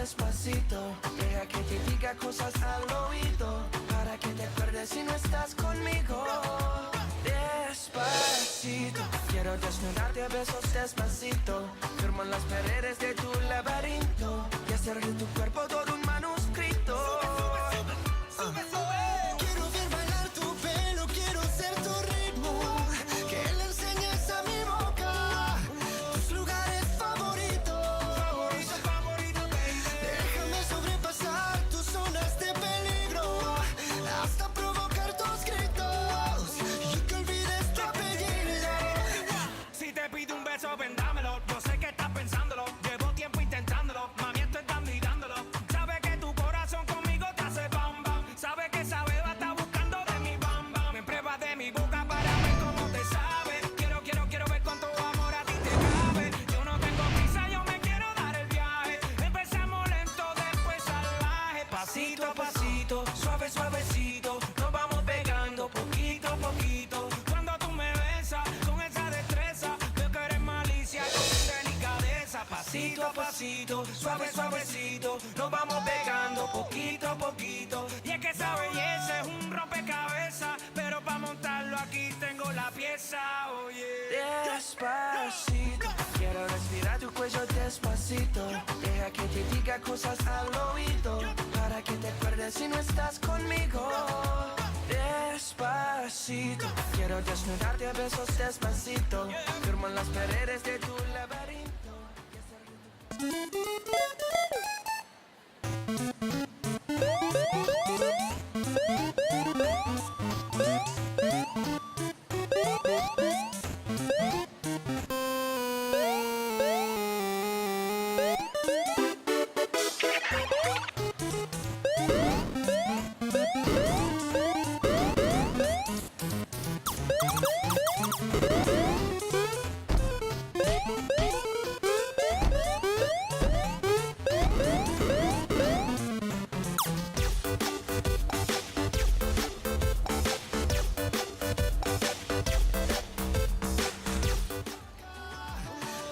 despacito. Deja que te diga cosas al oído, para que te acuerdes si no estás conmigo. Despacito, quiero desnudarte a besos despacito. Firmo en las paredes de tu laberinto y hacer de tu cuerpo todo un manuscrito. Quiero ver bailar tu pelo, quiero ser tu ritmo, que le enseñes a mi boca tus lugares favoritos. Déjame sobrepasar tus zonas de peligro, hasta provocar tus gritos y que olvides tu apellido. Si te pido un beso, ven dámelo. Yo sé que estás pensándolo, llevo tiempo intentándolo. Mami, estoy dando y dándolo. Sabes que tu corazón conmigo te hace bam bam. Sabes que esa beba está buscando de mi bam bam. Me pruebas de mi boca para ver cómo te sabe. Quiero ver cuánto amor a ti te cabe. Yo no tengo prisa, yo me quiero dar el viaje. Empezamos lento, después salvaje. Pasito a pasito, suave suavecito, nos vamos pegando poquito a poquito. Cuando tú me besas con esa destreza, veo que eres malicia con delicadeza. Pasito a pasito, suave suavecito, nos vamos pegando poquito a poquito. Y es que esa belleza es un rompecabezas, pero para montarlo aquí tengo la pieza, oye. Despacito, quiero respirar tu cuello despacito. Deja que te diga cosas al oído, para que te acuerdes si no estás conmigo. Despacito, quiero desnudarte a besos despacito. Firmo en las paredes de tu laberinto.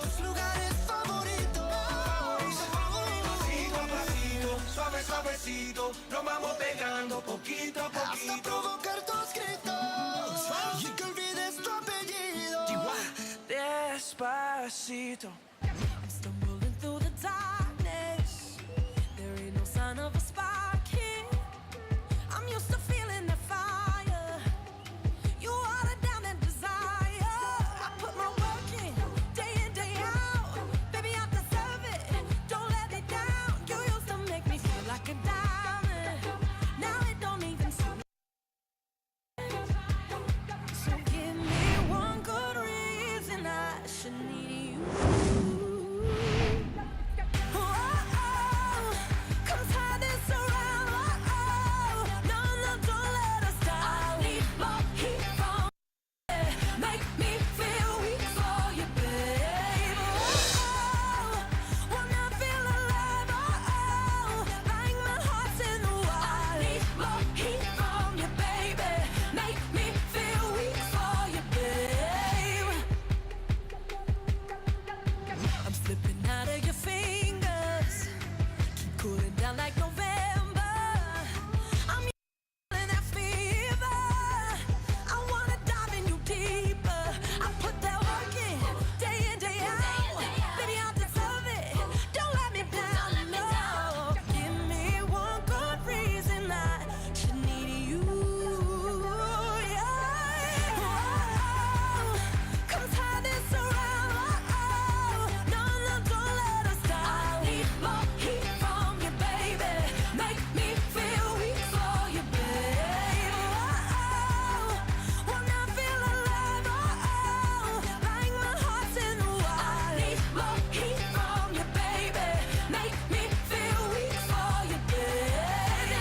Tus lugares favoritos. Pasito a pasito, suave suavecito, nos vamos pegando poquito a Hasta poquito. provocar tus gritos y que olvides tu apellido. Despacito. I'm stumbling through the darkness. There ain't no sign of a spark here. I'm used to feeling the fire. You water down that desire. I put my work in, day in, day out. Baby, I deserve it. Don't let me down. You used to make me feel like a diamond. Now it don't even seem. So give me one good reason I should need you. Come tie this around. No, don't let us die. I need more heat from you. Make me feel weak for you, babe. When I feel alive, like my heart's in the wild. I need more heat from you, baby. Make me feel weak for you, babe. I'm slipping out of your fingers, keep cooling down like November. I'm feeling that fever. I wanna dive in you deeper. I put that work in, day in, day out. Baby, I deserve it. Don't let me down, no. Give me one good reason I should need you. Yeah. Come tie this around. No, don't let us die. I need more heat from you, baby. Make me feel weak for you, babe. When I feel alive, like my heart's in the wild. I need more heat from you, baby. Make me feel weak for you, babe.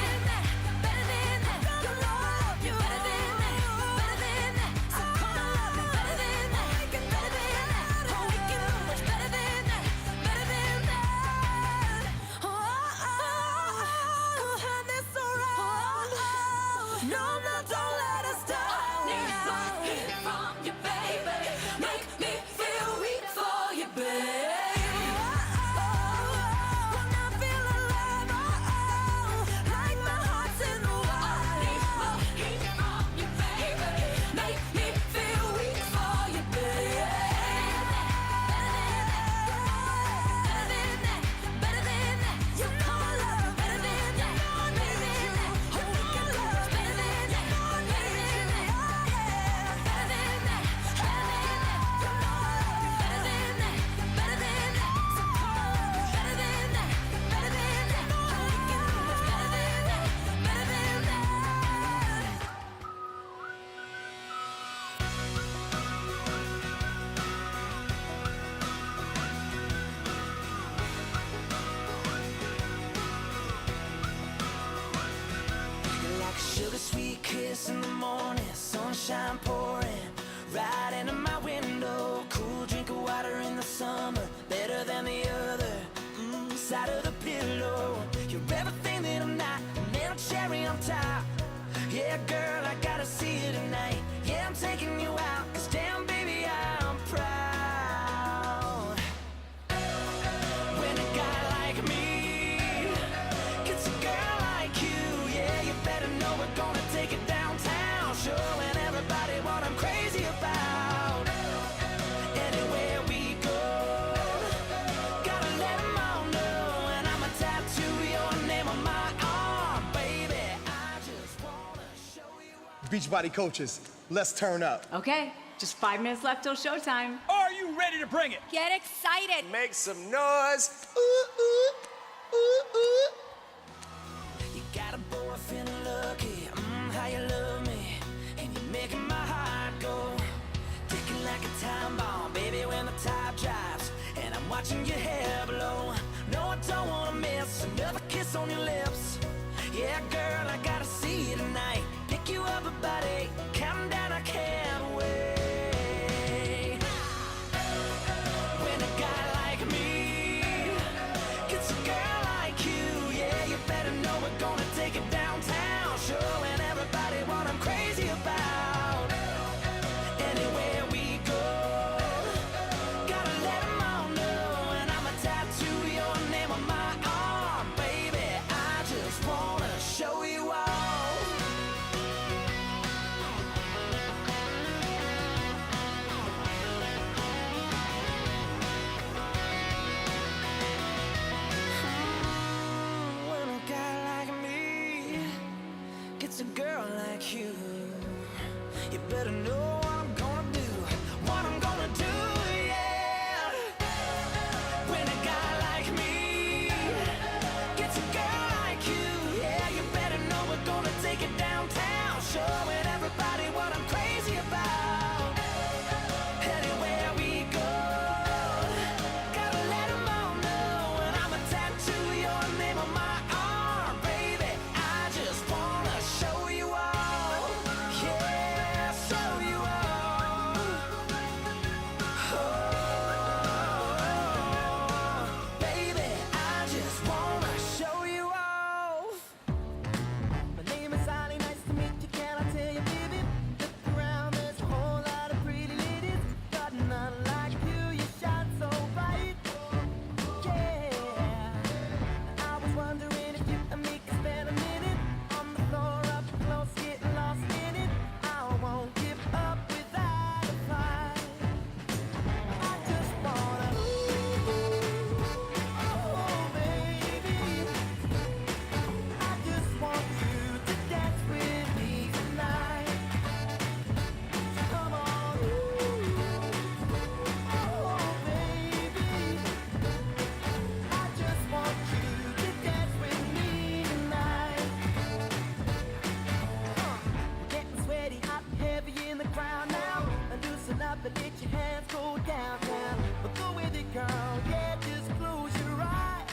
Better than that, you know I love you. Better than that, so come on, love me. Better than that, oh, we can do much better than that, better than that. Come turn this around. No, don't let us die. I need more heat from you, baby. Make me feel weak for you, babe. When I feel alive. sunshine pouring right into my window. Cool drink of water in the summer, better than the other side of the pillow. You're everything that I'm not, a little cherry on top. Yeah, girl, I gotta see you tonight. Yeah, I'm taking you out, 'cause damn, baby, I'm proud. When a guy like me gets a girl like you, yeah, you better know we're gonna take it downtown, showing everybody what I'm crazy about. Anywhere we go, gotta let 'em all know, and I'ma tattoo your name on my arm, baby. I just wanna show you all. Beachbody coaches, let's turn up. Okay, just 5 minutes left till showtime. Are you ready to bring it? Get excited. Make some noise. Ooh, ooh, ooh, ooh. You got a boyfriend lucky, how you love me, and you're making my heart go ticking like a time bomb, baby, when the top drops, and I'm watching your hair blow. No, I don't wanna miss another kiss on your lips. Yeah, girl, I gotta see you tonight, pick you up about 8, counting down, I can't wait. When a guy like me gets a girl like you, yeah, you better know we're gonna take it downtown, showing everybody what I'm crazy about. Anywhere we go, gotta let 'em all know, and I'ma tattoo your name on my arm, baby. I just wanna show you all. When a guy like me gets a girl like you, you better know what I'm gonna do, what I'm gonna do, yeah. When a guy like me gets a girl like you, yeah, you better know we're gonna take it downtown, showing everybody what I'm crazy about. Anywhere we go, gotta let 'em all know, and I'ma tattoo your name on my arm, baby. I just wanna show you all, yeah, show you all. Oh, baby, I just wanna show you off. My name is Ali, nice to meet you, can I tell you, baby? Look around, there's a whole lot of pretty ladies, but none like you, you shine so bright. Yeah, I was wondering if you and me could spend a minute on the floor up close, getting lost in it. I won't give up without a fight. I just wanna, oh baby, I just want you to dance with me tonight. Come on, oh baby, I just want you to dance with me tonight. We're getting sweaty, hot and heavy in the crowd now. And loosen up and let your hands go downtown. But go with it, girl, yeah, just close your eyes.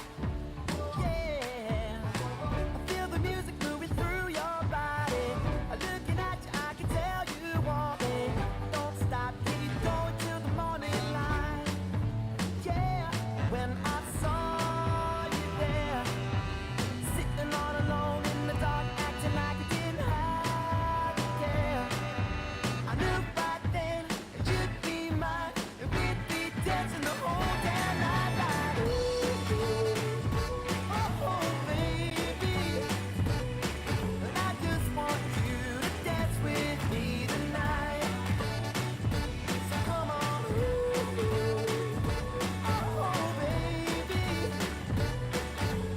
Yeah, I feel the music moving through your body. Looking at you, I can tell you want me. Don't stop, keep going till the morning light. Yeah, when I saw you there, sitting all alone in the dark, acting like you didn't have to care. I knew right then that you'd be mine, and we'd be dancing the whole damn night like, oh baby, and I just want you to dance with me tonight. So come on, oh baby,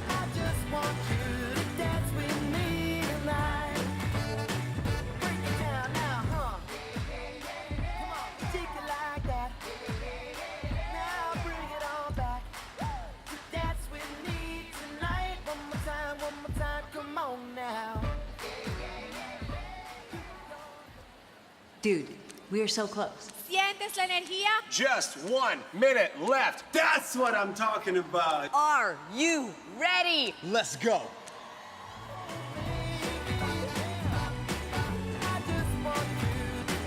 I just want you to dance with me tonight. Break it down now, huh? Come on, take it like that. Now bring it on back. Dance with me tonight. One more time, come on now. Dude, we are so close. ¿Sientes la energía? Just 1 minute left. That's what I'm talking about. Are you ready? Let's go. I just want you to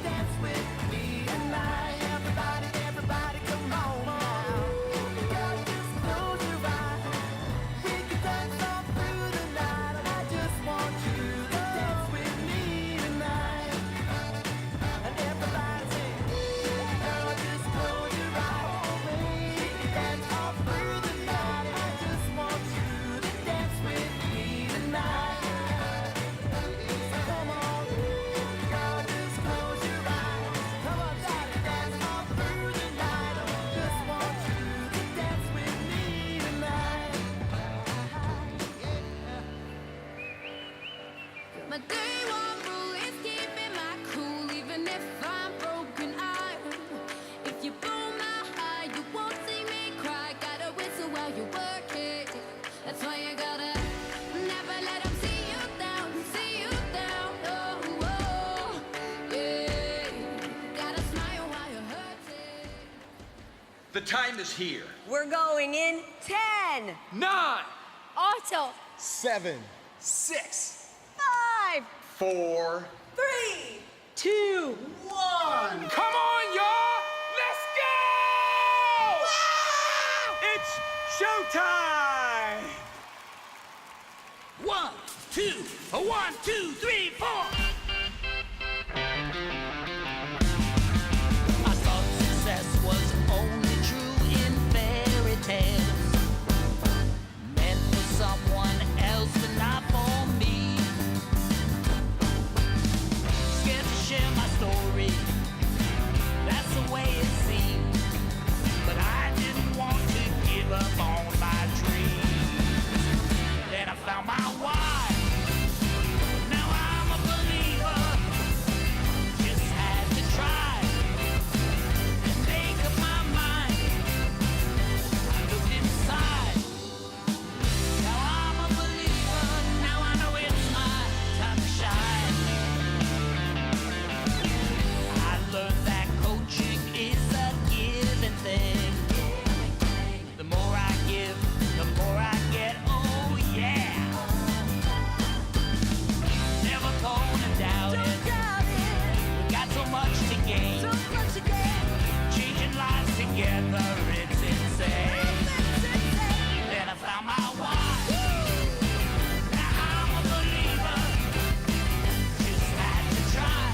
My day one rule is keeping my cool, even if I'm broken. If you blow my high, you won't see me cry. Gotta whistle while you work it. That's why you gotta never let them see you down, see you down. Oh, oh, yeah. Gotta smile while you're hurting. The time is here. We're going in 10, 9, 8, 7, 6, 5, 4, 3, 2, 1. come on, y'all! Let's go! It's showtime! 1, 2, 1, 2, 3, 4. I thought success was only true in fairy tales, meant for someone else but not for me. Scared to share my story, that's the way it seemed. But I didn't want to give up on my dreams. Then I found my why. Now I'm a believer. Just had to try and make up my mind. I looked inside. Now I'm a believer. Now I know it's my time to shine. I learned that coaching is a giving thing. The more I give, the more I get. Oh yeah. Never gonna doubt it. We got so much to gain. Changing lives together, it's insane. Then I found my why. Now I'm a believer. Just had to try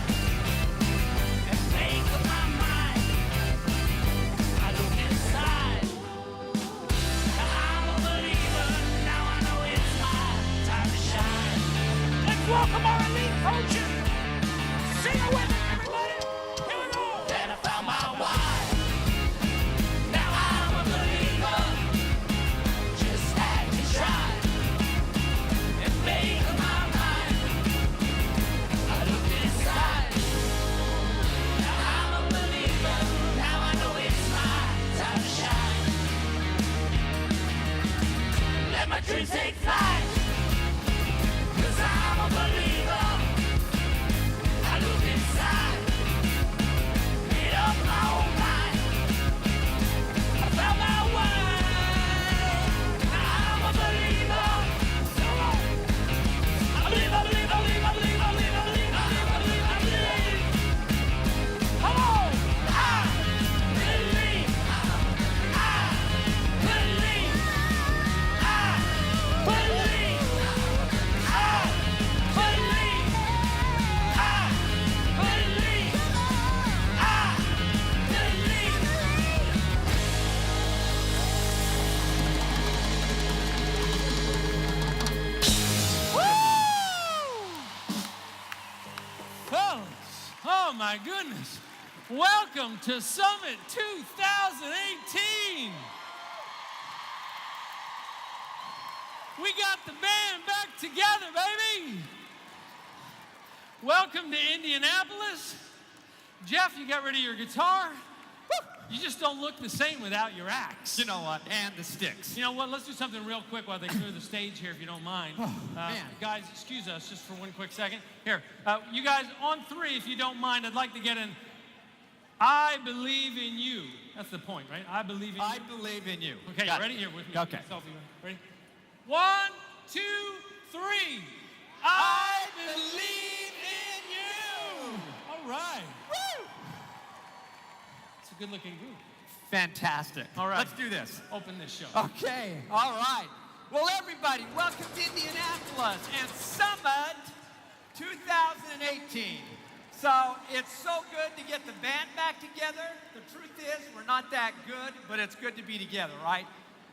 and make up my mind. I look inside. Now I'm a believer. Now I know it's my time to shine. Let's welcome our elite coaches. Sing it with us, everybody. Here we go. Then I found my why. Now I'm a believer. Just had to try and make up my mind. I looked inside. Now I'm a believer. Now I know it's my time to shine. Let my dreams take flight. 'Cause I'm a believer. I look inside. Made up my own mind. I found my why. Now I'm a believer. Come on. I believe, I believe, I believe, I believe, I believe, I believe, I believe, I believe, I believe. Come on. I believe. I believe. I believe. I believe. I believe. I believe. Fellas, oh my goodness. Welcome to Summit 2018. We got the band back together, baby. Welcome to Indianapolis. Jeff, you got rid of your guitar? Woo! You just don't look the same without your axe. You know what? And the sticks. You know what? Let's do something real quick while they clear the stage here, if you don't mind. man. Guys, excuse us just for one quick second. Here, you guys, on 3, if you don't mind, I'd like to get in. I believe in you. That's the point, right? I believe in I you. believe in you. Okay, Got you ready? it. Here, with me. Okay. Selfie. Ready? 1, 2, 3. I believe in you. All right. Woo! It's a good-looking group. Fantastic. All right. Let's do this. Open this show. Okay. All right. Well, everybody, welcome to Indianapolis and Summit 2018. So it's so good to get the band back together. The truth is, we're not that good, but it's good to be together, right?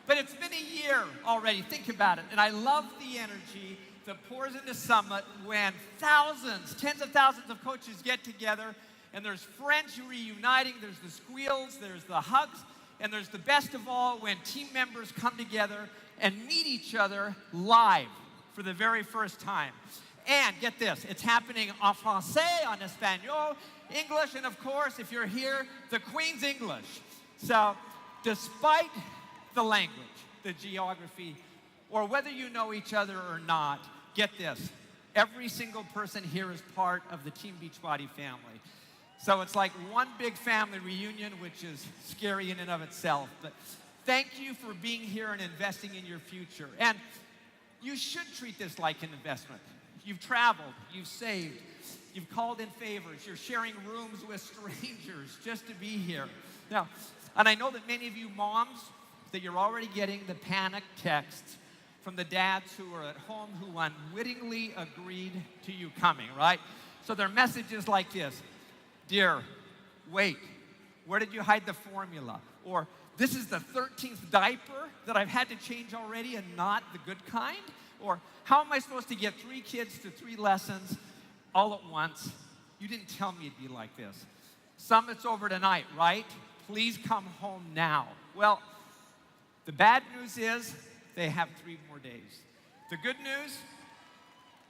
But it's been a year already. Think about it. And I love the energy that pours into Summit when thousands, tens of thousands of coaches get together and there's friends reuniting, there's the squeals, there's the hugs, and there's the best of all when team members come together and meet each other live for the very first time. And get this, it's happening en français, en espagnol, English, and of course, if you're here, the Queen's English. So, despite the language, the geography, or whether you know each other or not, get this, every single person here is part of the Team Beachbody family. So it's like one big family reunion, which is scary in and of itself. But thank you for being here and investing in your future. And you should treat this like an investment. You've traveled, you've saved, you've called in favors, you're sharing rooms with strangers just to be here. Now, and I know that many of you moms, that you're already getting the panic texts from the dads who are at home who unwittingly agreed to you coming, right? So their message is like this: dear, wait, where did you hide the formula? Or this is the 13th diaper that I've had to change already and not the good kind? Or how am I supposed to get 3 kids to 3 lessons all at once? You didn't tell me it'd be like this. Summit's over tonight, right? Please come home now. Well, the bad news is they have 3 more days. The good news,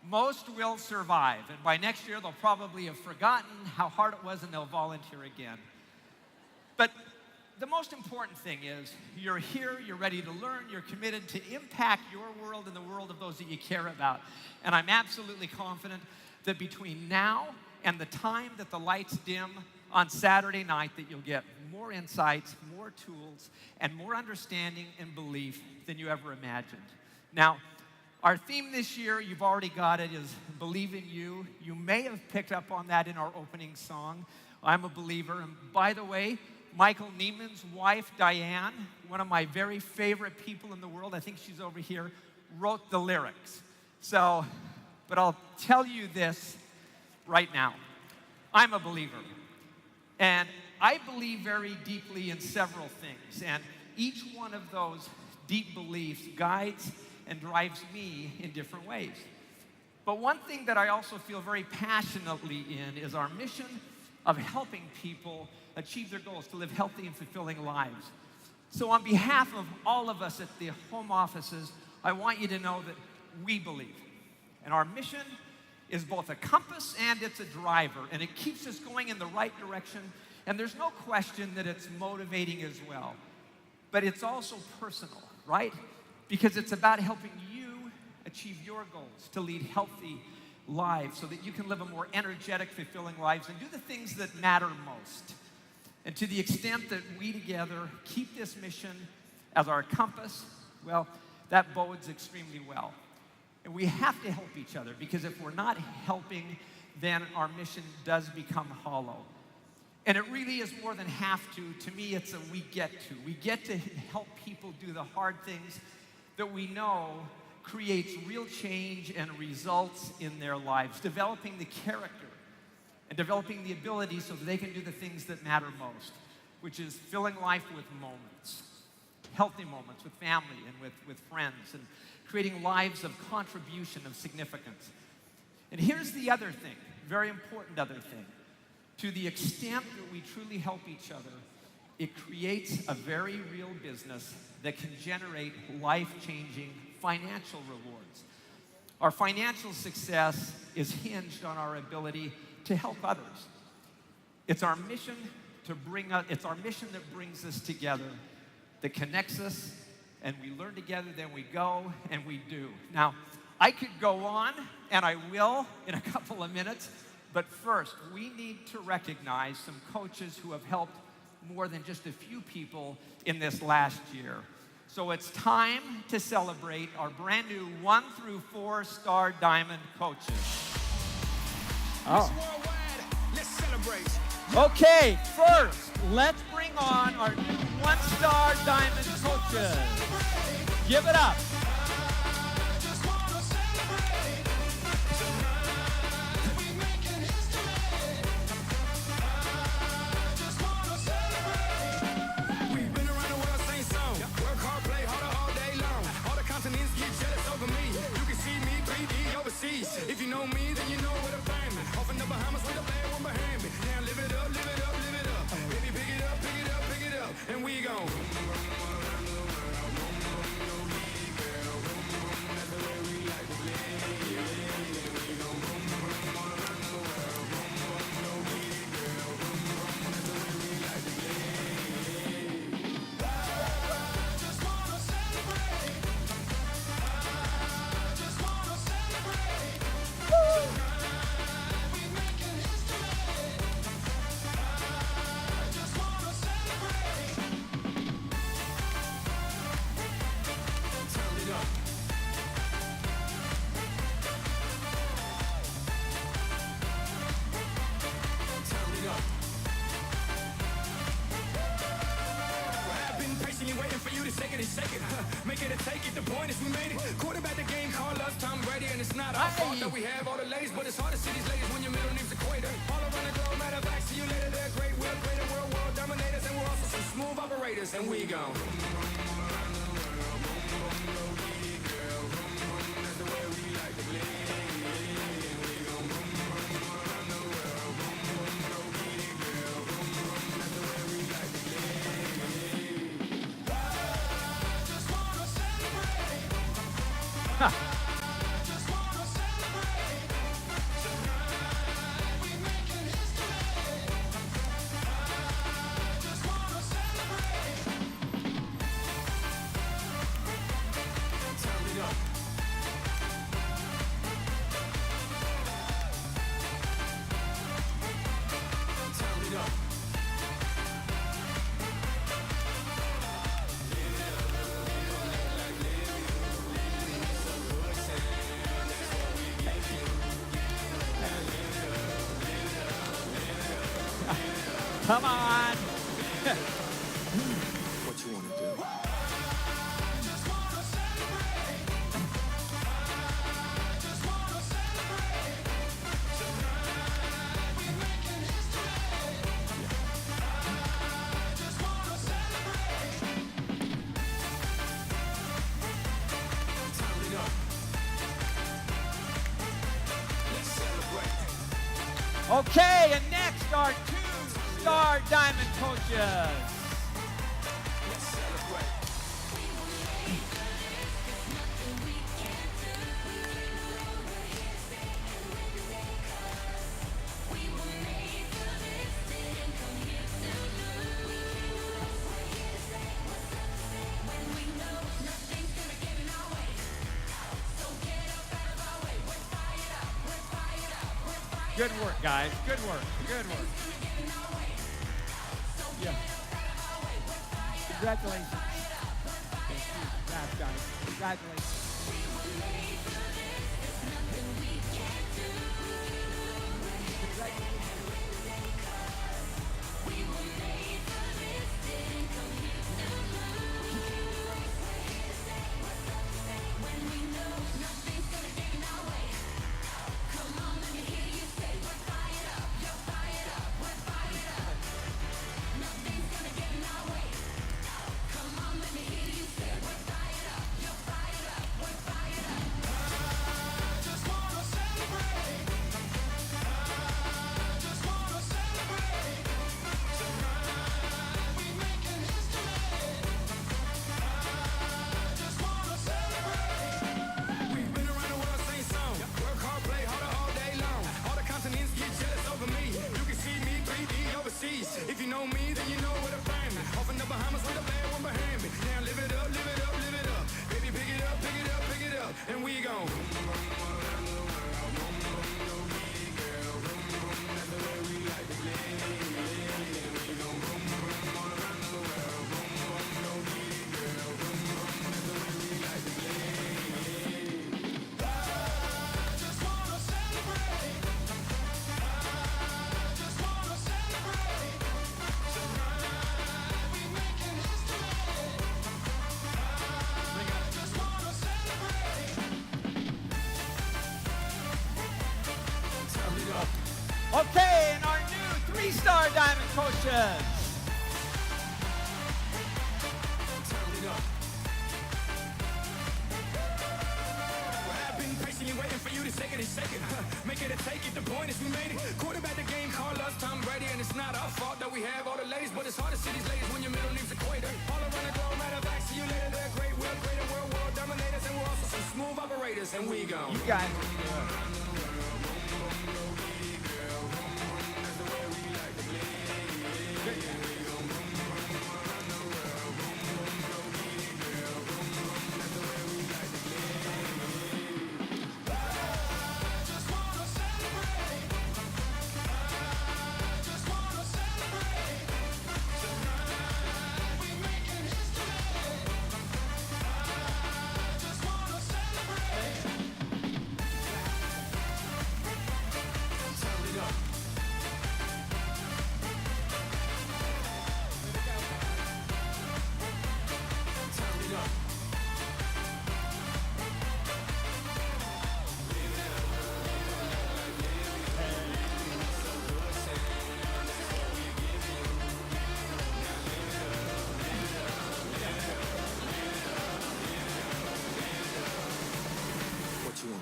most will survive. And by next year, they'll probably have forgotten how hard it was and they'll volunteer again. But the most important thing is you're here, you're ready to learn, you're committed to impact your world and the world of those that you care about. And I'm absolutely confident that between now and the time that the lights dim on Saturday night, that you'll get more insights, more tools, and more understanding and belief than you ever imagined. Now, our theme this year, you've already got it, is Believe in You. You may have picked up on that in our opening song, I'm a Believer. And by the way, Michael Neiman's wife, Diane, one of my very favorite people in the world, I think she's over here, wrote the lyrics. So, but I'll tell you this right now. I'm a believer. And I believe very deeply in several things. And each one of those deep beliefs guides and drives me in different ways. But one thing that I also feel very passionately in is our mission of helping people achieve their goals, to live healthy and fulfilling lives. So on behalf of all of us at the home offices, I want you to know that we believe. And our mission is both a compass and it's a driver, and it keeps us going in the right direction. And there's no question that it's motivating as well. But it's also personal, right? Because it's about helping you achieve your goals, to lead healthy lives so that you can live a more energetic, fulfilling lives and do the things that matter most. And to the extent that we together keep this mission as our compass, well, that bodes extremely well. And we have to help each other, because if we're not helping, then our mission does become hollow. And it really is more than have to. To me, it's a we get to. We get to help people do the hard things that we know creates real change and results in their lives, developing the character and developing the ability so that they can do the things that matter most, which is filling life with moments, healthy moments with family and with friends, and creating lives of contribution, of significance. And here's the other thing, very important other thing. To the extent that we truly help each other, it creates a very real business that can generate life-changing financial rewards. Our financial success is hinged on our ability to help others. It's our mission it's our mission that brings us together, that connects us, and we learn together, then we go and we do. Now, I could go on, and I will in a couple of minutes, but first, we need to recognize some coaches who have helped more than just a few people in this last year. So it's time to celebrate our brand new 1 through 4 star diamond coaches. Oh. Let's celebrate. Okay, first, let's bring on our new 1-star diamond coaches. Give it up. If you know me, then you know where to find me. Off in the Bahamas with a bad one behind me. Now live it up, live it up, live it up. Baby, pick it up, pick it up, pick it up. And we gon' it, shake it, make it a take it. The point is we made it. Quarterback the game, call us Tom Brady, and it's not our fault that we have all the ladies, but it's hard to see these ladies when your middle name's Equator. All around the globe, matter of fact, see you later. They're great, we're greater, world dominators, and we're also some smooth operators, and we gone. Come on. What you want to do? Okay, and next our two-star diamond coaches. Good work, guys. Good work. Good work. Yeah. Congratulations. Congrats, guys. Congratulations. If you know me, then you know where to find me. Off in the Bahamas with a bad one behind me. Now live it up, live it up, live it up. Baby, pick it up, pick it up, pick it up. And we gon' Okay, and our new three-star diamond coaches. I've been patiently waiting for you to shake it and shake it. Make it a take it. The point is we made it. Quarterback the game, call us Tom Brady, and it's not our fault that we have all the ladies, but it's hard to see these ladies when your middle name's Equator. All around the globe, matter of fact, see you later. They're great, we're greater, world dominators, and we're also some smooth operators, and we gone. You guys are good.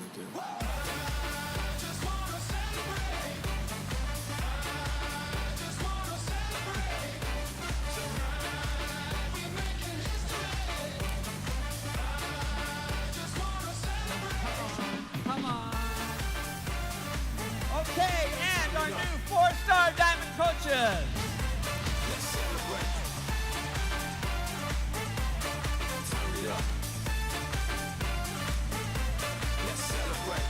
to do. Come on. Okay, and our new 4-star diamond coaches. Let's celebrate. Turn it up. Let's celebrate.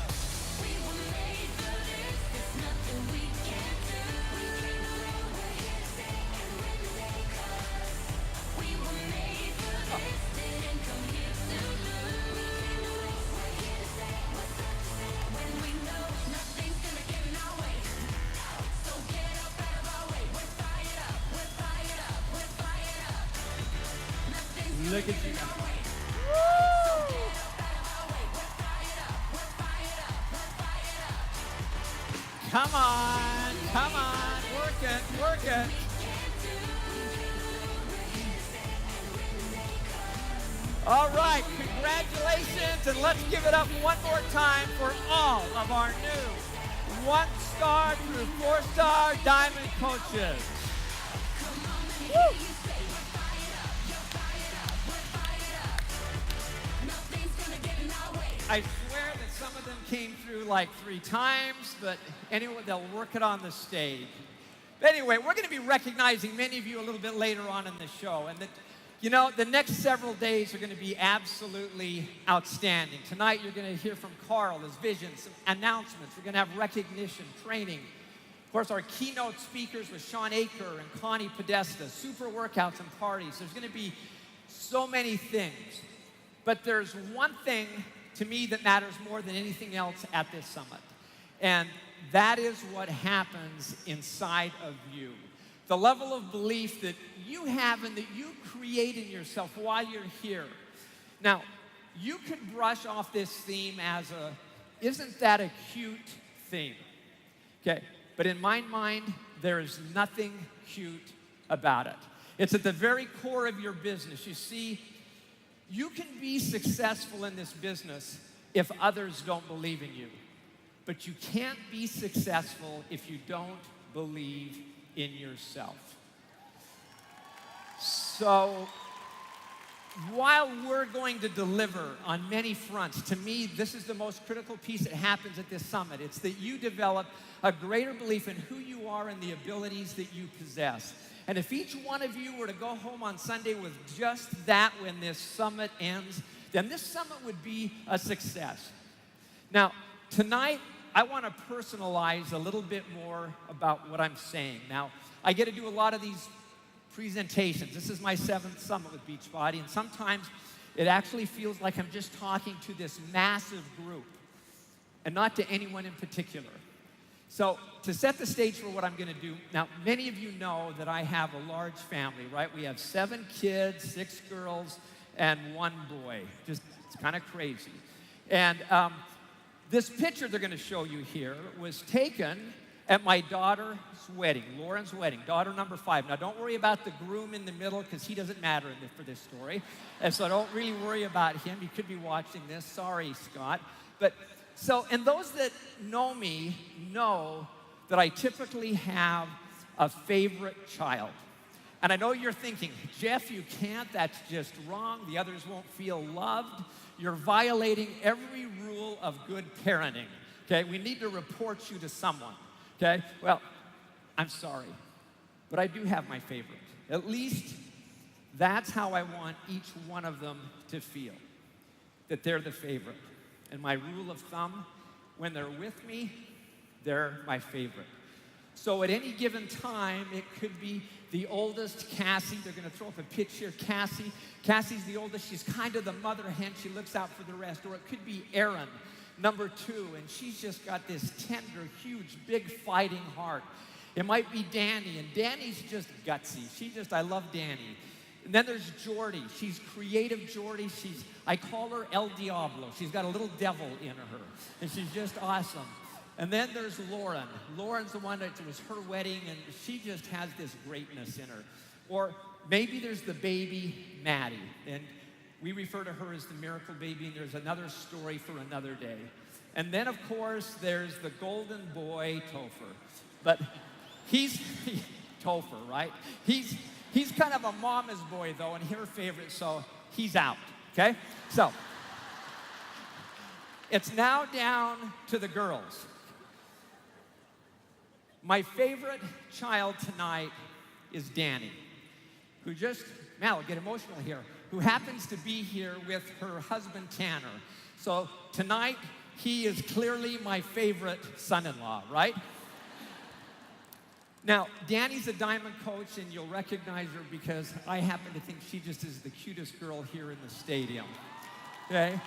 Look at you. Come on, come on, work it, work it. All right, congratulations, and let's give it up one more time for all of our new 1-star through 4-star diamond coaches. Woo! I swear that some of them came through like 3 times, but anyway, they'll work it on the stage. But anyway, we're going to be recognizing many of you a little bit later on in the show, and the next several days are going to be absolutely outstanding. Tonight, you're going to hear from Carl, his vision, some announcements. We're going to have recognition, training. Of course, our keynote speakers with Sean Aker and Connie Podesta, super workouts and parties. There's going to be so many things. But there's one thing to me that matters more than anything else at this summit. And that is what happens inside of you. The level of belief that you have and that you create in yourself while you're here. Now, you could brush off this theme as isn't that a cute theme? Okay, but in my mind, there is nothing cute about it. It's at the very core of your business. You see, you can be successful in this business if others don't believe in you. But you can't be successful if you don't believe in yourself. So, while we're going to deliver on many fronts, to me, this is the most critical piece that happens at this summit. It's that you develop a greater belief in who you are and the abilities that you possess. And if each one of you were to go home on Sunday with just that when this summit ends, then this summit would be a success. Now, tonight, I want to personalize a little bit more about what I'm saying. Now, I get to do a lot of these presentations. This is my 7th summit with Beachbody, and sometimes it actually feels like I'm just talking to this massive group and not to anyone in particular. So, to set the stage for what I'm going to do, now, many of you know that I have a large family, right? We have 7 kids, 6 girls, and 1 boy. Just, it's kind of crazy. And this picture they're going to show you here was taken at my daughter's wedding, Lauren's wedding, daughter number 5. Now, don't worry about the groom in the middle, because he doesn't matter for this story. And so don't really worry about him. He could be watching this. Sorry, Scott. But so, and those that know me know that I typically have a favorite child. And I know you're thinking, Jeff, you can't. That's just wrong. The others won't feel loved. You're violating every rule of good parenting. Okay, we need to report you to someone. Okay, well, I'm sorry, but I do have my favorite. At least that's how I want each one of them to feel, that they're the favorite. And my rule of thumb, when they're with me, they're my favorite. So at any given time, it could be the oldest, Cassie. They're going to throw up a picture, Cassie. Cassie's the oldest. She's kind of the mother hen. She looks out for the rest. Or it could be Erin, number 2, and she's just got this tender, huge, big fighting heart. It might be Danny, and Danny's just gutsy. I love Danny. And then there's Jordy. She's creative Jordy. I call her El Diablo. She's got a little devil in her, and she's just awesome. And then there's Lauren. Lauren's the one that it was her wedding, and she just has this greatness in her. Or maybe there's the baby, Maddie. And We refer to her as the miracle baby, and there's another story for another day. And then, of course, there's the golden boy, Topher. But he's, Topher, right? He's kind of a mama's boy, though, and her favorite, so he's out, okay? So, it's now down to the girls. My favorite child tonight is Danny, who just, man, I'll get emotional here, who happens to be here with her husband, Tanner. So tonight, he is clearly my favorite son-in-law, right? Now, Danny's a diamond coach, and you'll recognize her because I happen to think she just is the cutest girl here in the stadium, okay?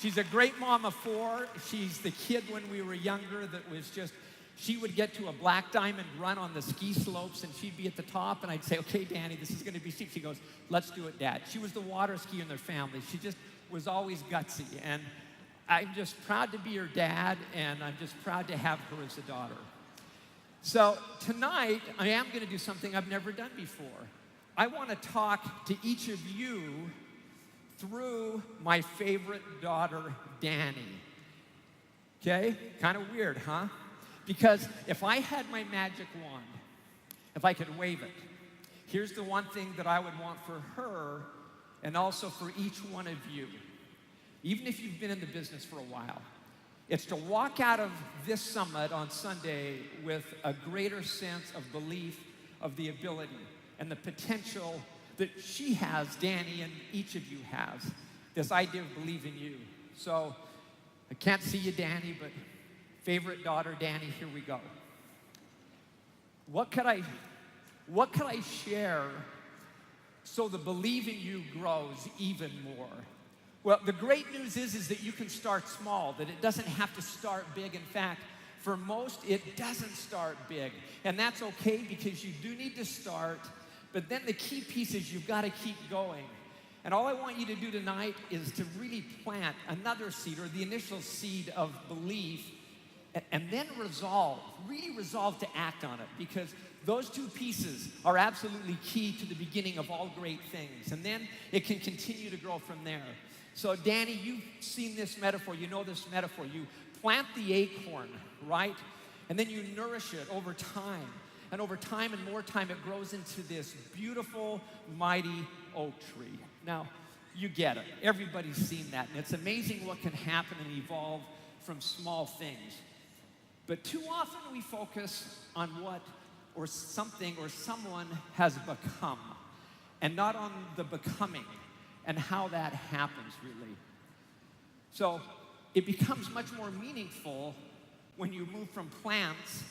She's a great mom of 4. She's the kid when we were younger that was just, she would get to a black diamond run on the ski slopes, and she'd be at the top, and I'd say, okay, Danny, this is going to be steep. She goes, let's do it, Dad. She was the water skier in their family. She just was always gutsy, and I'm just proud to be her dad, and I'm just proud to have her as a daughter. So tonight, I am going to do something I've never done before. I want to talk to each of you through my favorite daughter, Danny. Okay? Kind of weird, huh? Because if I had my magic wand, if I could wave it, here's the one thing that I would want for her and also for each one of you, even if you've been in the business for a while. It's to walk out of this summit on Sunday with a greater sense of belief of the ability and the potential that she has, Danny, and each of you has, this idea of believing you. So I can't see you, Danny, but favorite daughter, Danny, here we go. What could I share so the believe in you grows even more? Well, the great news is that you can start small, that it doesn't have to start big. In fact, for most, it doesn't start big. And that's okay because you do need to start, but then the key piece is you've got to keep going. And all I want you to do tonight is to really plant another seed or the initial seed of belief and then really resolve to act on it, because those two pieces are absolutely key to the beginning of all great things. And then it can continue to grow from there. So Danny, you've seen this metaphor, you know this metaphor. You plant the acorn, right? And then you nourish it over time. And over time and more time, it grows into this beautiful, mighty oak tree. Now, you get it. Everybody's seen that. And it's amazing what can happen and evolve from small things. But too often we focus on what or something or someone has become, and not on the becoming and how that happens, really. So it becomes much more meaningful when you move from plants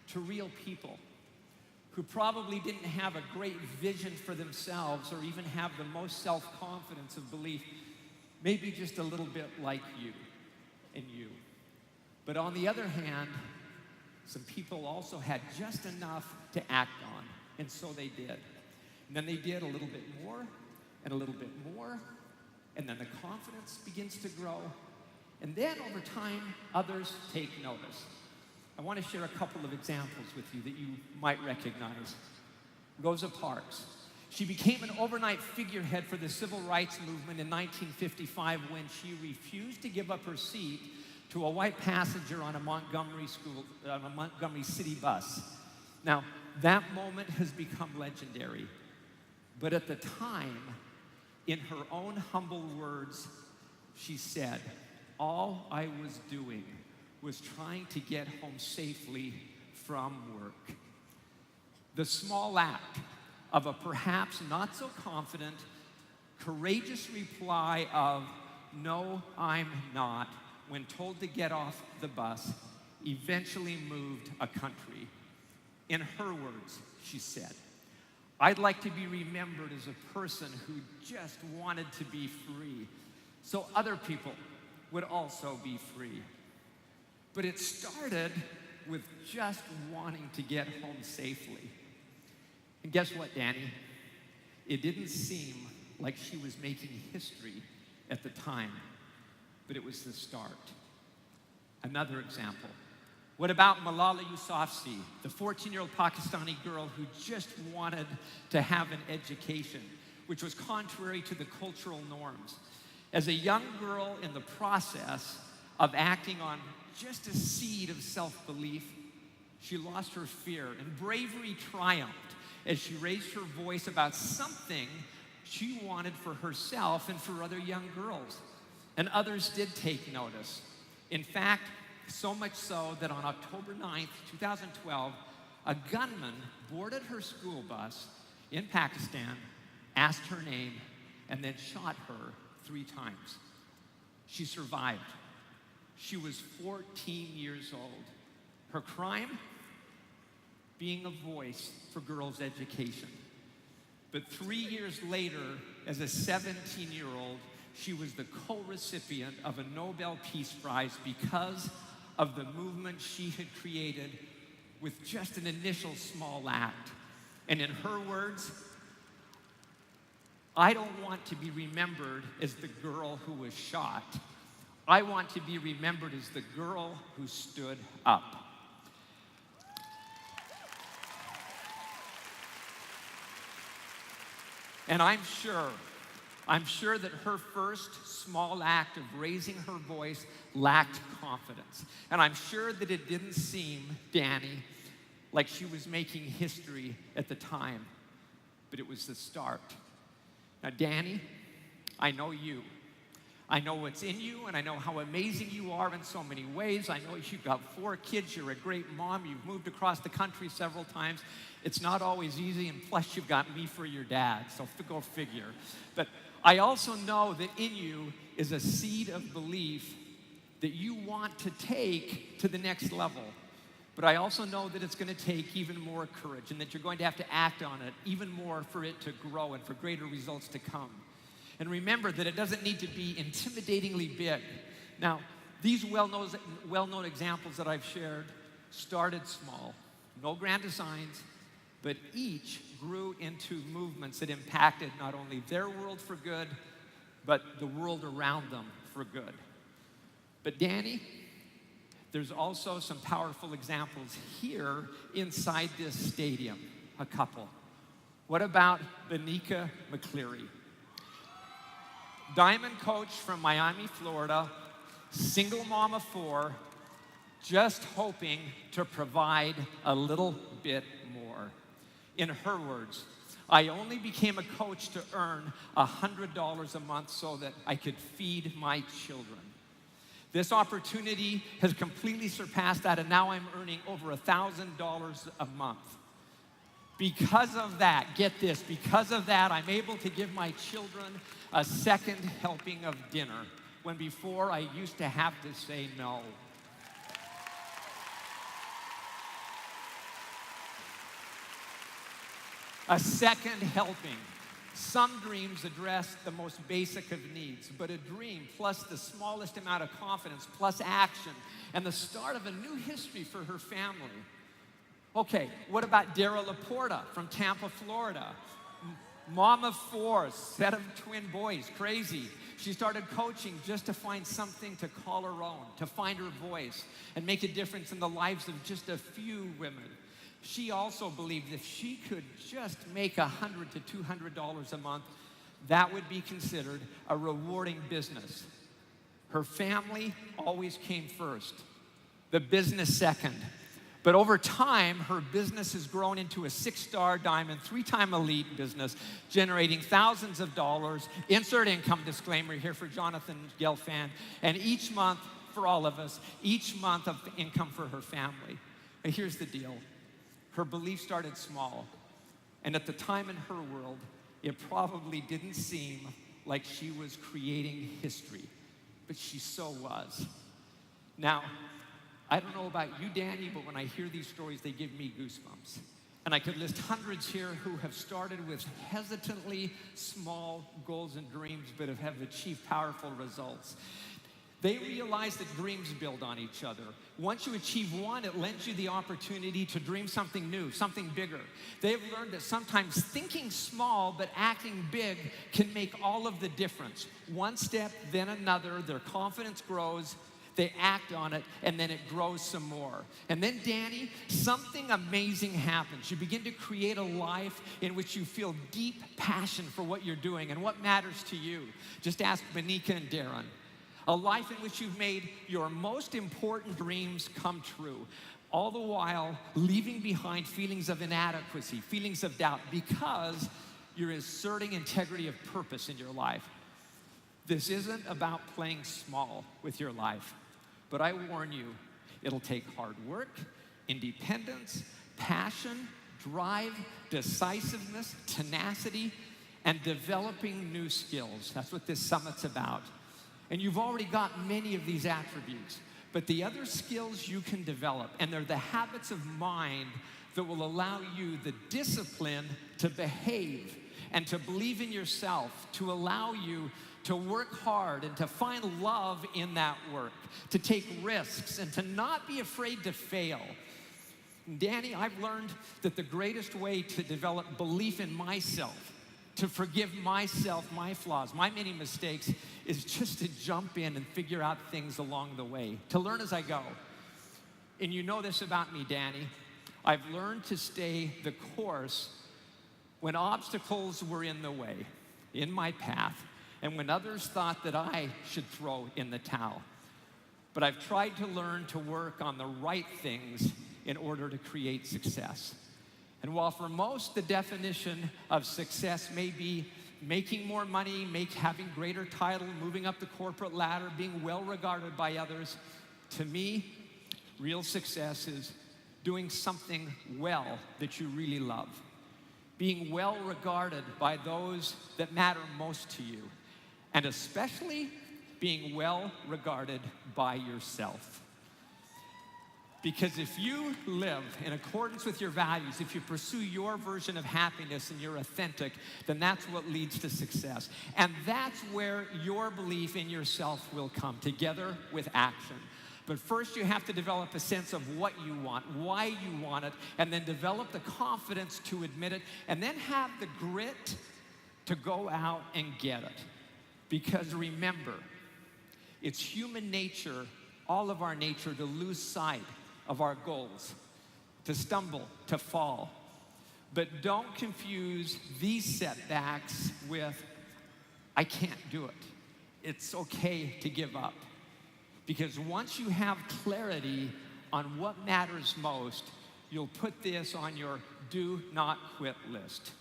to real people who probably didn't have a great vision for themselves or even have the most self-confidence of belief, maybe just a little bit like you and you. But on the other hand, some people also had just enough to act on, and so they did. And then they did a little bit more, and a little bit more, and then the confidence begins to grow. And then over time, others take notice. I want to share a couple of examples with you that you might recognize. Rosa Parks. She became an overnight figurehead for the civil rights movement in 1955 when she refused to give up her seat to a white passenger on a Montgomery City bus. Now, that moment has become legendary. But at the time, in her own humble words, she said, "All I was doing was trying to get home safely from work." The small act of a perhaps not so confident, courageous reply of, "No, I'm not," when told to get off the bus, eventually moved a country. In her words, she said, "I'd like to be remembered as a person who just wanted to be free, so other people would also be free." But it started with just wanting to get home safely. And guess what, Danny? It didn't seem like she was making history at the time, but it was the start. Another example. What about Malala Yousafzai, the 14-year-old Pakistani girl who just wanted to have an education? which was contrary to the cultural norms. As a young girl in the process of acting on just a seed of self-belief, she lost her fear, and bravery triumphed as she raised her voice about something she wanted for herself and for other young girls. And others did take notice. In fact, so much so that on October 9th, 2012, a gunman boarded her school bus in Pakistan, asked her name, and then shot her 3 times. She survived. She was 14 years old. Her crime? Being a voice for girls' education. But 3 years later, as a 17-year-old, she was the co-recipient of a Nobel Peace Prize because of the movement she had created with just an initial small act. And in her words, I don't want to be remembered as the girl who was shot. I want to be remembered as the girl who stood up. And I'm sure that her first small act of raising her voice lacked confidence. And I'm sure that it didn't seem, Danny, like she was making history at the time, but it was the start. Now, Danny, I know you. I know what's in you, and I know how amazing you are in so many ways. I know you've got 4 kids, you're a great mom, you've moved across the country several times. It's not always easy, and plus you've got me for your dad, so go figure. But I also know that in you is a seed of belief that you want to take to the next level. But I also know that it's going to take even more courage, and that you're going to have to act on it even more for it to grow and for greater results to come. And remember that it doesn't need to be intimidatingly big. Now, these well-known examples that I've shared started small, no grand designs, but each grew into movements that impacted not only their world for good, but the world around them for good. But Danny, there's also some powerful examples here inside this stadium, a couple. What about Benika McCleary? Diamond coach from Miami, Florida, single mom of 4, just hoping to provide a little bit more. In her words, I only became a coach to earn $100 a month so that I could feed my children. This opportunity has completely surpassed that, and now I'm earning over $1,000 a month. Because of that, get this, because of that, I'm able to give my children a second helping of dinner, when before I used to have to say no. A second helping. Some dreams address the most basic of needs, but a dream plus the smallest amount of confidence plus action and the start of a new history for her family. Okay, what about Dara Laporta from Tampa, Florida? Mom of 4, set of twin boys, crazy. She started coaching just to find something to call her own, to find her voice, and make a difference in the lives of just a few women. She also believed if she could just make $100 to $200 a month, that would be considered a rewarding business. Her family always came first, the business second. But over time, her business has grown into a 6-star diamond, 3-time elite business, generating thousands of dollars. Insert income disclaimer here for Jonathan Gelfand. And each month, for all of us, each month of income for her family. But here's the deal. Her belief started small. And at the time in her world, it probably didn't seem like she was creating history. But she so was. Now, I don't know about you, Danny, but when I hear these stories, they give me goosebumps. And I could list hundreds here who have started with hesitantly small goals and dreams, but have achieved powerful results. They realize that dreams build on each other. Once you achieve one, it lends you the opportunity to dream something new, something bigger. They've learned that sometimes thinking small but acting big can make all of the difference. One step, then another, their confidence grows. They act on it, and then it grows some more. And then, Danny, something amazing happens. You begin to create a life in which you feel deep passion for what you're doing and what matters to you. Just ask Benika and Darren. A life in which you've made your most important dreams come true, all the while leaving behind feelings of inadequacy, feelings of doubt, because you're asserting integrity of purpose in your life. This isn't about playing small with your life, but I warn you, it'll take hard work, independence, passion, drive, decisiveness, tenacity, and developing new skills. That's what this summit's about. And you've already got many of these attributes, but the other skills you can develop, and they're the habits of mind that will allow you the discipline to behave and to believe in yourself, to allow you to work hard and to find love in that work, to take risks and to not be afraid to fail. Danny, I've learned that the greatest way to develop belief in myself, to forgive myself, my flaws, my many mistakes, is just to jump in and figure out things along the way, to learn as I go. And you know this about me, Danny. I've learned to stay the course when obstacles were in the way, in my path, and when others thought that I should throw in the towel. But I've tried to learn to work on the right things in order to create success. And while for most the definition of success may be making more money, having greater title, moving up the corporate ladder, being well regarded by others, to me, real success is doing something well that you really love. Being well regarded by those that matter most to you, and especially being well regarded by yourself. Because if you live in accordance with your values, if you pursue your version of happiness and you're authentic, then that's what leads to success. And that's where your belief in yourself will come, together with action. But first you have to develop a sense of what you want, why you want it, and then develop the confidence to admit it, and then have the grit to go out and get it. Because remember, it's human nature, all of our nature, to lose sight of our goals, to stumble, to fall. But don't confuse these setbacks with, I can't do it. It's okay to give up. Because once you have clarity on what matters most, you'll put this on your do not quit list.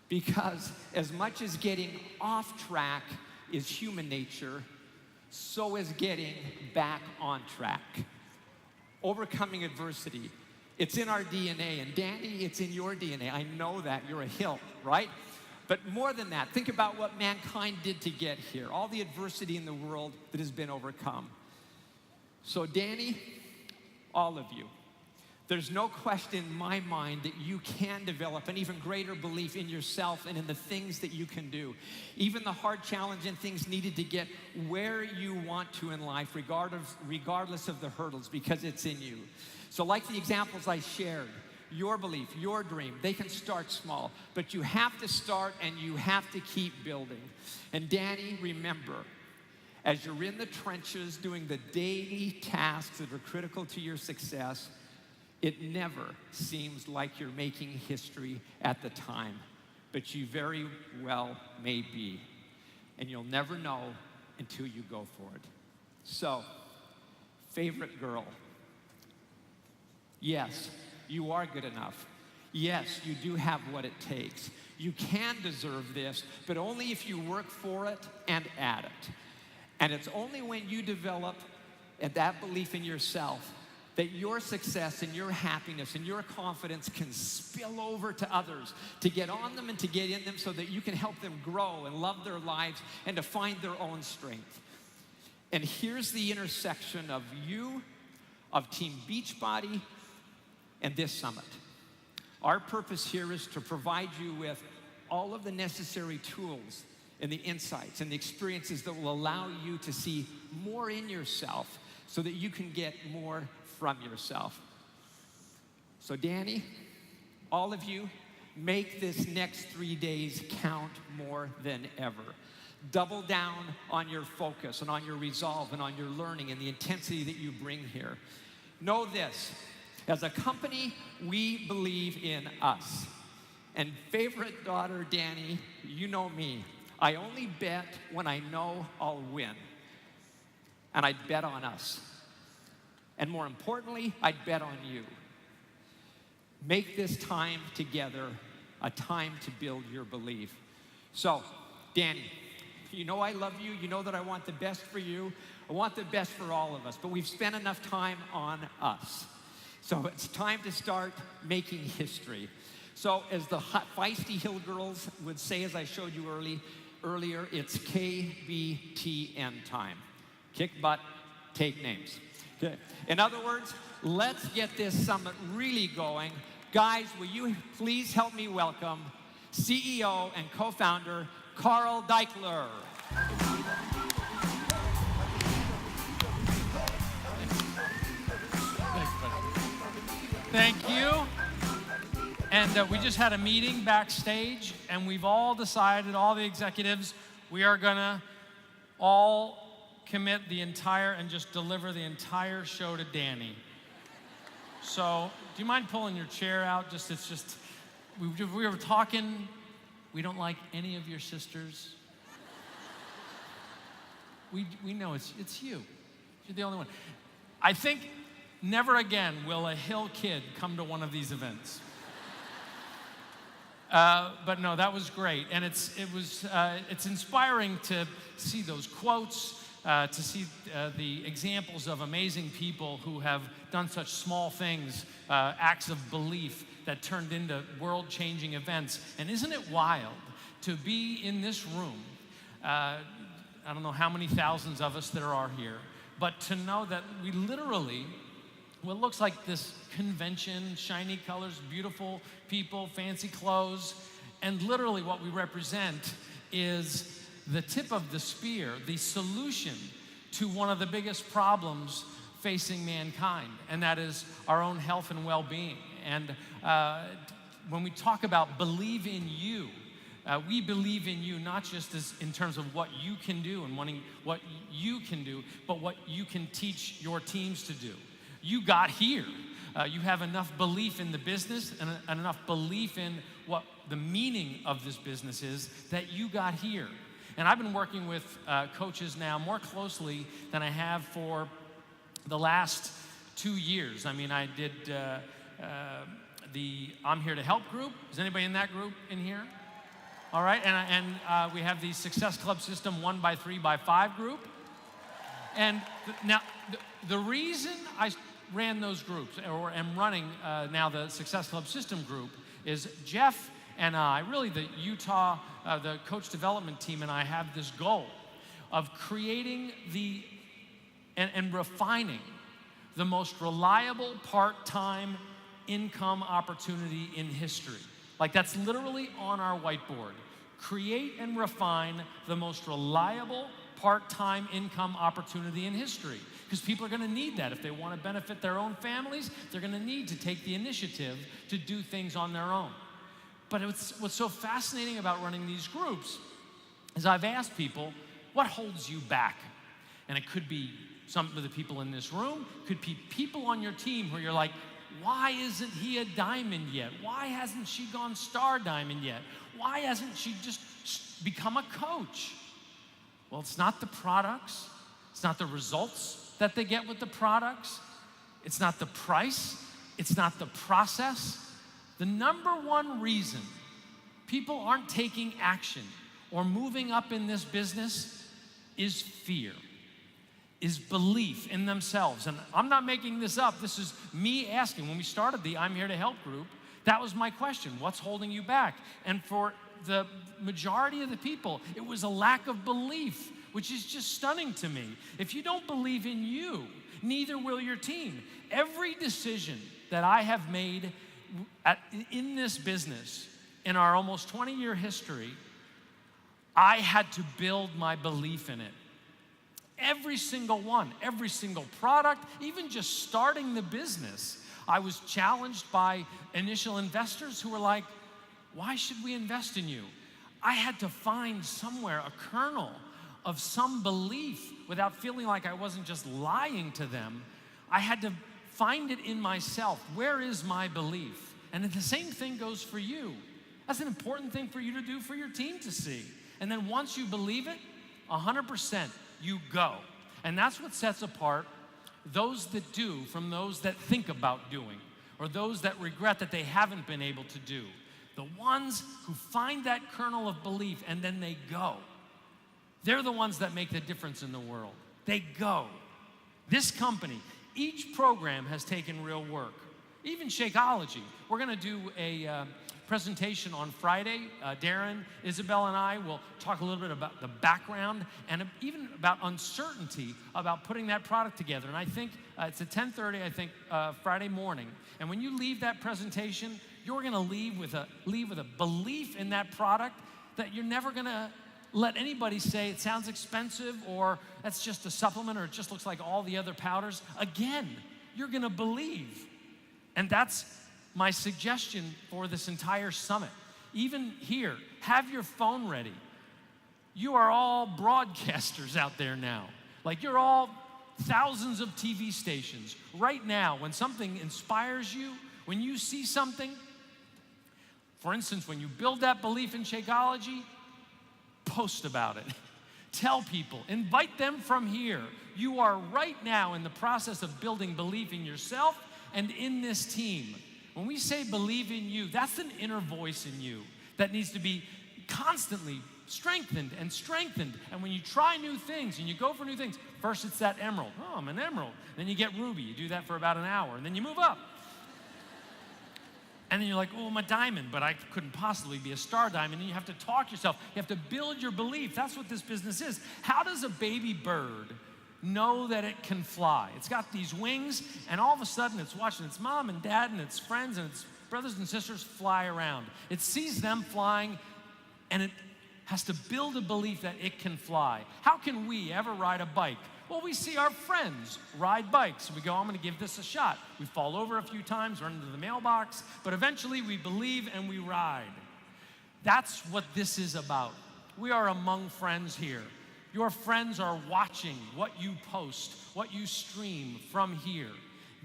Because as much as getting off track is human nature, so is getting back on track. Overcoming adversity, it's in our DNA. And Danny, it's in your DNA. I know that. You're a hill, right? But more than that, think about what mankind did to get here. All the adversity in the world that has been overcome. So Danny, all of you, there's no question in my mind that you can develop an even greater belief in yourself and in the things that you can do. Even the hard, challenging things needed to get where you want to in life, regardless of the hurdles, because it's in you. So like the examples I shared, your belief, your dream, they can start small, but you have to start and you have to keep building. And Danny, remember, as you're in the trenches doing the daily tasks that are critical to your success, it never seems like you're making history at the time, but you very well may be. And you'll never know until you go for it. So, favorite girl. Yes, you are good enough. Yes, you do have what it takes. You can deserve this, but only if you work for it and at it. And it's only when you develop that belief in yourself that your success and your happiness and your confidence can spill over to others, to get on them and to get in them so that you can help them grow and love their lives and to find their own strength. And here's the intersection of you, of Team Beachbody, and this summit. Our purpose here is to provide you with all of the necessary tools and the insights and the experiences that will allow you to see more in yourself so that you can get more from yourself. So Danny, all of you, make this next 3 days count more than ever. Double down on your focus and on your resolve and on your learning and the intensity that you bring here. Know this, as a company, we believe in us. And favorite daughter, Danny, you know me. I only bet when I know I'll win. And I'd bet on us. And more importantly, I'd bet on you. Make this time together a time to build your belief. So, Danny, you know I love you. You know that I want the best for you. I want the best for all of us. But we've spent enough time on us. So it's time to start making history. So as the feisty Hill girls would say, as I showed you earlier, it's KBTN time. Kick butt, take names. Okay. In other words, let's get this summit really going. Guys, will you please help me welcome CEO and co-founder Carl Deichler. Thank you. And we just had a meeting backstage, and we've all decided, all the executives, we are gonna all commit the entire and just deliver the entire show to Danny. So, do you mind pulling your chair out? We were talking, we don't like any of your sisters. We know it's you. You're the only one. I think never again will a Hill kid come to one of these events. But no, that was great, and it's inspiring to see those quotes, to see the examples of amazing people who have done such small things, acts of belief that turned into world-changing events. And isn't it wild to be in this room? I don't know how many thousands of us there are here, but to know that we literally, what looks like this convention, shiny colors, beautiful people, fancy clothes, and literally what we represent is the tip of the spear, the solution to one of the biggest problems facing mankind, and that is our own health and well-being. And when we talk about believe in you, we believe in you not just as in terms of what you can do and wanting what you can do, but what you can teach your teams to do. You got here. You have enough belief in the business and enough belief in what the meaning of this business is that you got here. And I've been working with coaches now more closely than I have for the last 2 years. I mean, I did the I'm Here to Help group. Is anybody in that group in here? All right, and we have the Success Club System 1 by 3 by 5 group. And now, the reason I ran those groups, or am running now the Success Club System group, is Jeff and I, really the Utah, the coach development team and I have this goal of creating and refining the most reliable part-time income opportunity in history. Like, that's literally on our whiteboard. Create and refine the most reliable part-time income opportunity in history. Because people are gonna need that. If they wanna benefit their own families, they're gonna need to take the initiative to do things on their own. But what's so fascinating about running these groups is I've asked people, what holds you back? And it could be some of the people in this room, could be people on your team who you're like, why isn't he a diamond yet? Why hasn't she gone star diamond yet? Why hasn't she just become a coach? Well, it's not the products. It's not the results that they get with the products. It's not the price. It's not the process. The number one reason people aren't taking action or moving up in this business is fear, is belief in themselves. And I'm not making this up. This is me asking. When we started the I'm Here to Help group, that was my question. What's holding you back? And for the majority of the people, it was a lack of belief, which is just stunning to me. If you don't believe in you, neither will your team. Every decision that I have made in this business, in our almost 20-year history, I had to build my belief in it. Every single one, every single product, even just starting the business, I was challenged by initial investors who were like, why should we invest in you? I had to find somewhere a kernel of some belief without feeling like I wasn't just lying to them. I had to find it in myself. Where is my belief? And the same thing goes for you. That's an important thing for you to do for your team to see. And then once you believe it, 100%, you go. And that's what sets apart those that do from those that think about doing, or those that regret that they haven't been able to do. The ones who find that kernel of belief and then they go. They're the ones that make the difference in the world. They go. This company, each program has taken real work. Even Shakeology. We're going to do a presentation on Friday. Darren, Isabel, and I will talk a little bit about the background and even about uncertainty about putting that product together. And I think it's at 10:30, I think, Friday morning. And when you leave that presentation, you're going to leave with a belief in that product that you're never going to let anybody say it sounds expensive or that's just a supplement or it just looks like all the other powders. Again, you're going to believe. And that's my suggestion for this entire summit. Even here, have your phone ready. You are all broadcasters out there now. Like you're all thousands of TV stations. Right now, when something inspires you, when you see something, for instance, when you build that belief in Shakeology, post about it. Tell people, invite them from here. You are right now in the process of building belief in yourself and in this team. When we say believe in you, that's an inner voice in you that needs to be constantly strengthened and strengthened. And when you try new things and you go for new things, first it's that emerald. Oh, I'm an emerald. Then you get ruby. You do that for about an hour, and then you move up. And then you're like, oh, I'm a diamond, but I couldn't possibly be a star diamond. And you have to talk yourself. You have to build your belief. That's what this business is. How does a baby bird know that it can fly? It's got these wings, and all of a sudden it's watching its mom and dad and its friends and its brothers and sisters fly around. It sees them flying, and it has to build a belief that it can fly. How can we ever ride a bike? Well, we see our friends ride bikes. We go, I'm going to give this a shot. We fall over a few times, run into the mailbox, but eventually we believe and we ride. That's what this is about. We are among friends here. Your friends are watching what you post, what you stream from here.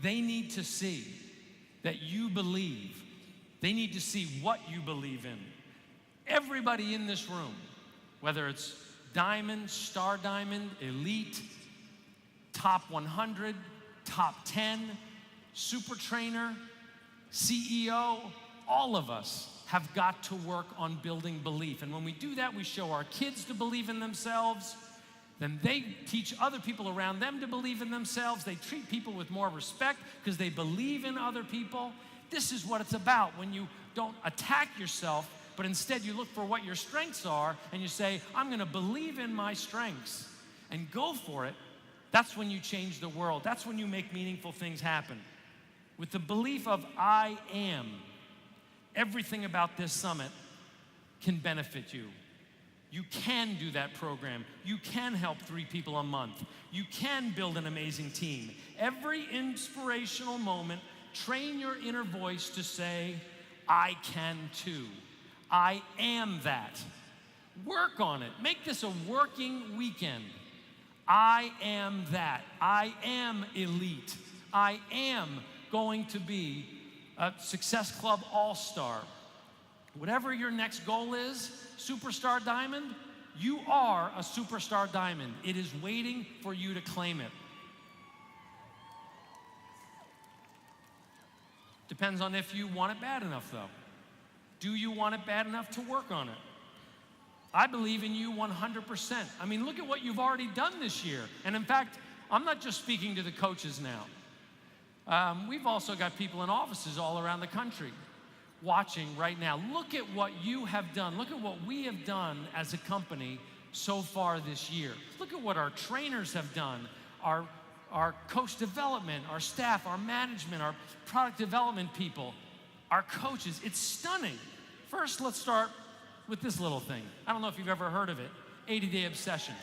They need to see that you believe. They need to see what you believe in. Everybody in this room, whether it's diamond, star diamond, elite, top 100, top 10, super trainer, CEO, all of us have got to work on building belief. And when we do that, we show our kids to believe in themselves. Then they teach other people around them to believe in themselves. They treat people with more respect because they believe in other people. This is what it's about when you don't attack yourself, but instead you look for what your strengths are and you say, I'm going to believe in my strengths and go for it. That's when you change the world. That's when you make meaningful things happen. With the belief of I am, everything about this summit can benefit you. You can do that program. You can help 3 people a month. You can build an amazing team. Every inspirational moment, train your inner voice to say, I can too. I am that. Work on it. Make this a working weekend. I am that. I am elite. I am going to be a Success Club All-Star. Whatever your next goal is, Superstar Diamond, you are a Superstar Diamond. It is waiting for you to claim it. Depends on if you want it bad enough, though. Do you want it bad enough to work on it? I believe in you 100%. I mean, look at what you've already done this year. And in fact, I'm not just speaking to the coaches now. We've also got people in offices all around the country watching right now. Look at what you have done. Look at what we have done as a company so far this year. Look at what our trainers have done, our coach development, our staff, our management, our product development people, our coaches. It's stunning. First, let's start with this little thing. I don't know if you've ever heard of it, 80-Day Obsession.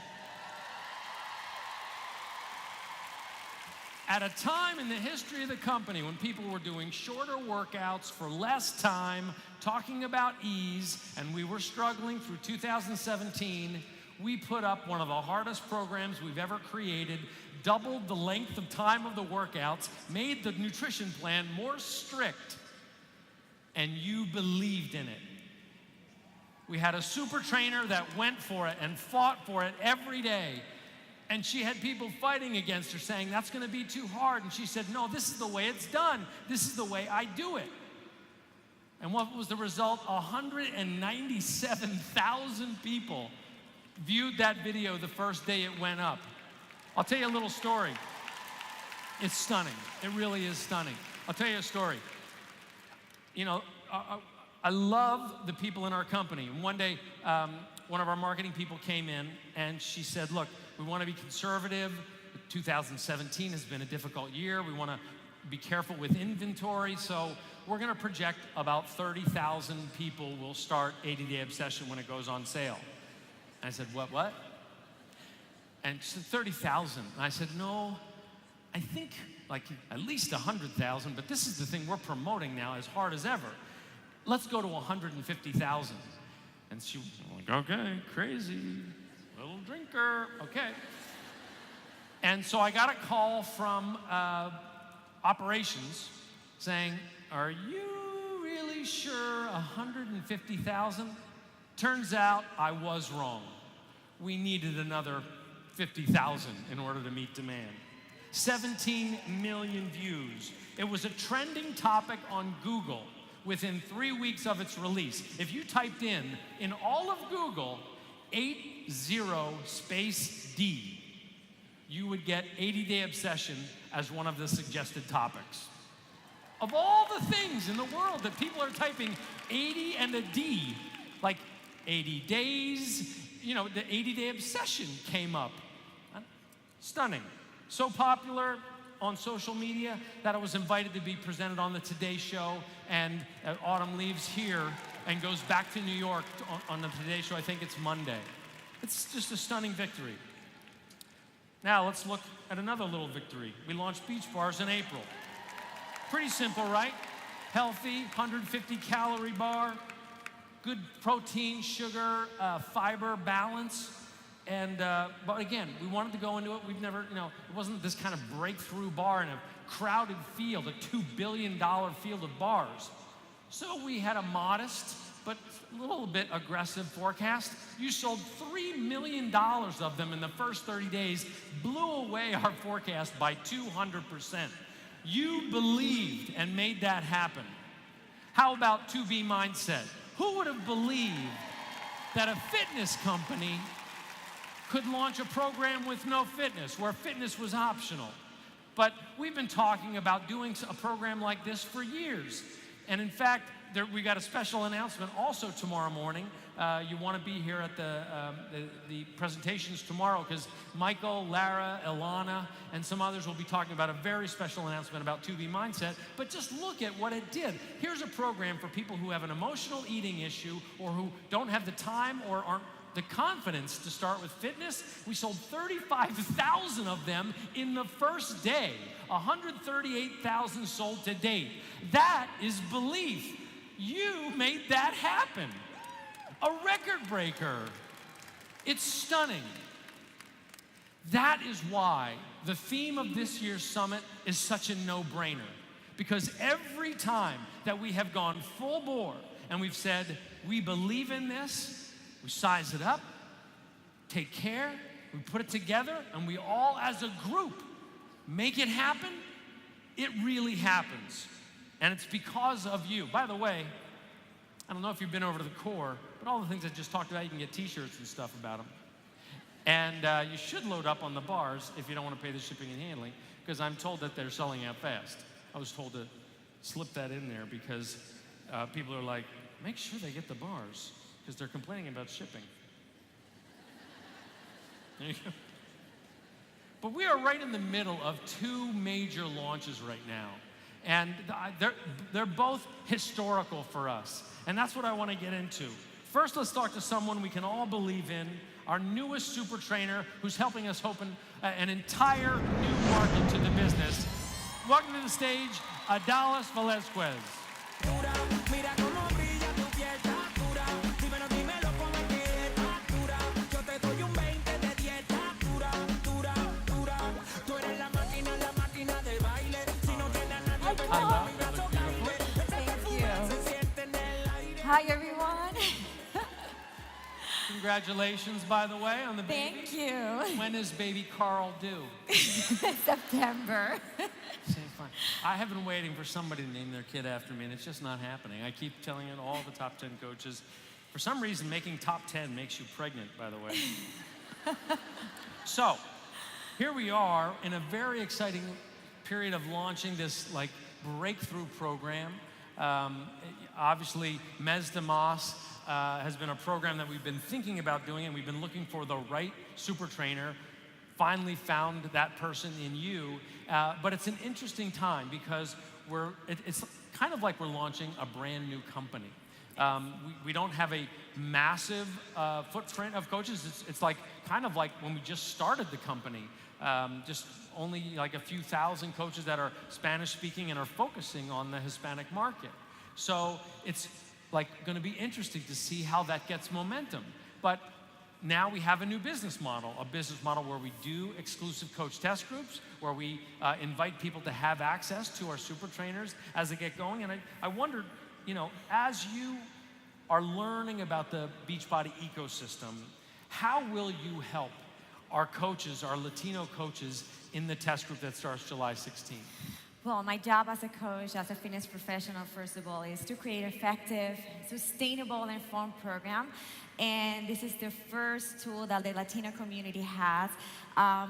At a time in the history of the company when people were doing shorter workouts for less time, talking about ease, and we were struggling through 2017, we put up one of the hardest programs we've ever created, doubled the length of time of the workouts, made the nutrition plan more strict, and you believed in it. We had a super trainer that went for it and fought for it every day. And she had people fighting against her saying, that's gonna be too hard. And she said, no, this is the way it's done. This is the way I do it. And what was the result? 197,000 people viewed that video the first day it went up. I'll tell you a little story. It's stunning. It really is stunning. I'll tell you a story. You know, I love the people in our company. And one day, one of our marketing people came in and she said, look, we want to be conservative. 2017 has been a difficult year. We want to be careful with inventory. So we're going to project about 30,000 people will start 80-Day Obsession when it goes on sale. And I said, what? And she said, 30,000. And I said, no, I think like at least 100,000, but this is the thing we're promoting now as hard as ever. Let's go to 150,000. And she was like, okay, crazy, little drinker, okay. And so I got a call from operations saying, are you really sure 150,000? Turns out I was wrong. We needed another 50,000 in order to meet demand. 17 million views. It was a trending topic on Google within 3 weeks of its release. If you typed in all of Google, 80 space D, you would get 80-Day Obsession as one of the suggested topics. Of all the things in the world that people are typing 80 and a D, like 80 days, you know, the 80-Day Obsession came up. Stunning. So popular on social media that I was invited to be presented on the Today Show, and Autumn leaves here and goes back to New York on the Today Show. I think it's Monday. It's just a stunning victory. Now let's look at another little victory. We launched Beach Bars in April. Pretty simple, right? Healthy, 150-calorie bar, good protein, sugar, fiber balance. And, but again, we wanted to go into it. We've never, you know, it wasn't this kind of breakthrough bar in a crowded field, a $2 billion field of bars. So we had a modest, but a little bit aggressive forecast. You sold $3 million of them in the first 30 days, blew away our forecast by 200%. You believed and made that happen. How about 2B Mindset? Who would have believed that a fitness company could launch a program with no fitness, where fitness was optional? But we've been talking about doing a program like this for years. And in fact, we got a special announcement also tomorrow morning. You want to be here at the presentations tomorrow, because Michael, Lara, Ilana, and some others will be talking about a very special announcement about 2B Mindset. But just look at what it did. Here's a program for people who have an emotional eating issue, or who don't have the time or aren't the confidence to start with fitness. We sold 35,000 of them in the first day. 138,000 sold to date. That is belief. You made that happen. A record breaker. It's stunning. That is why the theme of this year's summit is such a no-brainer. Because every time that we have gone full bore and we've said, we believe in this, we size it up, take care, we put it together, and we all as a group make it happen, it really happens. And it's because of you. By the way, I don't know if you've been over to the core, but all the things I just talked about, you can get t-shirts and stuff about them. And you should load up on the bars if you don't want to pay the shipping and handling, because I'm told that they're selling out fast. I was told to slip that in there because people are like, make sure they get the bars, because they're complaining about shipping. There you go. But we are right in the middle of two major launches right now. And they're both historical for us. And that's what I want to get into. First, let's talk to someone we can all believe in, our newest super trainer who's helping us an entire new market to the business. Welcome to the stage, Adalis Velazquez. Dura, mira cómo brilla tu piel, está dura. Dímelo, dímelo cómo es que está dura. Yo te doy un 20 de dieta, dura, dura, dura. Tú eres la máquina del baile. Si no tienes a nadie, pues I love mi it. brazo Looks beautiful. caíble. Ese Thank perfume you. se siente en el aire. Hi, everyone. Congratulations, by the way, on the baby. Thank you. When is baby Carl due? September. Say fine. I have been waiting for somebody to name their kid after me, and it's just not happening. I keep telling it all the top 10 coaches. For some reason, making top 10 makes you pregnant, by the way. So, here we are in a very exciting period of launching this like breakthrough program. Obviously, Mes de Mas has been a program that we've been thinking about doing, and we've been looking for the right super trainer. Finally found that person in you. But it's an interesting time because it's kind of like we're launching a brand new company. We don't have a massive footprint of coaches. It's like kind of like when we just started the company. Just only like a few thousand coaches that are Spanish speaking and are focusing on the Hispanic market. So it's like going to be interesting to see how that gets momentum. But now we have a new business model where we do exclusive coach test groups, where we invite people to have access to our super trainers as they get going. And I wondered, you know, as you are learning about the Beachbody ecosystem, how will you help our coaches, our Latino coaches, in the test group that starts July 16th? Well, my job as a coach, as a fitness professional, first of all, is to create effective, sustainable, and informed program. And this is the first tool that the Latino community has.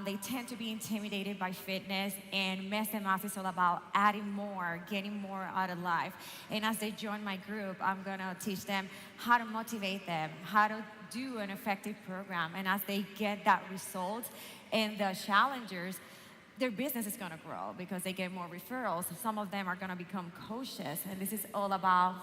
They tend to be intimidated by fitness, and Mes de Mas is all about adding more, getting more out of life. And as they join my group, I'm gonna teach them how to motivate them, how to do an effective program. And as they get that result, and the challengers, their business is gonna grow because they get more referrals. Some of them are gonna become coaches, and this is all about,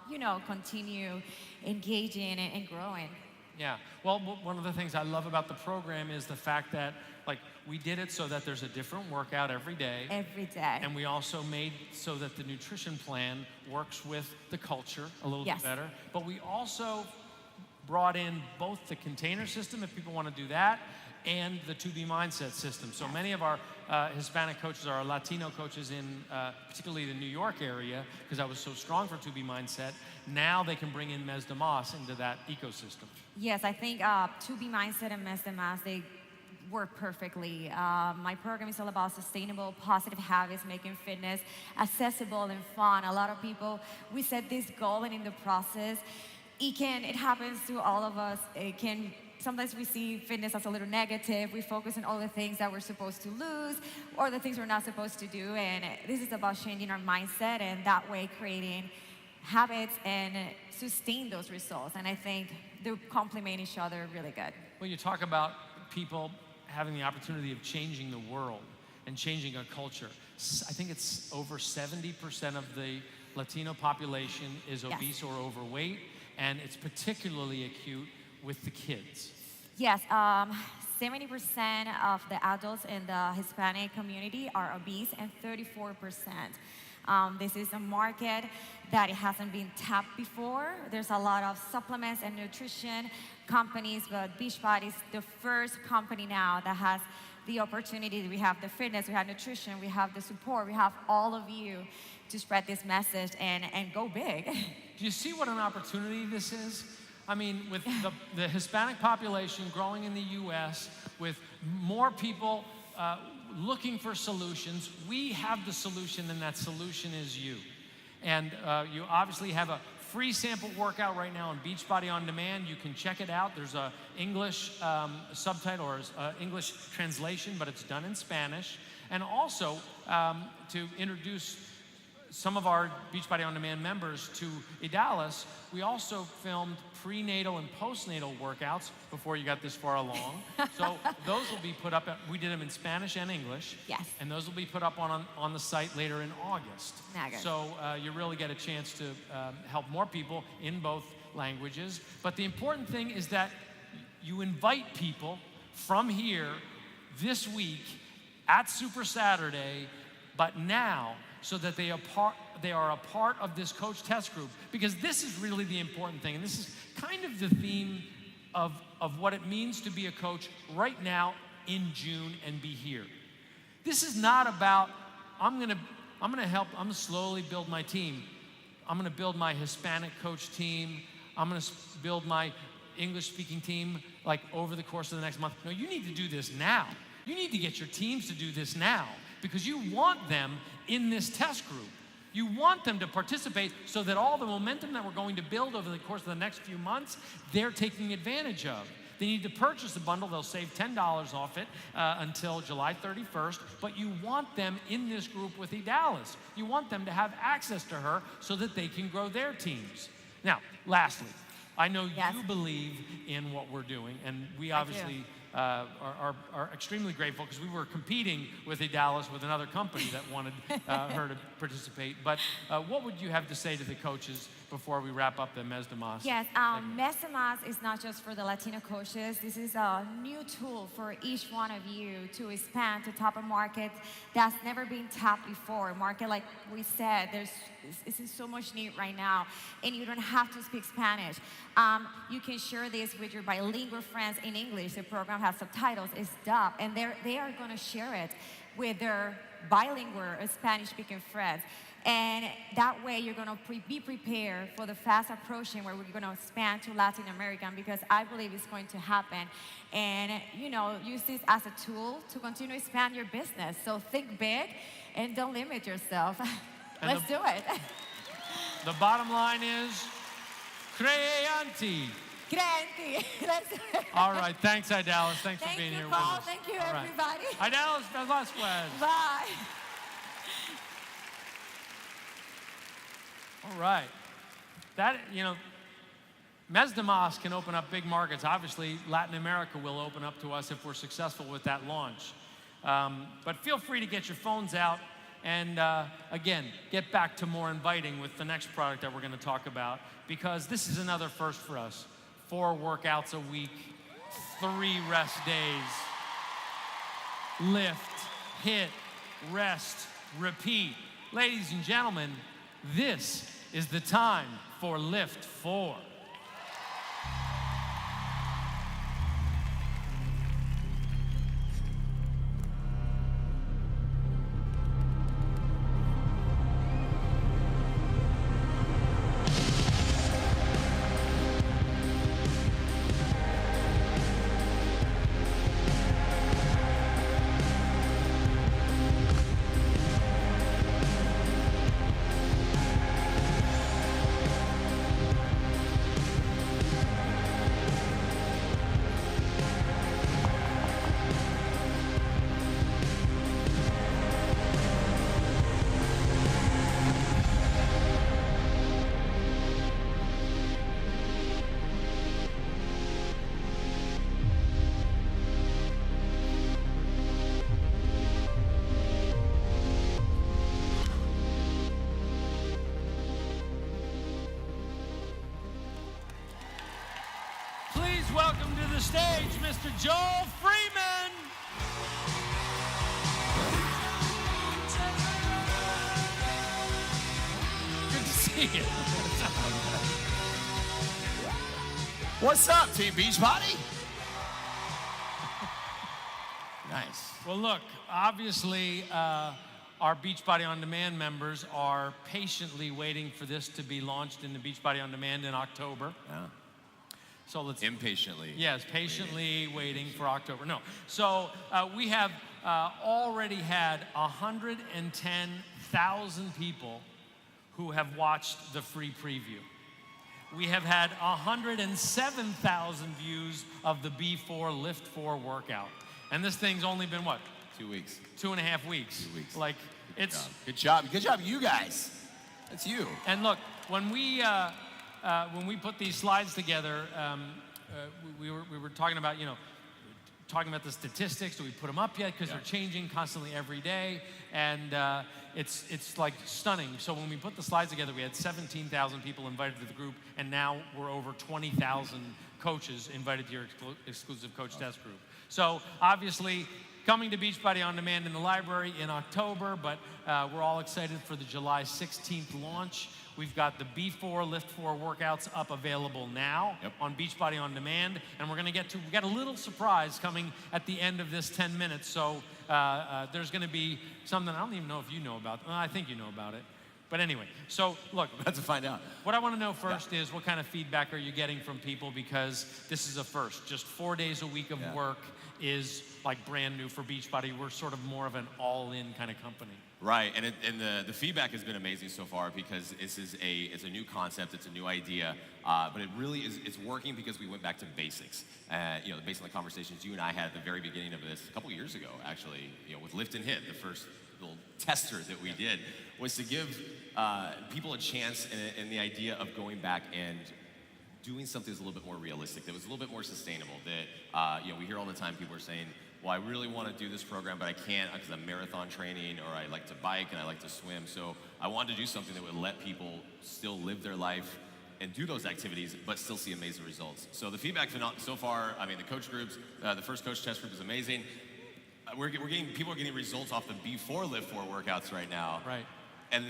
you know, continue engaging and growing. Yeah, well, one of the things I love about the program is the fact that, like, we did it so that there's a different workout every day. Every day. And we also made so that the nutrition plan works with the culture a little Yes. bit better. But we also brought in both the container system, if people want to do that, and the 2B mindset system. So many of our Hispanic coaches, our Latino coaches in particularly the New York area, because I was so strong for 2B mindset, now they can bring in Mes de Mas into that ecosystem. Yes, I think 2B Mindset and Mes de Mas, they work perfectly. My program is all about sustainable, positive habits, making fitness accessible and fun. A lot of people, we set this goal, and in the process, it happens to all of us. Sometimes we see fitness as a little negative. We focus on all the things that we're supposed to lose or the things we're not supposed to do. And this is about changing our mindset, and that way creating habits and sustain those results. And I think they complement each other really good. Well, you talk about people having the opportunity of changing the world and changing a culture. I think it's over 70% of the Latino population is obese or overweight, and it's particularly acute with the kids. Yes, 70% of the adults in the Hispanic community are obese, and 34%. This is a market that it hasn't been tapped before. There's a lot of supplements and nutrition companies, but Beachbody is the first company now that has the opportunity. We have the fitness, we have nutrition, we have the support, we have all of you to spread this message and go big. Do you see what an opportunity this is? I mean, with the Hispanic population growing in the US, with more people looking for solutions, we have the solution, and that solution is you. And you obviously have a free sample workout right now on Beachbody On Demand. You can check it out. There's a English subtitle or English translation, but it's done in Spanish. And also, to introduce some of our Beachbody On Demand members to Adalis, we also filmed prenatal and postnatal workouts before you got this far along. So those will be put up, we did them in Spanish and English. Yes. And those will be put up on the site later in August. August. So you really get a chance to help more people in both languages. But the important thing is that you invite people from here this week at Super Saturday, but now, so that they are a part of this coach test group, because this is really the important thing, and this is kind of the theme of what it means to be a coach right now in June and be here. This is not about, I'm gonna slowly build my team. I'm gonna build my Hispanic coach team. I'm gonna build my English-speaking team like over the course of the next month. No, you need to do this now. You need to get your teams to do this now, because you want them in this test group. You want them to participate so that all the momentum that we're going to build over the course of the next few months, they're taking advantage of. They need to purchase a bundle. They'll save $10 off it until July 31st, but you want them in this group with Dallas. You want them to have access to her so that they can grow their teams. Now, lastly, I know you believe in what we're doing, and we obviously are extremely grateful, because we were competing with Dallas with another company that wanted her to participate. But what would you have to say to the coaches before we wrap up the Mes de Mas? Yes, Mes de Mas is not just for the Latino coaches. This is a new tool for each one of you to expand to tap a market that's never been tapped before. A market, like we said, it's in so much need right now, and you don't have to speak Spanish. You can share this with your bilingual friends in English. The program has subtitles, it's dubbed, and they are going to share it with their bilingual Spanish-speaking friends. And that way you're going to be prepared for the fast approaching where we're going to expand to Latin American, because I believe it's going to happen. And, use this as a tool to continue to expand your business. So think big and don't limit yourself. Let's do it. The bottom line is, creanti. Creanti. Let's do it. All right, thanks, Dallas. Thanks for being you, here Paul. with us. Thank you, All right. everybody. Dallas Velasquez. Bye. All right. That, Mes de Mas can open up big markets. Obviously, Latin America will open up to us if we're successful with that launch. But feel free to get your phones out and, again, get back to more inviting with the next product that we're going to talk about, because this is another first for us. 4 workouts a week, 3 rest days. Lift, hit, rest, repeat. Ladies and gentlemen, this is the time for Lift 4. Welcome to the stage, Mr. Joel Freeman. Good to see you. What's up, Team Beachbody? Nice. Well, look, obviously, our Beachbody On Demand members are patiently waiting for this to be launched in the Beachbody On Demand in October. Yeah. So let's impatiently. Yes, patiently waiting for October. No. So we have already had 110,000 people who have watched the free preview. We have had 107,000 views of the B4 Lift 4 workout. And this thing's only been what? 2 weeks. 2.5 weeks. 2 weeks. Like, Good job, you guys. That's you. And look, when we put these slides together, we were talking about, talking about the statistics. Do we put them up yet? Because they're changing constantly every day, and it's like stunning. So when we put the slides together, we had 17,000 people invited to the group, and now we're over 20,000 coaches invited to your exclusive coach test group. So obviously, coming to Beachbody On Demand in the library in October, but we're all excited for the July 16th launch. We've got the B4 Lift 4 workouts up available now on Beachbody On Demand, and we're going to we got a little surprise coming at the end of this 10 minutes, so there's going to be something I don't even know if you know about. Well, I think you know about it. But anyway, so look. About to find out. What I want to know first is what kind of feedback are you getting from people, because this is a first. Just 4 days a week of work is like brand new for Beachbody. We're sort of more of an all-in kind of company. Right, and the feedback has been amazing so far because it's a new concept, it's a new idea, but it really is, it's working because we went back to basics. You know, based on the conversations you and I had at the very beginning of this, a couple years ago, actually, you know, with Lift and Hit, the first little tester that we did, was to give people a chance and the idea of going back and doing something that's a little bit more realistic, that was a little bit more sustainable, that, you know, we hear all the time people are saying, well, I really want to do this program, but I can't because I'm marathon training, or I like to bike and I like to swim. So I wanted to do something that would let people still live their life and do those activities, but still see amazing results. So the feedback so far, I mean, the coach groups, the first coach test group is amazing. People are getting results off the B4 Lift 4 workouts right now. Right. And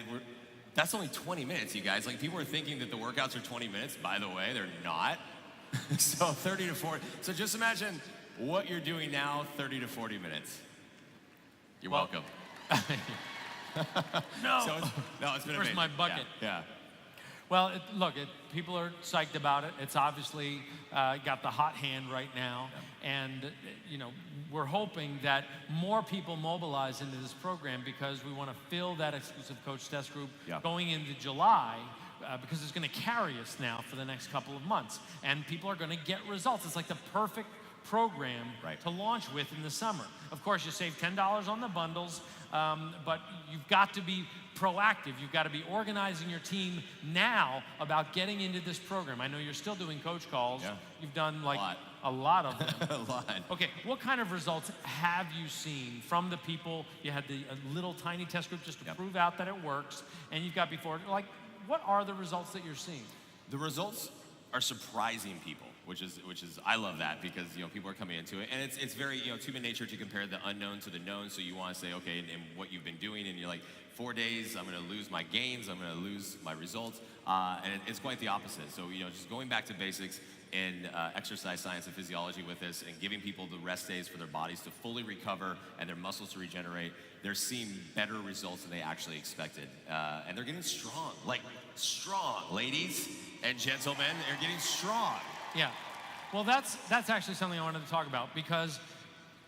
that's only 20 minutes, you guys. Like, people are thinking that the workouts are 20 minutes. By the way, they're not. So 30 to 40. So just imagine what you're doing now, 30 to 40 minutes. You're welcome. No. So it's been amazing. Where's my bucket? Yeah. Well, people are psyched about it. It's obviously got the hot hand right now. And, you know, we're hoping that more people mobilize into this program because we want to fill that exclusive coach test group going into July because it's going to carry us now for the next couple of months. And people are going to get results. It's like the perfect program to launch with in the summer. Of course, you save $10 on the bundles, but you've got to be proactive. You've got to be organizing your team now about getting into this program. I know you're still doing coach calls. Yeah. You've done like a lot of them. A lot. Okay, what kind of results have you seen from the people? You had a little tiny test group just to prove out that it works, and you've got before. Like, what are the results that you're seeing? The results are surprising people, which is I love that because, you know, people are coming into it, and it's very, you know, it's human nature to compare the unknown to the known. So you want to say, okay, and what you've been doing, and you're like, 4 days, I'm going to lose my gains, I'm going to lose my results, and it's quite the opposite. So, you know, just going back to basics and exercise science and physiology with this, and giving people the rest days for their bodies to fully recover and their muscles to regenerate, they're seeing better results than they actually expected, and they're getting strong, like strong, ladies and gentlemen, they're getting strong. Yeah. Well, that's actually something I wanted to talk about, because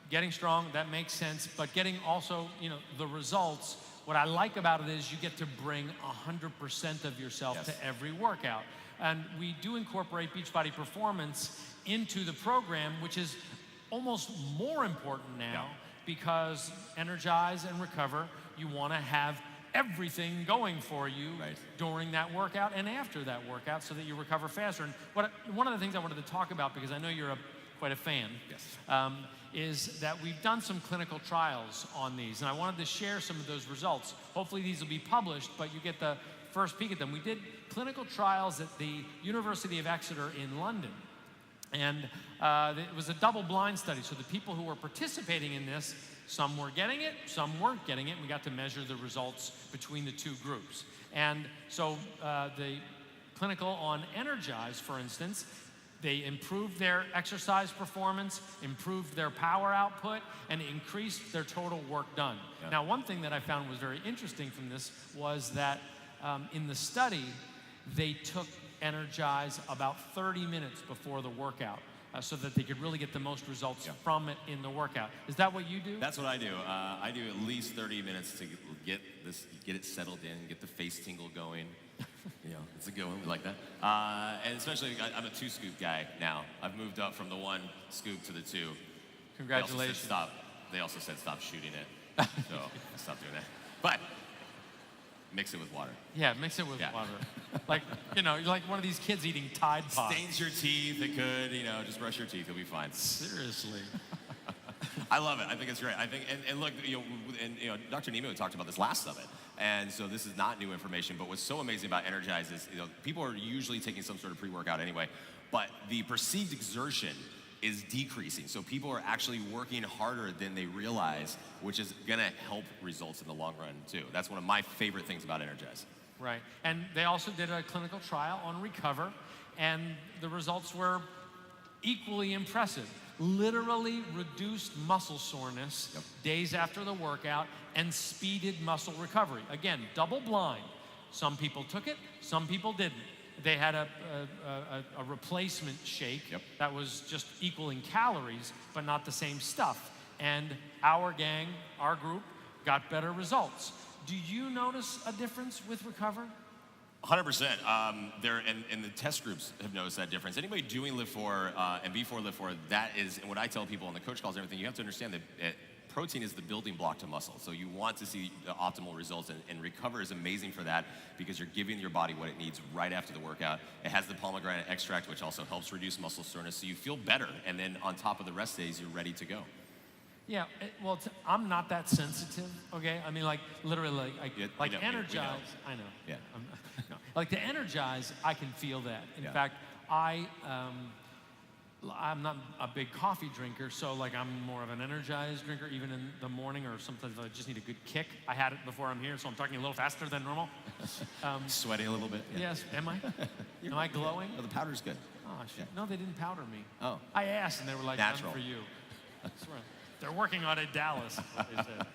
getting strong, that makes sense, but getting also, you know, the results, what I like about it is you get to bring 100% of yourself to every workout. And we do incorporate Beachbody Performance into the program, which is almost more important now because Energize and Recover, you want to have everything going for you during that workout and after that workout so that you recover faster. And one of the things I wanted to talk about, because I know you're quite a fan, is that we've done some clinical trials on these, and I wanted to share some of those results. Hopefully these will be published, but you get the first peek at them. We did clinical trials at the University of Exeter in London, and it was a double-blind study, so the people who were participating in this, some were getting it, some weren't getting it, and we got to measure the results between the two groups. And so the clinical on Energize, for instance, they improved their exercise performance, improved their power output, and increased their total work done. Now, one thing that I found was very interesting from this was that in the study, they took Energize about 30 minutes before the workout so that they could really get the most results from it in the workout. Is that what you do? That's what I do. I do at least 30 minutes to get it settled in, get the face tingle going. You know, it's a good one. We like that. And especially, I'm a 2-scoop guy now. I've moved up from the 1 scoop to the 2. Congratulations. They also said stop shooting it. So I stopped doing that. But mix it with water. Yeah, mix it with water. Like, you know, you're like one of these kids eating Tide Pods. Stains your teeth. It could, you know, just brush your teeth. You'll be fine. Seriously. I love it. I think it's great. I think, and look, you know, Dr. Nemo talked about this last summit, and so this is not new information. But what's so amazing about Energize is, you know, people are usually taking some sort of pre-workout anyway, but the perceived exertion is decreasing. So people are actually working harder than they realize, which is gonna help results in the long run too. That's one of my favorite things about Energize. Right. And they also did a clinical trial on Recover, and the results were equally impressive. Literally reduced muscle soreness days after the workout and speeded muscle recovery. Again, double blind. Some people took it, some people didn't. They had a replacement shake that was just equal in calories, but not the same stuff. And our gang, our group, got better results. Do you notice a difference with Recover? 100%. And the test groups have noticed that difference. Anybody doing Live 4 and before Live 4, that is, and what I tell people on the coach calls and everything, you have to understand that protein is the building block to muscle. So you want to see the optimal results, and Recover is amazing for that because you're giving your body what it needs right after the workout. It has the pomegranate extract, which also helps reduce muscle soreness, so you feel better, and then on top of the rest days, you're ready to go. Yeah, well, I'm not that sensitive, okay? I mean, like, literally, like Energize, I know. Yeah. No. Like the Energize, I can feel that. In fact, I'm not a big coffee drinker, so like I'm more of an Energize drinker, even in the morning, or sometimes I just need a good kick. I had it before I'm here, so I'm talking a little faster than normal. Sweating a little bit. Yeah. Yes, am I? Am I glowing? Oh, the powder's good. Oh, shit. No, they didn't powder me. Oh. I asked, and they were like, natural. "None for you." I swear. They're working on it, Dallas, is what they said.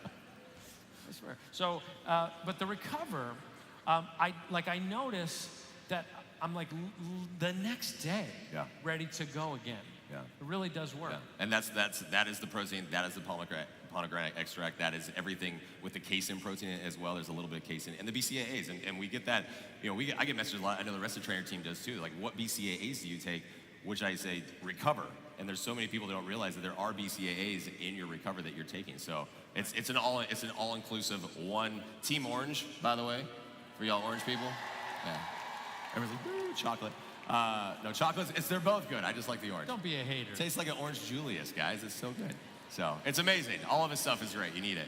I swear. So, but the Recover, I notice that I'm like the next day ready to go again. Yeah. It really does work. Yeah. And that is the protein, that is the pomegranate extract, that is everything with the casein protein as well. There's a little bit of casein and the BCAAs, and we get that. You know, I get messages a lot. I know the rest of the trainer team does too. Like, what BCAAs do you take? Which I say Recover. And there's so many people that don't realize that there are BCAAs in your Recover that you're taking. So it's an all-inclusive one. Team Orange, by the way, for y'all orange people. Yeah. Everyone's like, woo, chocolate. No, chocolates, they're both good. I just like the orange. Don't be a hater. It tastes like an orange Julius, guys. It's so good. So it's amazing. All of his stuff is great. You need it.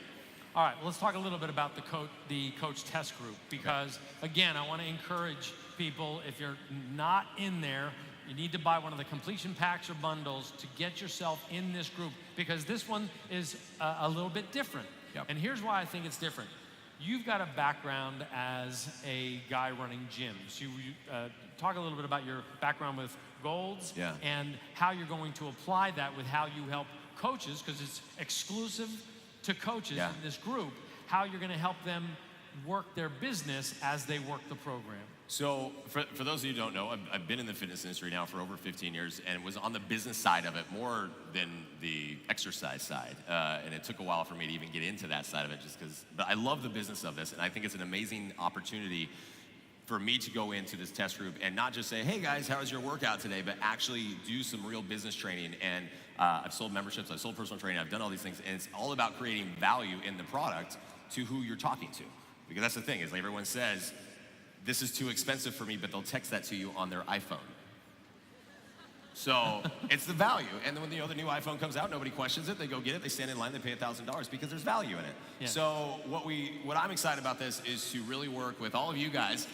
All right, let's talk a little bit about the coach test group, because again, I want to encourage people, if you're not in there, you need to buy one of the completion packs or bundles to get yourself in this group, because this one is a little bit different. And here's why I think it's different. You've got a background as a guy running gyms. You talk a little bit about your background with Golds and how you're going to apply that with how you help coaches, because it's exclusive to coaches in this group, how you're going to help them work their business as they work the program. So for those of you who don't know, I've been in the fitness industry now for over 15 years and was on the business side of it more than the exercise side. And it took a while for me to even get into that side of it, but I love the business of this, and I think it's an amazing opportunity for me to go into this test group and not just say, hey guys, how was your workout today, but actually do some real business training. And I've sold memberships, I've sold personal training, I've done all these things, and it's all about creating value in the product to who you're talking to. Because that's the thing, is like everyone says, this is too expensive for me, but they'll text that to you on their iPhone. So it's the value. And then when the new iPhone comes out, nobody questions it. They go get it, they stand in line, they pay $1,000 because there's value in it. Yeah. So what I'm excited about this is to really work with all of you guys,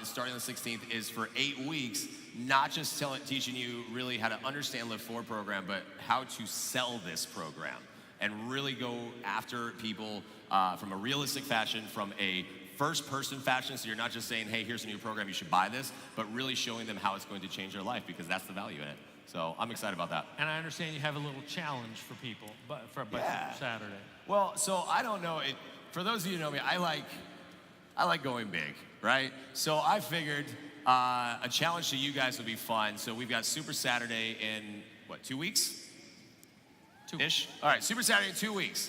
starting on the 16th, is for 8 weeks, not just teaching you really how to understand Live 4 program, but how to sell this program and really go after people from a realistic fashion, from a first-person fashion, so you're not just saying, hey, here's a new program, you should buy this, but really showing them how it's going to change their life, because that's the value in it. So I'm excited about that. And I understand you have a little challenge for people for Saturday. Well, so I don't know, for those of you who know me, I like going big, right? So I figured a challenge to you guys would be fun. So we've got Super Saturday in, 2 weeks? Two-ish? All right, Super Saturday in 2 weeks.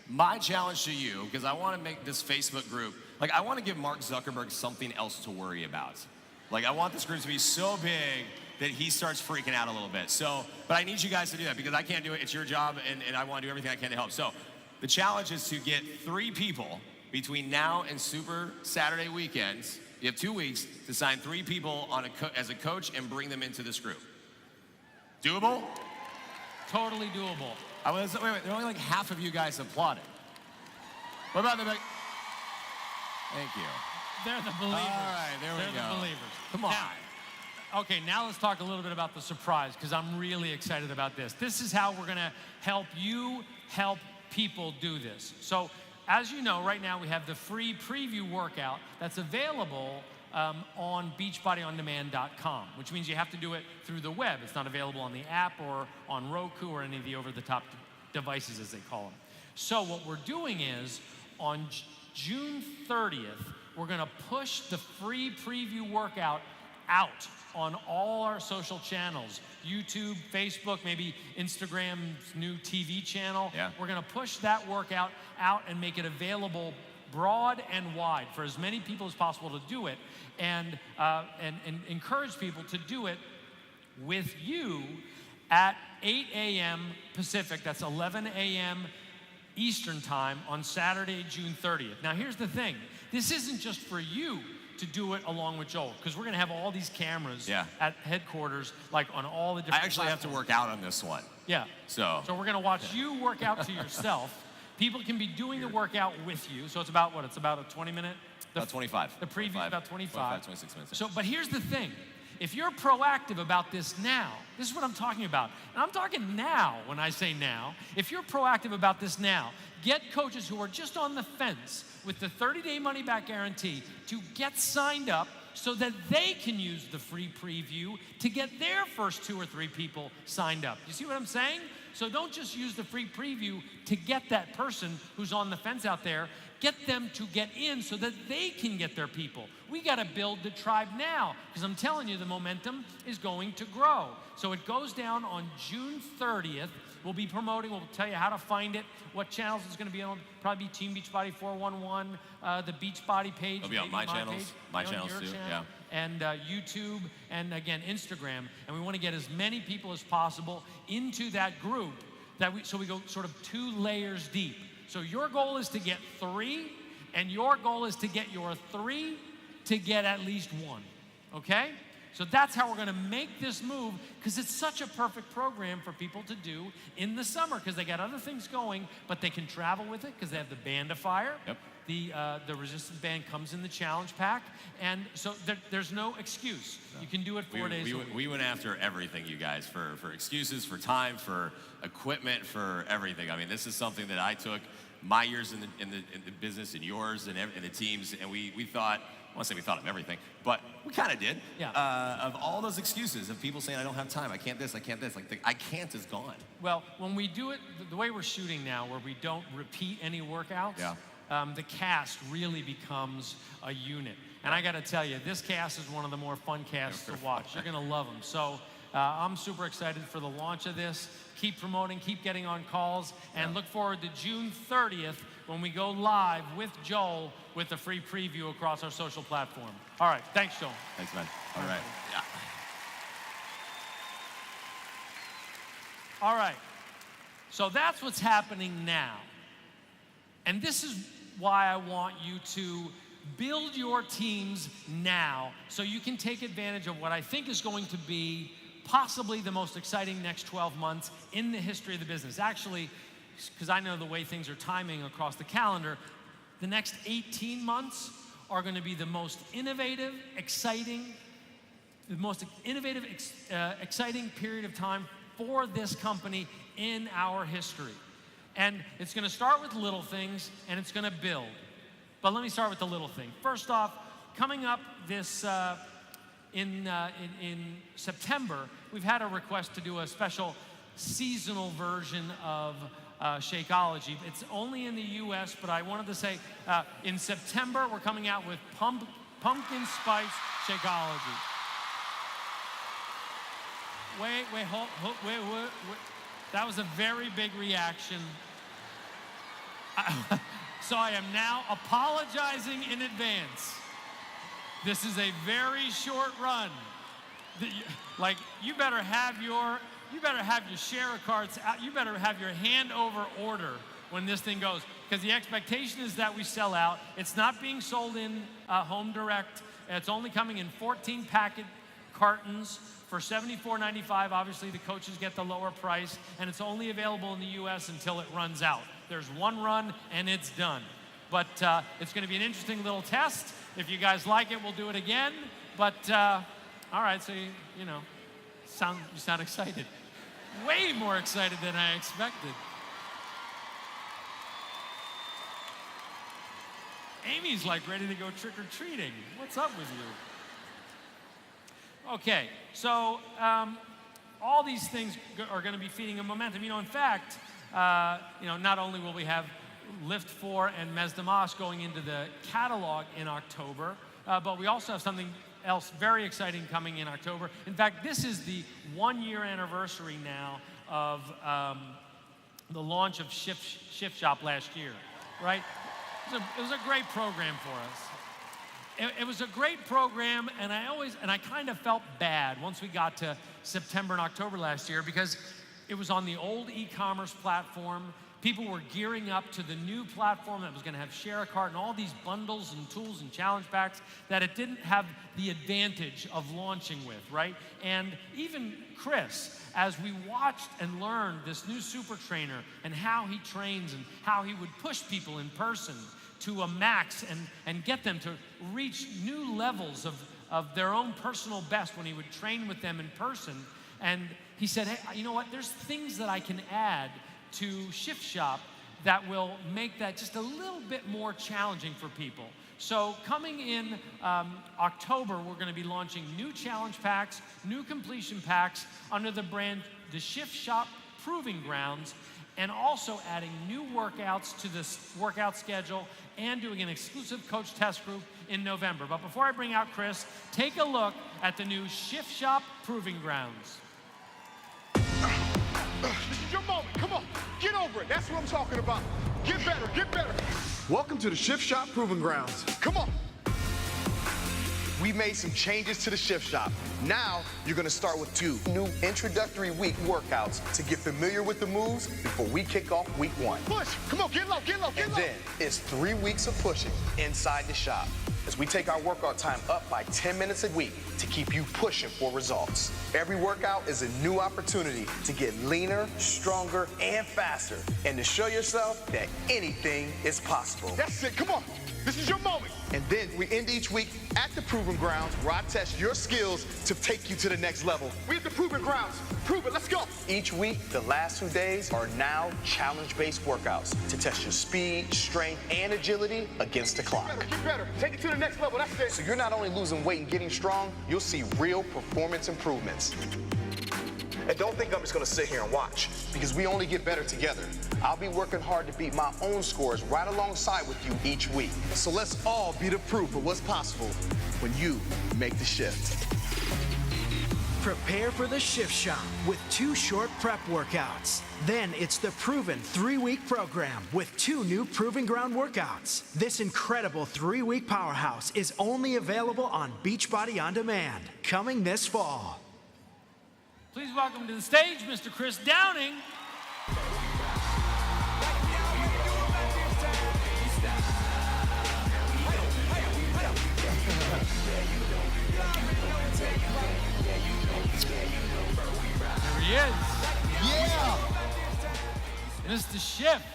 My challenge to you, because I want to make this Facebook group, I want to give Mark Zuckerberg something else to worry about. I want this group to be so big that he starts freaking out a little bit. So, but I need you guys to do that, because I can't do it. It's your job, and I want to do everything I can to help. So the challenge is to get 3 people between now and Super Saturday weekends. You have 2 weeks to sign 3 people on as a coach and bring them into this group. Doable? Totally doable. Wait, there are only half of you guys applauding. What about the... Thank you. They're the believers. All right, there we go. They're the believers. Come on. Now, Okay, now let's talk a little bit about the surprise, because I'm really excited about this. This is how we're gonna help you help people do this. So, as you know, right now we have the free preview workout that's available on beachbodyondemand.com, which means you have to do it through the web. It's not available on the app or on Roku or any of the over-the-top devices, as they call them. So what we're doing is, on June 30th, we're gonna push the free preview workout out on all our social channels, YouTube, Facebook, maybe Instagram's new TV channel. Yeah. We're gonna push that workout out and make it available broad and wide for as many people as possible to do it, and encourage people to do it with you at 8 a.m. Pacific. That's 11 a.m. Eastern time on Saturday, June 30th. Now here's the thing. This isn't just for you to do it along with Joel, because we're gonna have all these cameras at headquarters, like on all the different I actually have to work out on this one. Yeah. So we're gonna watch you work out to yourself. People can be doing the workout with you. So it's about what? It's about a 20-minute? About 25. The preview is about 25. 26 minutes. So, but here's the thing. If you're proactive about this now, this is what I'm talking about. And I'm talking now when I say now. If you're proactive about this now, get coaches who are just on the fence with the 30-day money-back guarantee to get signed up so that they can use the free preview to get their first 2 or 3 people signed up. You see what I'm saying? So don't just use the free preview to get that person who's on the fence out there. Get them to get in so that they can get their people. We got to build the tribe now, because I'm telling you, the momentum is going to grow. So it goes down on June 30th. We'll be promoting, we'll tell you how to find it, what channels it's going to be on. Probably Team Beachbody 411, the Beachbody page. It'll be on my channels, page, my channels too, channel, yeah. And YouTube, and again, Instagram. And we want to get as many people as possible into that group, so we go sort of 2 layers deep. So your goal is to get 3, and your goal is to get your 3 to get at least 1, okay? So that's how we're gonna make this move, because it's such a perfect program for people to do in the summer, because they got other things going, but they can travel with it because they have the Band of Fire. Yep. The resistance band comes in the challenge pack, and so there's no excuse. You can do it 4 days a week. We went after everything, you guys, for excuses, for time, for equipment, for everything. I mean, this is something that I took my years in the business and yours and the teams, and we thought, I won't say we thought of everything, but we kind of did. Yeah. Of all those excuses of people saying, I don't have time, I can't this, I can't this. Like, the I can't is gone. Well, when we do it, the way we're shooting now, where we don't repeat any workouts, the cast really becomes a unit. And I got to tell you, this cast is one of the more fun casts to watch. You're going to love them. So I'm super excited for the launch of this. Keep promoting, keep getting on calls, and look forward to June 30th when we go live with Joel with a free preview across our social platform. All right, thanks, Joel. Thanks, man. All right. Yeah. All right, so that's what's happening now. And this is why I want you to build your teams now so you can take advantage of what I think is going to be possibly the most exciting next 12 months in the history of the business. Actually, because I know the way things are timing across the calendar, the next 18 months are going to be the most innovative, exciting exciting period of time for this company in our history. And it's going to start with little things, and it's going to build. But let me start with the little thing. First off, coming up this in September, we've had a request to do a special seasonal version of Shakeology. It's only in the US, but I wanted to say in September, we're coming out with pumpkin spice Shakeology. Wait. That was a very big reaction. So I am now apologizing in advance. This is a very short run. Like, you better have your share cards out. You better have your hand over order when this thing goes, because the expectation is that we sell out. It's not being sold in home direct. It's only coming in 14 packet cartons for $74.95. Obviously, the coaches get the lower price, and it's only available in the US until it runs out. There's one run, and it's done. But it's going to be an interesting little test. If you guys like it, we'll do it again. But All right, so you know, you sound excited. Way more excited than I expected. Amy's like ready to go trick-or-treating. What's up with you? Okay, so all these things are going to be feeding a momentum. You know, in fact, not only will we have Lift 4 and Mes de Mas going into the catalog in October, but we also have something else very exciting coming in October. In fact, this is the 1-year anniversary now of the launch of Shift Shop last year, right? It was a great program for us. It was a great program, and I kind of felt bad once we got to September and October last year because it was on the old e-commerce platform. People were gearing up to the new platform that was going to have Share a Cart and all these bundles and tools and challenge packs that it didn't have the advantage of launching with, right? And even Chris, as we watched and learned this new super trainer and how he trains and how he would push people in person to a max and get them to reach new levels of their own personal best when he would train with them in person. And he said, hey, you know what? There's things that I can add to Shift Shop that will make that just a little bit more challenging for people. So coming in October, we're going to be launching new challenge packs, new completion packs under the brand the Shift Shop Proving Grounds, and also adding new workouts to this workout schedule and doing an exclusive coach test group in November. But before I bring out Chris, take a look at the new Shift Shop Proving Grounds. This is your moment. Come on. Get over it. That's what I'm talking about. Get better. Get better. Welcome to the Shift Shop Proving Grounds. Come on. We made some changes to the Shift Shop. Now, you're gonna start with 2 new introductory week workouts to get familiar with the moves before we kick off week 1. Push. Come on, get low, get low, get low. And then it's 3 weeks of pushing inside the shop as we take our workout time up by 10 minutes a week to keep you pushing for results. Every workout is a new opportunity to get leaner, stronger, and faster, and to show yourself that anything is possible. That's it. Come on. This is your moment. And then we end each week at the Proving Grounds where I test your skills to take you to the next level. We at the Proving Grounds. Prove it. Let's go. Each week, the last 2 days are now challenge-based workouts to test your speed, strength, and agility against the clock. Get better. Take it to the next level. That's it. So you're not only losing weight and getting strong, you'll see real performance improvements. And don't think I'm just gonna sit here and watch, because we only get better together. I'll be working hard to beat my own scores right alongside with you each week. So let's all be the proof of what's possible when you make the shift. Prepare for the Shift Shop with 2 short prep workouts. Then it's the proven 3-week program with 2 new Proving Ground workouts. This incredible 3-week powerhouse is only available on Beachbody On Demand, coming this fall. Please welcome to the stage, Mr. Chris Downing. There he is. Yeah! Mr. Shift.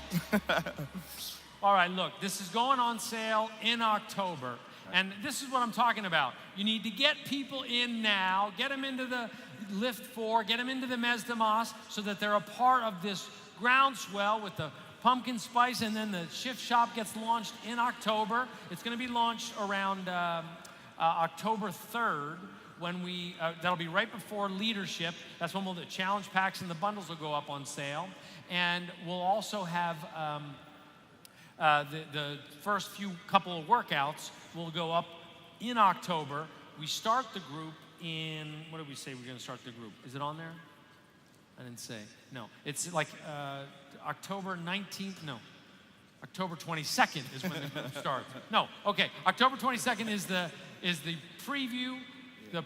All right, look, this is going on sale in October. And this is what I'm talking about. You need to get people in now, get them into the Lift 4, get them into the Mes de Mas so that they're a part of this groundswell with the pumpkin spice, and then the Shift Shop gets launched in October. It's going to be launched around October 3rd when that'll be right before leadership. That's when the challenge packs and the bundles will go up on sale. And we'll also have the first couple of workouts will go up in October. We start the group in, what did we say we're going to start the group? Is it on there? I didn't say. No, it's like October 19th. No, October 22nd is when the group starts. No, okay. October 22nd is the preview, the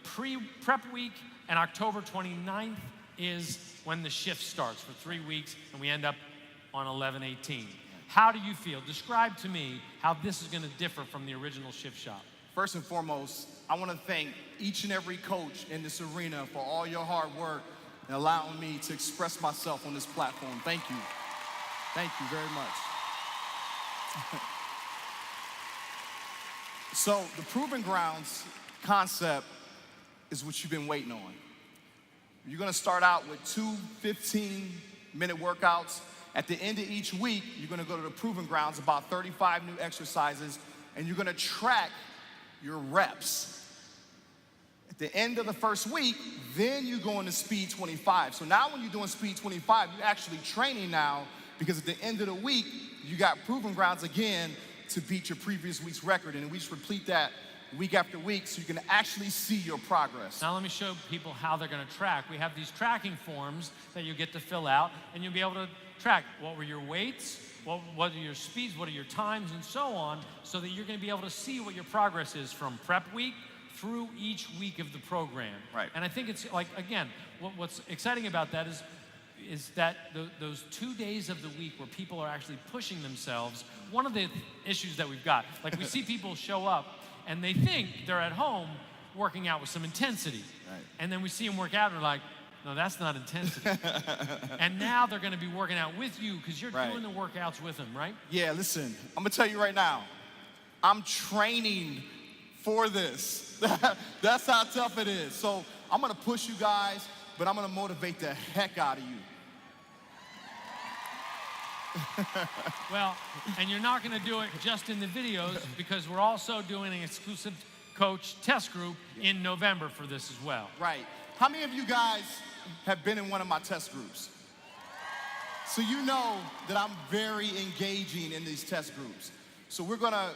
prep week, and October 29th is when the shift starts for 3 weeks, and we end up on 11/18. How do you feel? Describe to me how this is going to differ from the original Shift Shop. First and foremost, I want to thank each and every coach in this arena for all your hard work and allowing me to express myself on this platform. Thank you. Thank you very much. So the Proving Grounds concept is what you've been waiting on. You're gonna start out with 2 15-minute workouts. At the end of each week, you're gonna go to the proving grounds, about 35 new exercises, and you're gonna track your reps. At the end of the first week, then you go into speed 25. So now when you're doing speed 25, you're actually training now, because at the end of the week, you got proving grounds again to beat your previous week's record, and we just repeat that week after week so you can actually see your progress. Now let me show people how they're gonna track. We have these tracking forms that you get to fill out, and you'll be able to track what were your weights, what are your speeds, what are your times, and so on, so that you're gonna be able to see what your progress is from prep week through each week of the program. Right. And I think it's like, again, what's exciting about that is that those 2 days of the week where people are actually pushing themselves. One of the issues that we've got, like we see people show up and they think they're at home working out with some intensity. Right. And then we see them work out and we're like, no, that's not intensity. And now they're gonna be working out with you because you're Right. doing the workouts with them, right? Yeah, listen, I'm gonna tell you right now, I'm training for this. That's how tough it is. So I'm gonna push you guys, but I'm gonna motivate the heck out of you. Well, and you're not gonna do it just in the videos because we're also doing an exclusive coach test group in November for this as well. Right. How many of you guys have been in one of my test groups? So you know that I'm very engaging in these test groups. So we're gonna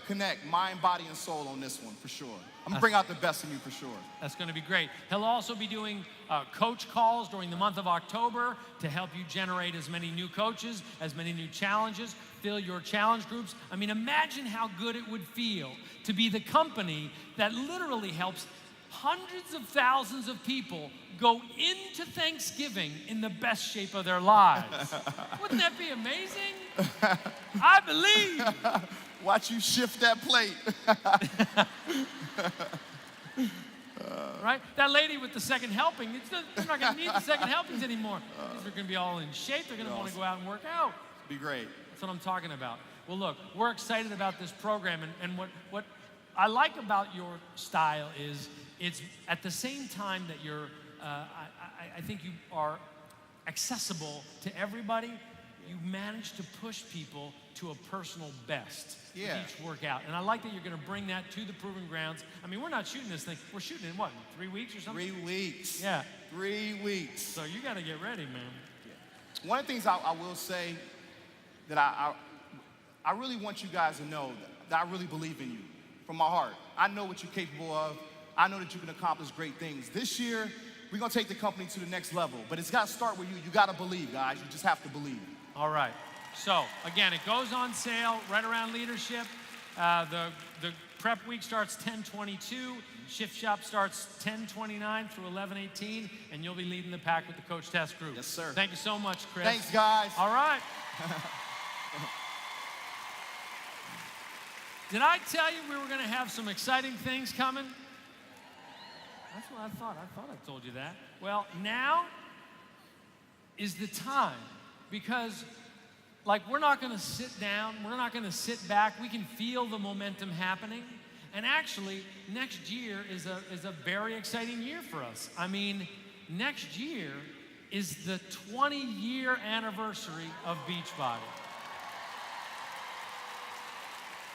connect mind, body, and soul on this one for sure. I'm gonna bring out the best in you for sure. That's going to be great. He'll also be doing coach calls during the month of October to help you generate as many new coaches, as many new challenges, fill your challenge groups. I mean, imagine how good it would feel to be the company that literally helps hundreds of thousands of people go into Thanksgiving in the best shape of their lives. Wouldn't that be amazing? I believe. Watch you shift that plate. Right? That lady with the second helping, they're not going to need the second helpings anymore. They're going to be all in shape. They're going to want to go out and work out. Be great. That's what I'm talking about. Well, look, we're excited about this program, and what I like about your style is it's at the same time that you're, I think you are accessible to everybody. You manage to push people to a personal best with each workout. And I like that you're gonna bring that to the proving grounds. I mean, we're not shooting this thing. We're shooting in what, 3 weeks or something? 3 weeks. Yeah. 3 weeks. So you gotta get ready, man. One of the things I will say that I really want you guys to know that I really believe in you from my heart. I know what you're capable of. I know that you can accomplish great things. This year, we're gonna take the company to the next level, but it's gotta start with you. You gotta believe, guys. You just have to believe. All right. So, again, it goes on sale right around leadership. The prep week starts 10/22. Shift shop starts 10/29 through 11/18, and you'll be leading the pack with the coach test group. Yes, sir. Thank you so much, Chris. Thanks, guys. All right. Did I tell you we were going to have some exciting things coming? That's what I thought. I thought I told you that. Well, now is the time, because like we're not going to sit down, we're not going to sit back. We can feel the momentum happening. And actually, next year is a very exciting year for us. I mean, next year is the 20-year anniversary of Beachbody.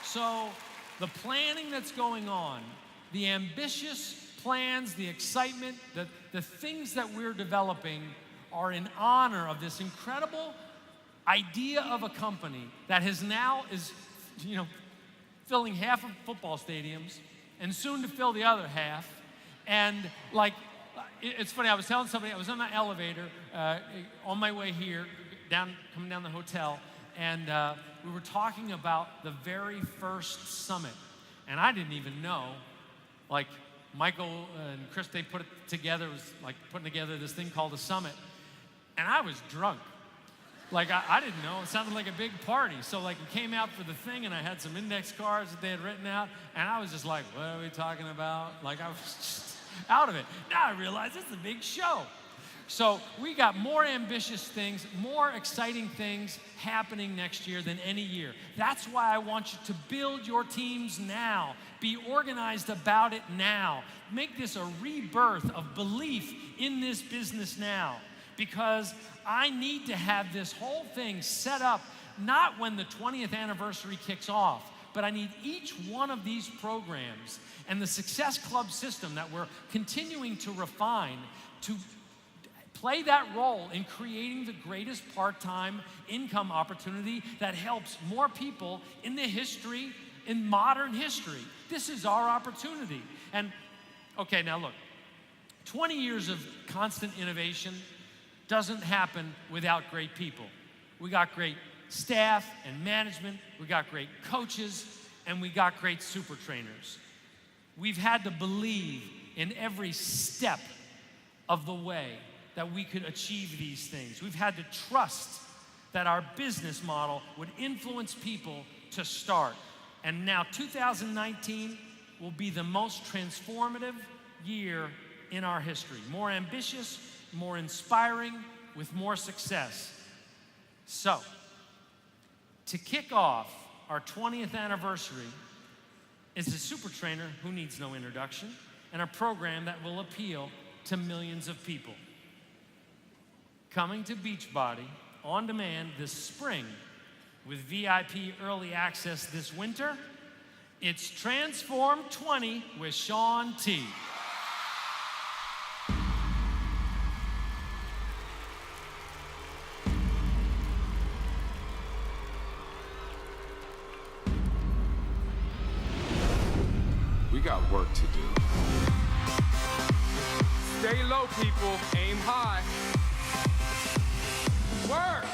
So the planning that's going on, the ambitious plans, the excitement, the things that we're developing are in honor of this incredible idea of a company that is filling half of football stadiums and soon to fill the other half. And like, it's funny, I was telling somebody, I was on the elevator on my way here, coming down the hotel, and we were talking about the very first summit. And I didn't even know, like Michael and Chris, they put it together, it was like putting together this thing called a summit. And I was drunk. Like, I didn't know. It sounded like a big party. So, like, we came out for the thing, and I had some index cards that they had written out, and I was just like, what are we talking about? Like, I was just out of it. Now I realize it's a big show. So we got more ambitious things, more exciting things happening next year than any year. That's why I want you to build your teams now. Be organized about it now. Make this a rebirth of belief in this business now, because I need to have this whole thing set up, not when the 20th anniversary kicks off, but I need each one of these programs and the Success Club system that we're continuing to refine to play that role in creating the greatest part-time income opportunity that helps more people in modern history. This is our opportunity. And okay, now look, 20 years of constant innovation doesn't happen without great people. We got great staff and management, we got great coaches, and we got great super trainers. We've had to believe in every step of the way that we could achieve these things. We've had to trust that our business model would influence people to start. And now 2019 will be the most transformative year in our history. More ambitious, more inspiring, with more success. So, to kick off our 20th anniversary is a super trainer who needs no introduction and a program that will appeal to millions of people. Coming to Beachbody on demand this spring with VIP early access this winter, it's Transform 20 with Shaun T. We got work to do. Stay low, people. Aim high. Work.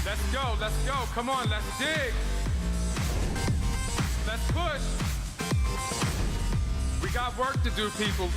Let's go, let's go. Come on, let's dig. Let's push. We got work to do, people.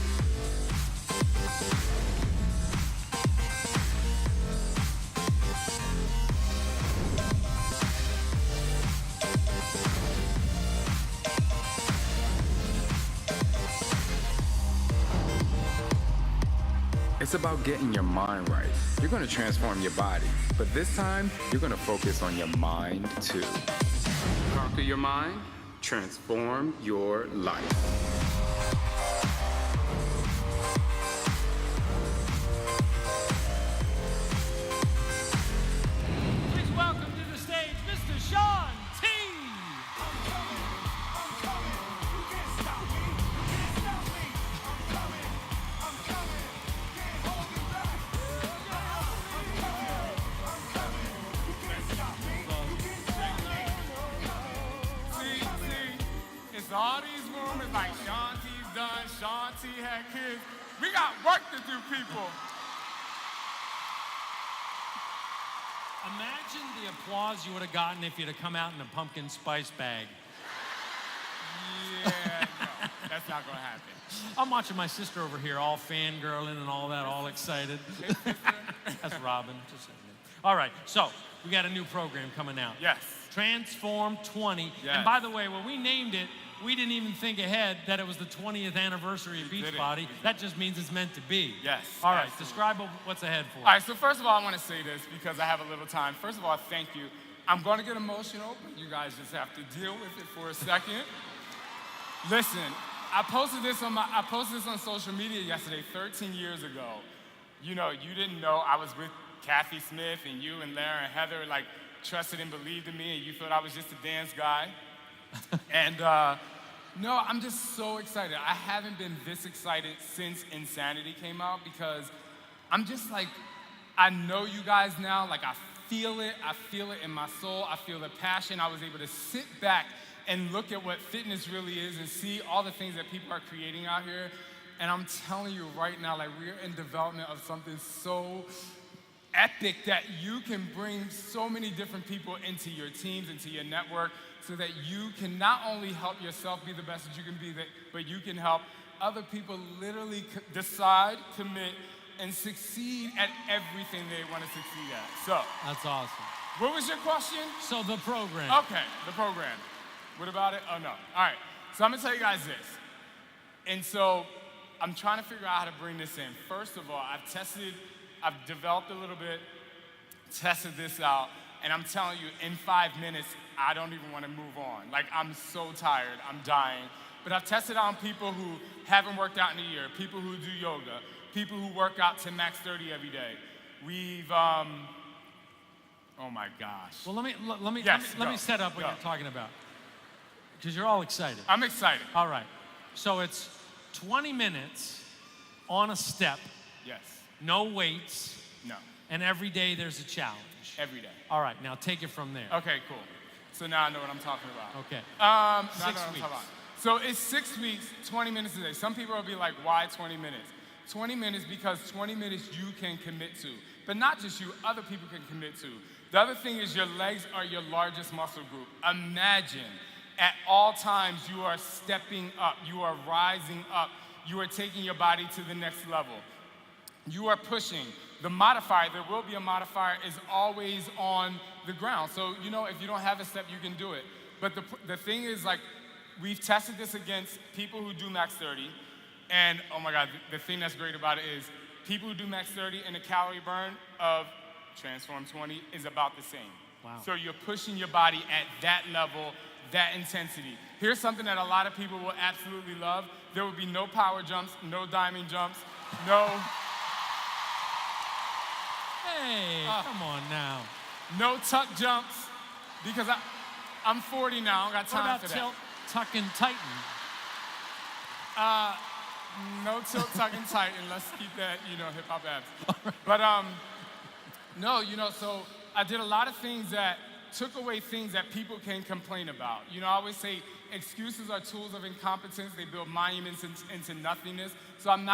It's about getting your mind right. You're gonna transform your body, but this time, you're gonna focus on your mind too. Conquer your mind, transform your life. Please welcome to the stage, Mr. Shaun T. All these rumors like Shaun T's done, Shaun T had kids. We got work to do, people. Imagine the applause you would have gotten if you'd have come out in a pumpkin spice bag. Yeah, no, that's not gonna happen. I'm watching my sister over here, all fangirling and all that, all excited. That's Robin. Just saying. All right, so we got a new program coming out. Yes. Transform 20. Yes. And by the way, when we named it, we didn't even think ahead that it was the 20th anniversary of Beachbody. That just means it's meant to be. Yes. All right, absolutely. describe what's ahead for us. All right, so first of all, I want to say this because I have a little time. First of all, thank you. I'm going to get emotional, but you guys just have to deal with it for a second. Listen, I posted this on social media yesterday, 13 years ago. You know, you didn't know I was with Kathy Smith and you and Lara and Heather, like, trusted and believed in me, and you thought I was just a dance guy. And no, I'm just so excited. I haven't been this excited since Insanity came out because I'm just like, I know you guys now, like I feel it in my soul, I feel the passion. I was able to sit back and look at what fitness really is and see all the things that people are creating out here. And I'm telling you right now, like we're in development of something so epic that you can bring so many different people into your teams, into your network, so that you can not only help yourself be the best that you can be, but you can help other people literally decide, commit, and succeed at everything they want to succeed at. So. That's awesome. What was your question? So the program. Okay, the program. What about it? Oh, no. All right, so I'm going to tell you guys this. And so I'm trying to figure out how to bring this in. First of all, I've developed a little bit, tested this out, and I'm telling you, in 5 minutes, I don't even want to move on. Like, I'm so tired, I'm dying. But I've tested out on people who haven't worked out in a year, people who do yoga, people who work out to max 30 every day. We've, oh my gosh. Well, let Go. me set up what Go. you're talking about, because you're all excited. I'm excited. All right. So it's 20 minutes on a step, Yes. no weights, No. and every day there's a challenge. Every day. All right, now take it from there. Okay, cool. So now I know what I'm talking about. Okay. Now I know 6 what I'm talking weeks. about. So it's 6 weeks, 20 minutes a day. Some people will be like, why 20 minutes? 20 minutes because 20 minutes you can commit to. But not just you, other people can commit to. The other thing is your legs are your largest muscle group. Imagine at all times you are stepping up, you are rising up, you are taking your body to the next level. You are pushing. The modifier, there will be a modifier, is always on the ground. So, you know, if you don't have a step, you can do it. But the thing is, like, we've tested this against people who do max 30, and oh my God, the thing that's great about it is people who do max 30 and the calorie burn of Transform 20 is about the same. Wow. So you're pushing your body at that level, that intensity. Here's something that a lot of people will absolutely love. There will be no power jumps, no diamond jumps, no... Hey, come on now. No tuck jumps, because I'm 40 now, I got time What for about that. tilt, tuck, and tighten? No tilt, tuck, and tighten. Let's keep that, you know, hip hop abs. But no, you know, so I did a lot of things that took away things that people can complain about. You know, I always say excuses are tools of incompetence. They build monuments into nothingness. So I'm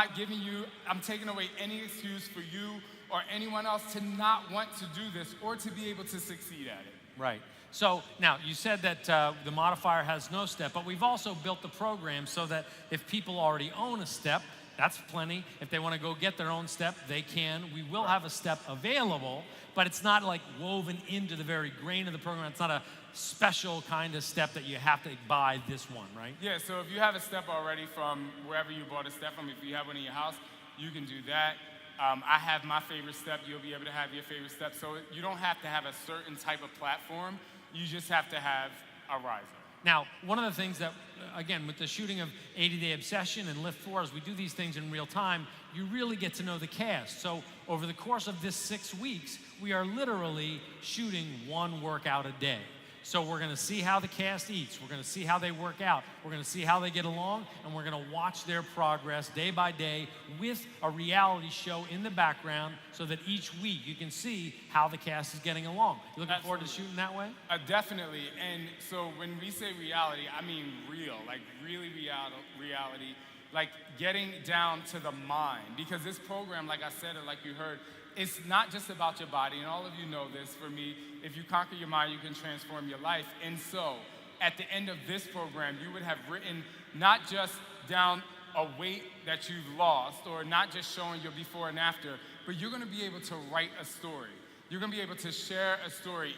taking away any excuse for you or anyone else to not want to do this or to be able to succeed at it. Right. So now you said that the modifier has no step, but we've also built the program so that if people already own a step, that's plenty. If they want to go get their own step, they can. We will have a step available, but it's not like woven into the very grain of the program. It's not a special kind of step that you have to buy this one, right? Yeah, so if you have a step already from wherever you bought a step from, if you have one in your house, you can do that. I have my favorite step. You'll be able to have your favorite step. So you don't have to have a certain type of platform. You just have to have a riser. Now, one of the things that, again, with the shooting of 80-Day Obsession and Lift 4, as we do these things in real time, you really get to know the cast. So over the course of this 6 weeks, we are literally shooting one workout a day. So we're going to see how the cast eats. We're going to see how they work out. We're going to see how they get along, and we're going to watch their progress day by day with a reality show in the background so that each week you can see how the cast is getting along. You looking forward to shooting that way? Definitely. And so when we say reality, I mean real, like really reality, like getting down to the mind. Because this program, like I said, or like you heard, it's not just about your body, and all of you know this. For me, if you conquer your mind, you can transform your life. And so, at the end of this program, you would have written not just down a weight that you've lost, or not just showing your before and after, but you're gonna be able to write a story. You're gonna be able to share a story.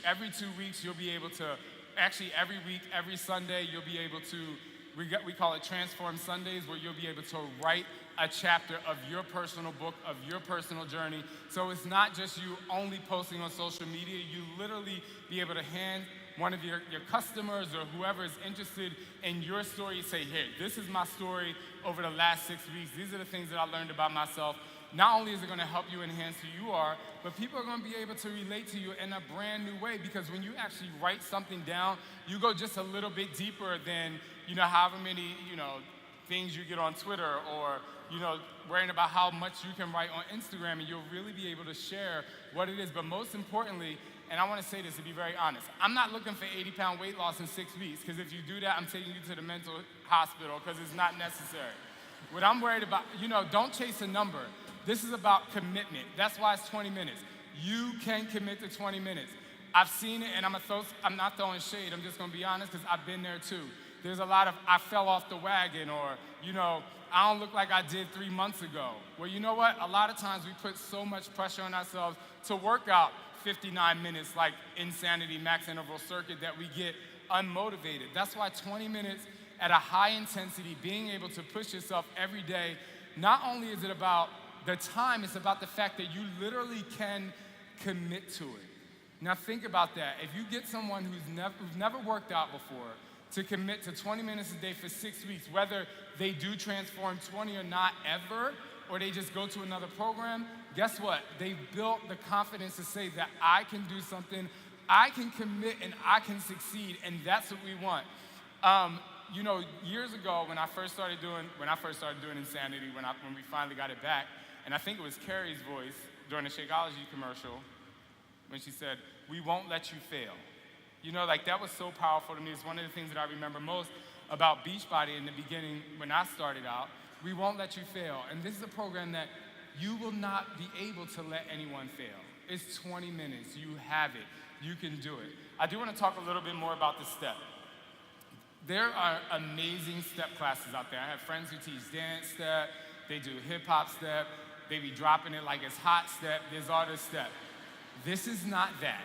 Every 2 weeks, you'll be able to, actually every week, every Sunday, you'll be able to, we call it Transform Sundays, where you'll be able to write a chapter of your personal book, of your personal journey. So it's not just you only posting on social media. You literally be able to hand one of your customers or whoever is interested in your story, say, here, this is my story over the last 6 weeks. These are the things that I learned about myself. Not only is it gonna help you enhance who you are, but people are gonna be able to relate to you in a brand new way, because when you actually write something down, you go just a little bit deeper than, you know, however many, you know, things you get on Twitter, or, you know, worrying about how much you can write on Instagram, and you'll really be able to share what it is. But most importantly, and I want to say this to be very honest, I'm not looking for 80-pound weight loss in 6 weeks, because if you do that, I'm taking you to the mental hospital, because it's not necessary. What I'm worried about, you know, don't chase a number. This is about commitment. That's why it's 20 minutes. You can commit to 20 minutes. I've seen it, and I'm not throwing shade. I'm just going to be honest, because I've been there too. There's a lot of, I fell off the wagon, or, you know, I don't look like I did 3 months ago. Well, you know what? A lot of times we put so much pressure on ourselves to work out 59 minutes like Insanity Max Interval Circuit that we get unmotivated. That's why 20 minutes at a high intensity, being able to push yourself every day, not only is it about the time, it's about the fact that you literally can commit to it. Now think about that. If you get someone who's never worked out before to commit to 20 minutes a day for 6 weeks, whether they do Transform 20 or not ever, or they just go to another program, guess what? They've built the confidence to say that I can do something, I can commit, and I can succeed, and that's what we want. You know, years ago when I first started doing Insanity, when we finally got it back, and I think it was Carrie's voice during the Shakeology commercial, when she said, "We won't let you fail." You know, like that was so powerful to me. It's one of the things that I remember most about Beachbody in the beginning when I started out. We won't let you fail. And this is a program that you will not be able to let anyone fail. It's 20 minutes, you have it, you can do it. I do want to talk a little bit more about the step. There are amazing step classes out there. I have friends who teach dance step, they do hip hop step, they be dropping it like it's hot step, there's all this step. This is not that,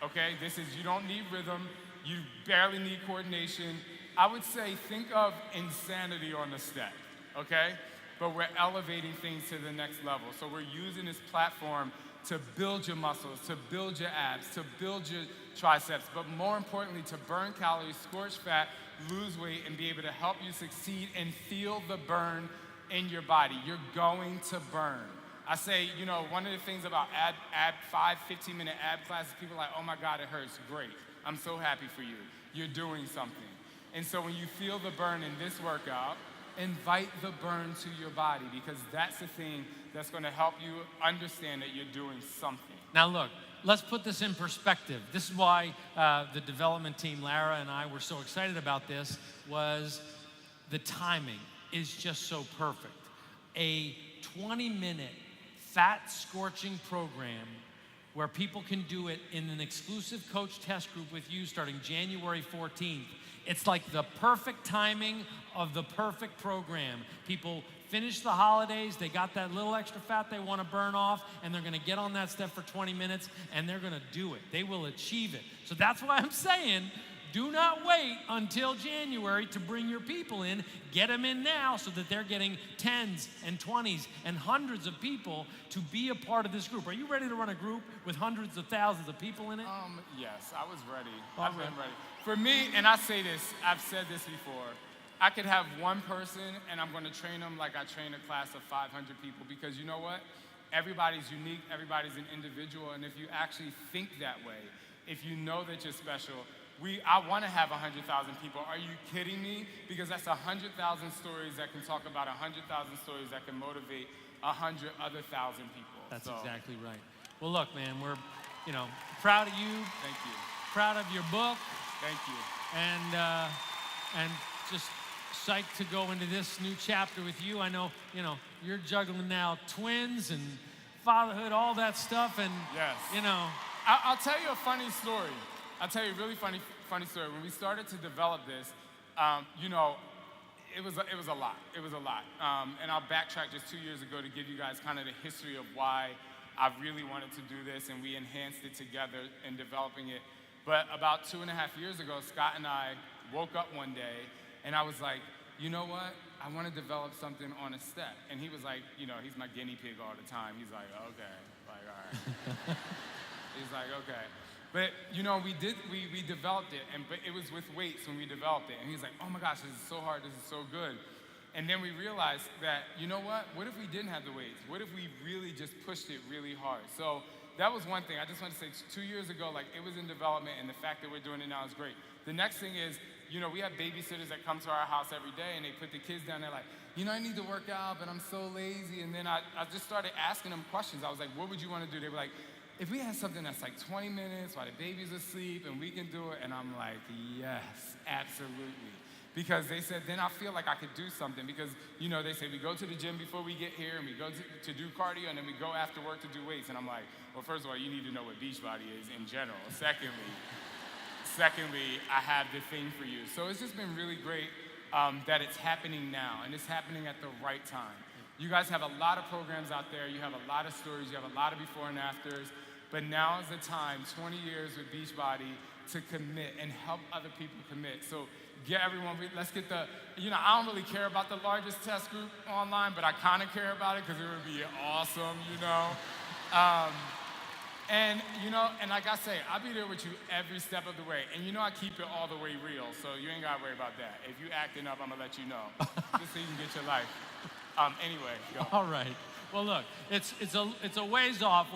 okay? This is, you don't need rhythm, you barely need coordination. I would say think of Insanity on the step, okay? But we're elevating things to the next level. So we're using this platform to build your muscles, to build your abs, to build your triceps, but more importantly, to burn calories, scorch fat, lose weight, and be able to help you succeed and feel the burn in your body. You're going to burn. I say, you know, one of the things about 15-minute ab classes, people are like, oh my God, it hurts. Great. I'm so happy for you. You're doing something. And so when you feel the burn in this workout, invite the burn to your body, because that's the thing that's going to help you understand that you're doing something. Now look, let's put this in perspective. This is why the development team, Lara and I, were so excited about this, was the timing is just so perfect. A 20-minute fat-scorching program where people can do it in an exclusive coach test group with you starting January 14th. It's like the perfect timing of the perfect program. People finish the holidays, they got that little extra fat they want to burn off, and they're going to get on that step for 20 minutes, and they're going to do it. They will achieve it. So that's why I'm saying, do not wait until January to bring your people in. Get them in now so that they're getting 10s and 20s and hundreds of people to be a part of this group. Are you ready to run a group with hundreds of thousands of people in it? Yes, I was ready. I've been ready. For me, and I say this, I've said this before, I could have one person and I'm going to train them like I train a class of 500 people, because you know what? Everybody's unique, everybody's an individual, and if you actually think that way, if you know that you're special, I want to have 100,000 people. Are you kidding me? Because that's 100,000 stories that can talk about 100,000 stories that can motivate 100 other thousand people. That's exactly right. Well, look, man, we're, proud of you. Thank you. Proud of your book. Thank you. And just psyched to go into this new chapter with you. I know, you're juggling now twins and fatherhood, all that stuff, and yes. I'll tell you a funny story. I'll tell you a really funny story. When we started to develop this, it was a lot. It was a lot. And I'll backtrack just 2 years ago to give you guys kind of the history of why I really wanted to do this, and we enhanced it together in developing it. But about 2.5 years ago, Scott and I woke up one day, and I was like, you know what? I want to develop something on a step. And he was like, he's my guinea pig all the time. He's like, okay, like, all right. He's like, okay. But we developed it, but it was with weights when we developed it. And he's like, oh my gosh, this is so hard, this is so good. And then we realized that, you know what if we didn't have the weights? What if we really just pushed it really hard? So that was one thing. I just want to say 2 years ago, like, it was in development, and the fact that we're doing it now is great. The next thing is, we have babysitters that come to our house every day, and they put the kids down there like, I need to work out, but I'm so lazy. And then I just started asking them questions. I was like, what would you want to do? They were like, if we had something that's like 20 minutes while the baby's asleep and we can do it, and I'm like, yes, absolutely. Because they said, then I feel like I could do something, because, they say we go to the gym before we get here, and we go to do cardio, and then we go after work to do weights. And I'm like, well, first of all, you need to know what Beachbody is in general. Secondly, I have the thing for you. So it's just been really great that it's happening now, and it's happening at the right time. You guys have a lot of programs out there. You have a lot of stories. You have a lot of before and afters. But now is the time, 20 years with Beachbody, to commit and help other people commit. So get everyone, let's get I don't really care about the largest test group online, but I kind of care about it because it would be awesome, And, you know, and like I say, I'll be there with you every step of the way. And you know I keep it all the way real, so you ain't gotta worry about that. If you acting up, I'm gonna let you know, just so you can get your life. Anyway, go. All right. Well, look, it's a ways off.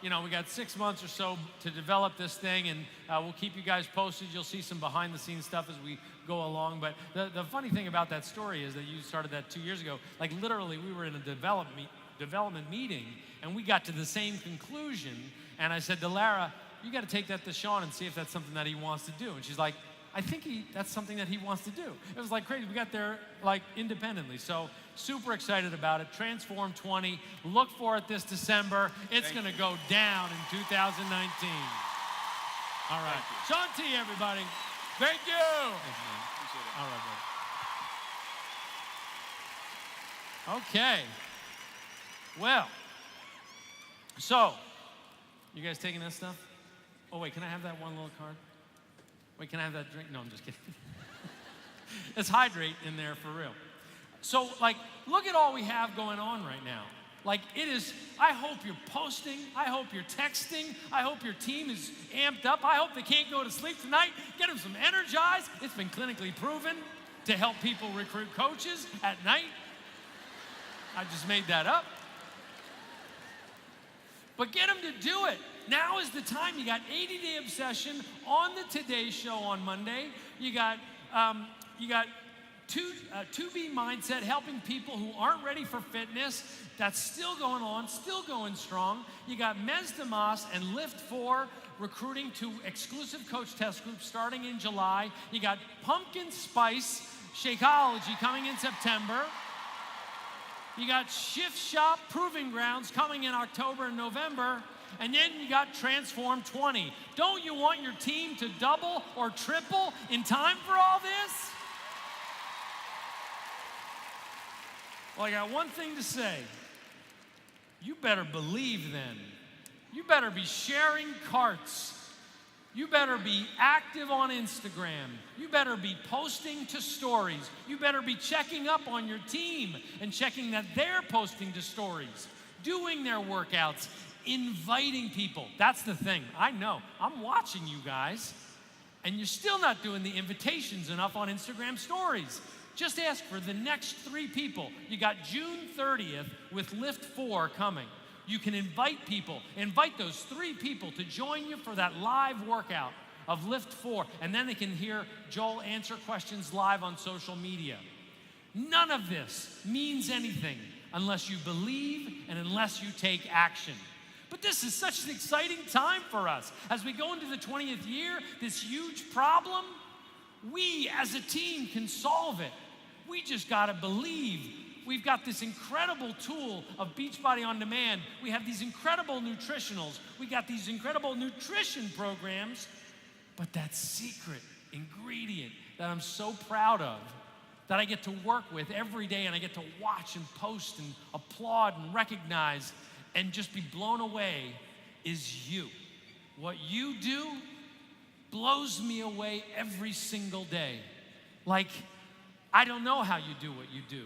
We got 6 months or so to develop this thing, and we'll keep you guys posted. You'll see some behind-the-scenes stuff as we go along. But the funny thing about that story is that you started that 2 years ago. Like literally, we were in a development meeting, and we got to the same conclusion. And I said to Lara, you got to take that to Sean and see if that's something that he wants to do. And she's like, I think that's something that he wants to do. It was like crazy. We got there like independently. So super excited about it. Transform 20. Look for it this December. It's going to go down in 2019. All right. Sean T, everybody. Thank you. Thanks, man. Appreciate it. All right, bud. Okay. Well, so you guys taking this stuff? Oh, wait, can I have that one little card? Wait, can I have that drink? No, I'm just kidding. It's hydrate in there for real. So, like, look at all we have going on right now. Like, it is, I hope you're posting. I hope you're texting. I hope your team is amped up. I hope they can't go to sleep tonight. Get them some energized. It's been clinically proven to help people recruit coaches at night. I just made that up. But get them to do it. Now is the time. You got 80-Day Obsession on the Today Show on Monday. You got 2B Mindset, helping people who aren't ready for fitness. That's still going on, still going strong. You got Mez Demas and Lift 4 recruiting to exclusive coach test groups starting in July. You got Pumpkin Spice Shakeology coming in September. You got Shift Shop Proving Grounds coming in October and November. And then you got Transform 20. Don't you want your team to double or triple in time for all this? Well, I got one thing to say. You better believe then. You better be sharing carts. You better be active on Instagram. You better be posting to stories. You better be checking up on your team and checking that they're posting to stories, doing their workouts, inviting people. That's the thing. I know. I'm watching you guys, and you're still not doing the invitations enough on Instagram stories. Just ask for the next 3 people. You got June 30th with Lift 4 coming. You can invite people. Invite those 3 people to join you for that live workout of Lift 4, and then they can hear Joel answer questions live on social media. None of this means anything unless you believe and unless you take action. But this is such an exciting time for us. As we go into the 20th year, this huge problem, we as a team can solve it. We just gotta believe. We've got this incredible tool of Beachbody On Demand. We have these incredible nutritionals. We got these incredible nutrition programs. But that secret ingredient that I'm so proud of, that I get to work with every day, and I get to watch and post and applaud and recognize and just be blown away, is you. What you do blows me away every single day. Like, I don't know how you do what you do.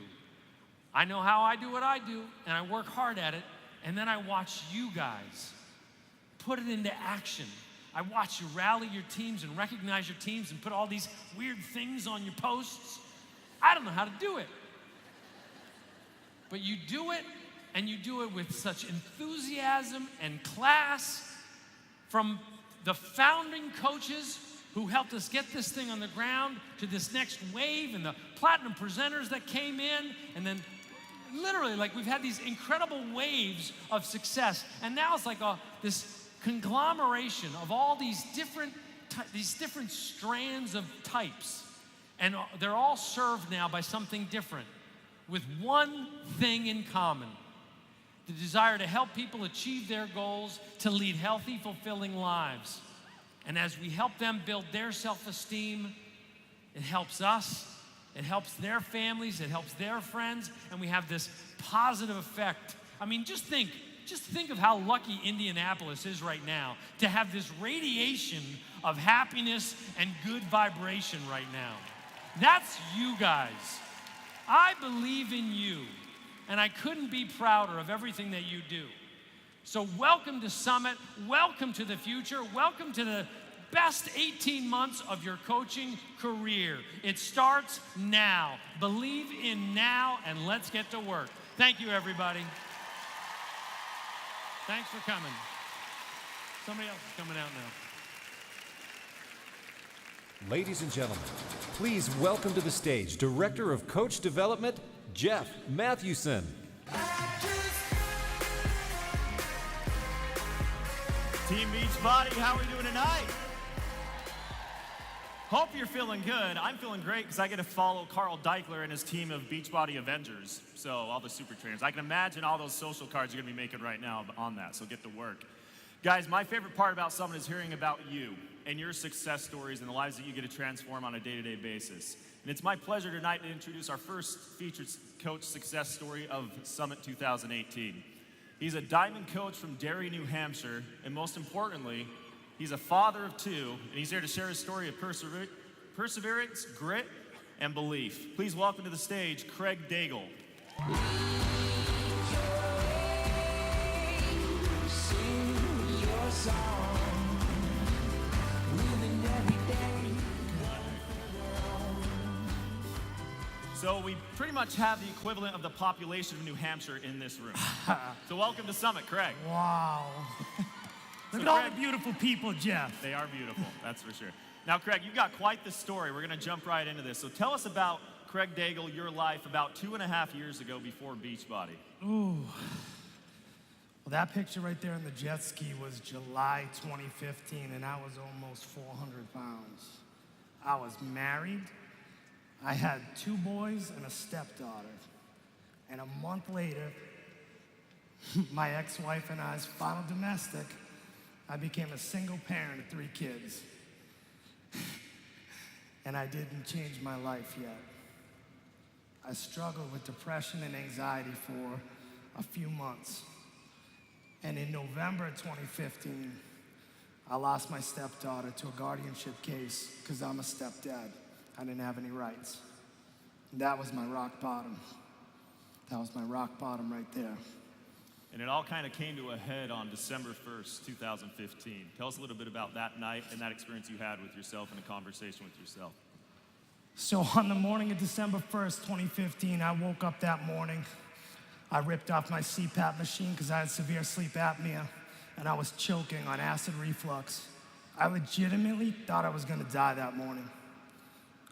I know how I do what I do, and I work hard at it, and then I watch you guys put it into action. I watch you rally your teams and recognize your teams and put all these weird things on your posts. I don't know how to do it. But you do it, and you do it with such enthusiasm and class from the founding coaches who helped us get this thing on the ground to this next wave, and the platinum presenters that came in, and then literally, like, we've had these incredible waves of success, and now it's like this conglomeration of all these different strands of types, and they're all served now by something different, with one thing in common: the desire to help people achieve their goals, to lead healthy, fulfilling lives. And as we help them build their self-esteem, it helps us, it helps their families, it helps their friends, and we have this positive effect. I mean, just think of how lucky Indianapolis is right now to have this radiation of happiness and good vibration right now. That's you guys. I believe in you, and I couldn't be prouder of everything that you do. So welcome to Summit, welcome to the future, welcome to the best 18 months of your coaching career. It starts now. Believe in now, and let's get to work. Thank you, everybody. Thanks for coming. Somebody else is coming out now. Ladies and gentlemen, please welcome to the stage Director of Coach Development, Jeff Mathewson. Team Beachbody, how are we doing tonight? Hope you're feeling good. I'm feeling great because I get to follow Carl Deichler and his team of Beachbody Avengers. So all the super trainers. I can imagine all those social cards you're going to be making right now on that, so get to work. Guys, my favorite part about Summit is hearing about you and your success stories and the lives that you get to transform on a day-to-day basis. And it's my pleasure tonight to introduce our first featured coach success story of Summit 2018. He's a diamond coach from Derry, New Hampshire, and most importantly, he's a father of two, and he's here to share his story of perseverance, grit, and belief. Please welcome to the stage, Craig Daigle. So we pretty much have the equivalent of the population of New Hampshire in this room. So welcome to Summit, Craig. Wow. Look at all the beautiful people, Jeff. They are beautiful, that's for sure. Now, Craig, you've got quite the story. We're going to jump right into this. So tell us about Craig Daigle, your life about 2.5 years ago before Beachbody. Ooh. Well, that picture right there in the jet ski was July 2015, and I was almost 400 pounds. I was married. I had 2 boys and a stepdaughter. And a month later, my ex-wife and I's final domestic, I became a single parent of 3 kids. And I didn't change my life yet. I struggled with depression and anxiety for a few months. And in November 2015, I lost my stepdaughter to a guardianship case because I'm a stepdad. I didn't have any rights. And that was my rock bottom. That was my rock bottom right there. And it all kind of came to a head on December 1st, 2015. Tell us a little bit about that night and that experience you had with yourself and a conversation with yourself. So on the morning of December 1st, 2015, I woke up that morning. I ripped off my CPAP machine because I had severe sleep apnea, and I was choking on acid reflux. I legitimately thought I was gonna die that morning.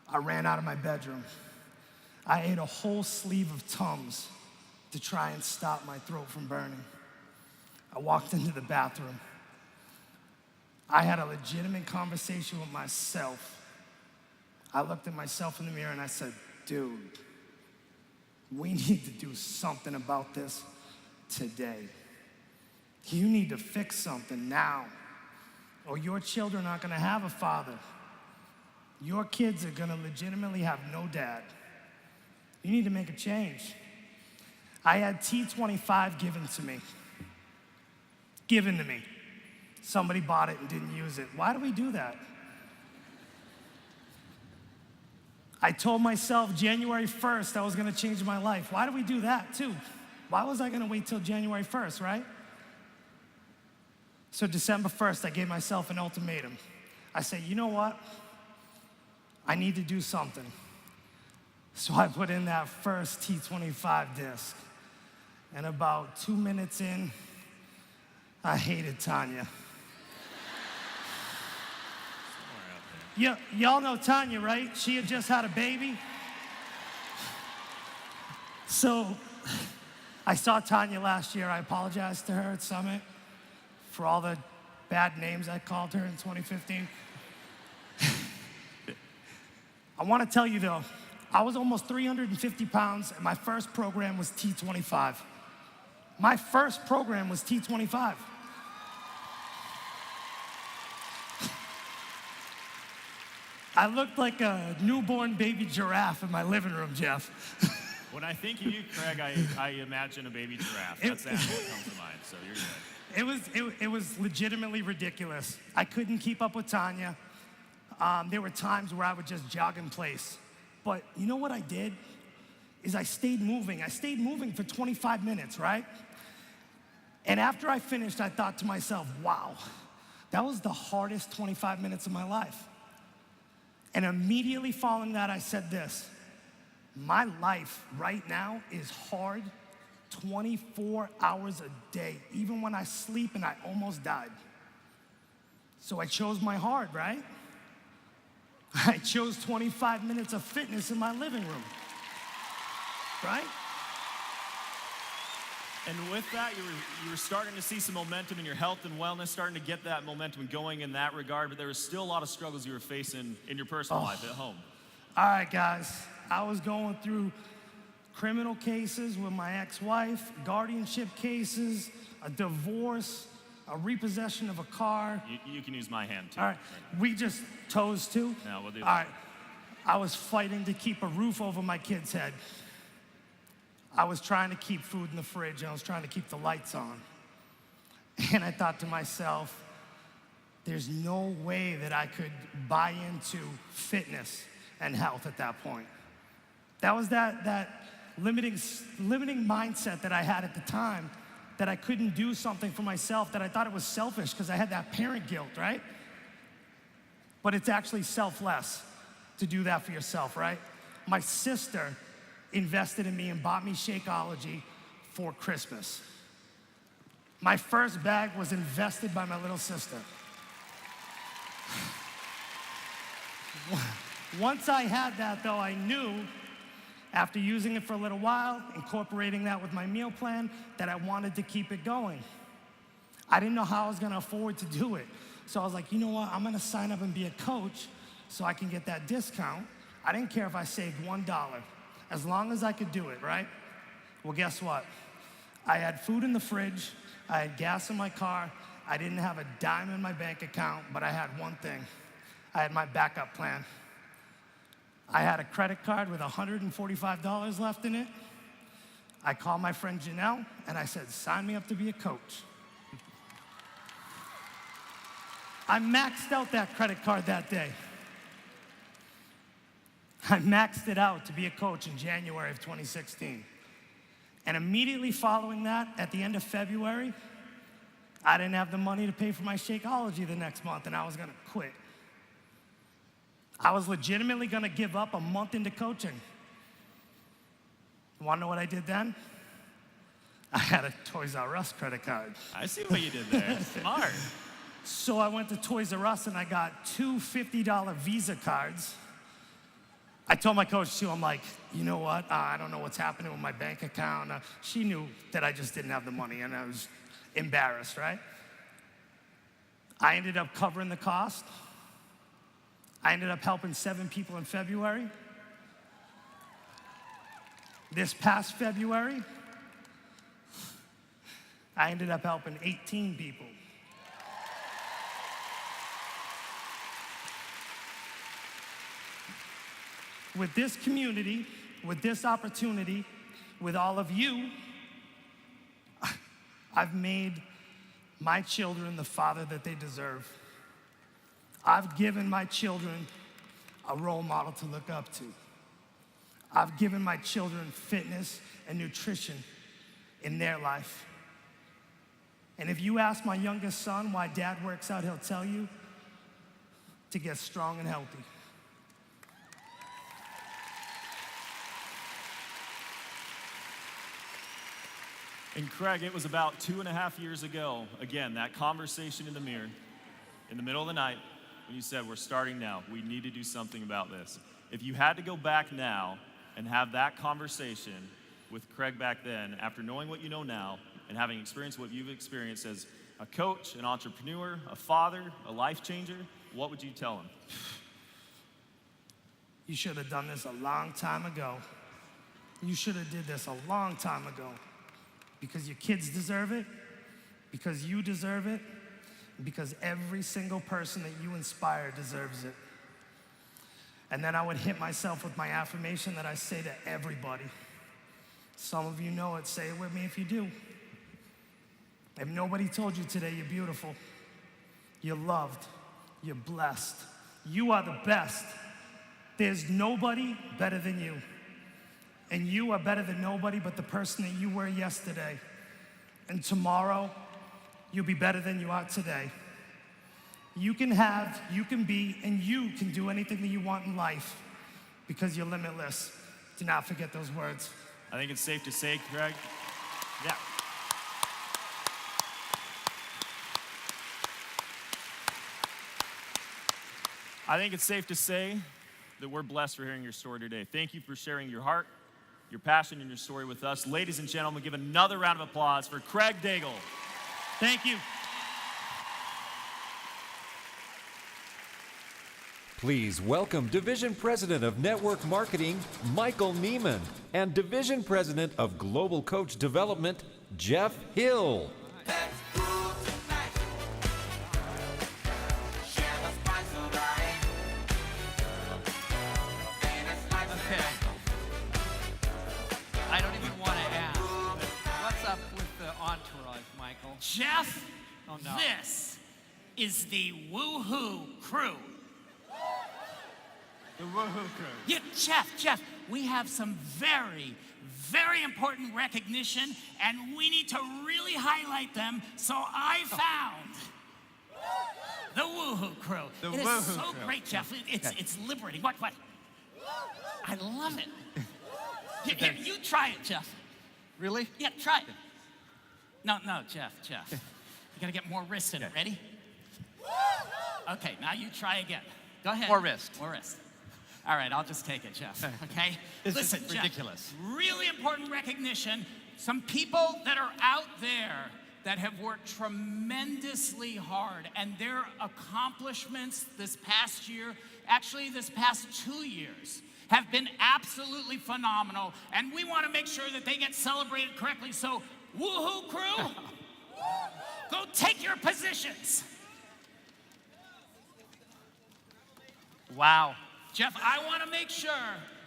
I ran out of my bedroom. I ate a whole sleeve of Tums to try and stop my throat from burning. I walked into the bathroom. I had a legitimate conversation with myself. I looked at myself in the mirror and I said, dude, we need to do something about this today. You need to fix something now, or your children aren't gonna have a father. Your kids are gonna legitimately have no dad. You need to make a change. I had T25 given to me. Given to me. Somebody bought it and didn't use it. Why do we do that? I told myself January 1st I was gonna change my life. Why do we do that too? Why was I gonna wait till January 1st, right? So December 1st, I gave myself an ultimatum. I said, you know what? I need to do something. So I put in that first T25 disc. And about 2 minutes in, I hated Tanya. Y'all know Tanya, right? She had just had a baby. So I saw Tanya last year. I apologized to her at Summit for all the bad names I called her in 2015. I want to tell you though, I was almost 350 pounds and my first program was T25. My first program was T25. I looked like a newborn baby giraffe in my living room, Jeff. When I think of you, Craig, I imagine a baby giraffe. That's the animal that comes to mind, so you're good. It was legitimately ridiculous. I couldn't keep up with Tanya. There were times where I would just jog in place. But you know what I did? Is I stayed moving. I stayed moving for 25 minutes, right? And after I finished, I thought to myself, wow, that was the hardest 25 minutes of my life. And immediately following that, I said this: my life right now is hard 24 hours a day, even when I sleep, and I almost died. So I chose my hard, right? I chose 25 minutes of fitness in my living room, right? And with that, you were starting to see some momentum in your health and wellness, starting to get that momentum going in that regard, but there was still a lot of struggles you were facing in your personal life at home. All right, guys. I was going through criminal cases with my ex-wife, guardianship cases, a divorce, a repossession of a car. You can use my hand, too. All right. We just toes too? No, we'll do that. All right. I was fighting to keep a roof over my kid's head. I was trying to keep food in the fridge, and I was trying to keep the lights on. And I thought to myself, there's no way that I could buy into fitness and health at that point. That was that limiting mindset that I had at the time, that I couldn't do something for myself, that I thought it was selfish because I had that parent guilt, right? But it's actually selfless to do that for yourself, right? My sister invested in me and bought me Shakeology for Christmas. My first bag was invested by my little sister. Once I had that, though, I knew, after using it for a little while, incorporating that with my meal plan, that I wanted to keep it going. I didn't know how I was gonna afford to do it. So I was like, you know what, I'm gonna sign up and be a coach so I can get that discount. I didn't care if I saved $1, as long as I could do it, right? Well, guess what? I had food in the fridge, I had gas in my car, I didn't have a dime in my bank account, but I had one thing. I had my backup plan. I had a credit card with $145 left in it. I called my friend Janelle, and I said, sign me up to be a coach. I maxed out that credit card that day. I maxed it out to be a coach in January of 2016. And immediately following that, at the end of February, I didn't have the money to pay for my Shakeology the next month, and I was gonna quit. I was legitimately gonna give up a month into coaching. You wanna know what I did then? I had a Toys R Us credit card. I see what you did there. Smart. So I went to Toys R Us and I got two $50 Visa cards. I told my coach too, I'm like, you know what? I don't know what's happening with my bank account. She knew that I just didn't have the money and I was embarrassed, right? I ended up covering the cost. I ended up helping 7 people in February. This past February, I ended up helping 18 people. With this community, with this opportunity, with all of you, I've made my children the father that they deserve. I've given my children a role model to look up to. I've given my children fitness and nutrition in their life. And if you ask my youngest son why dad works out, he'll tell you to get strong and healthy. And Craig, it was about 2.5 years ago, again, that conversation in the mirror, in the middle of the night, when you said, we're starting now, we need to do something about this. If you had to go back now and have that conversation with Craig back then, after knowing what you know now, and having experienced what you've experienced as a coach, an entrepreneur, a father, a life changer, what would you tell him? You should have done this a long time ago. You should have did this a long time ago. Because your kids deserve it, because you deserve it, and because every single person that you inspire deserves it. And then I would hit myself with my affirmation that I say to everybody. Some of you know it, say it with me if you do. If nobody told you today you're beautiful, you're loved, you're blessed, you are the best. There's nobody better than you. And you are better than nobody but the person that you were yesterday. And tomorrow, you'll be better than you are today. You can have, you can be, and you can do anything that you want in life because you're limitless. Do not forget those words. I think it's safe to say, Craig. Yeah. I think it's safe to say that we're blessed for hearing your story today. Thank you for sharing your heart, your passion, and your story with us. Ladies and gentlemen, give another round of applause for Craig Daigle. Thank you. Please welcome Division President of Network Marketing, Michael Neiman, and Division President of Global Coach Development, Jeff Hill. I don't even want to ask, but what's up with the entourage, Michael? Jeff, Oh, no. this is the Woohoo Crew. The Woohoo Crew. Yeah, Jeff, we have some very, very important recognition, and we need to really highlight them, so I found the Woohoo Crew. The It is Woohoo so Crew. great, Jeff. It's liberating. What? I love it. Here, you try it, Jeff. Really? Yeah, try it. No, Jeff. You gotta get more wrist in it. Ready? Okay, now you try again. Go ahead. More wrist. All right, I'll just take it, Jeff. Okay? This Listen, is ridiculous. Jeff, really important recognition. Some people that are out there that have worked tremendously hard, and their accomplishments this past year, actually this past 2 years, have been absolutely phenomenal, and we want to make sure that they get celebrated correctly. So, Woohoo Crew, go take your positions. Wow. Jeff, I want to make sure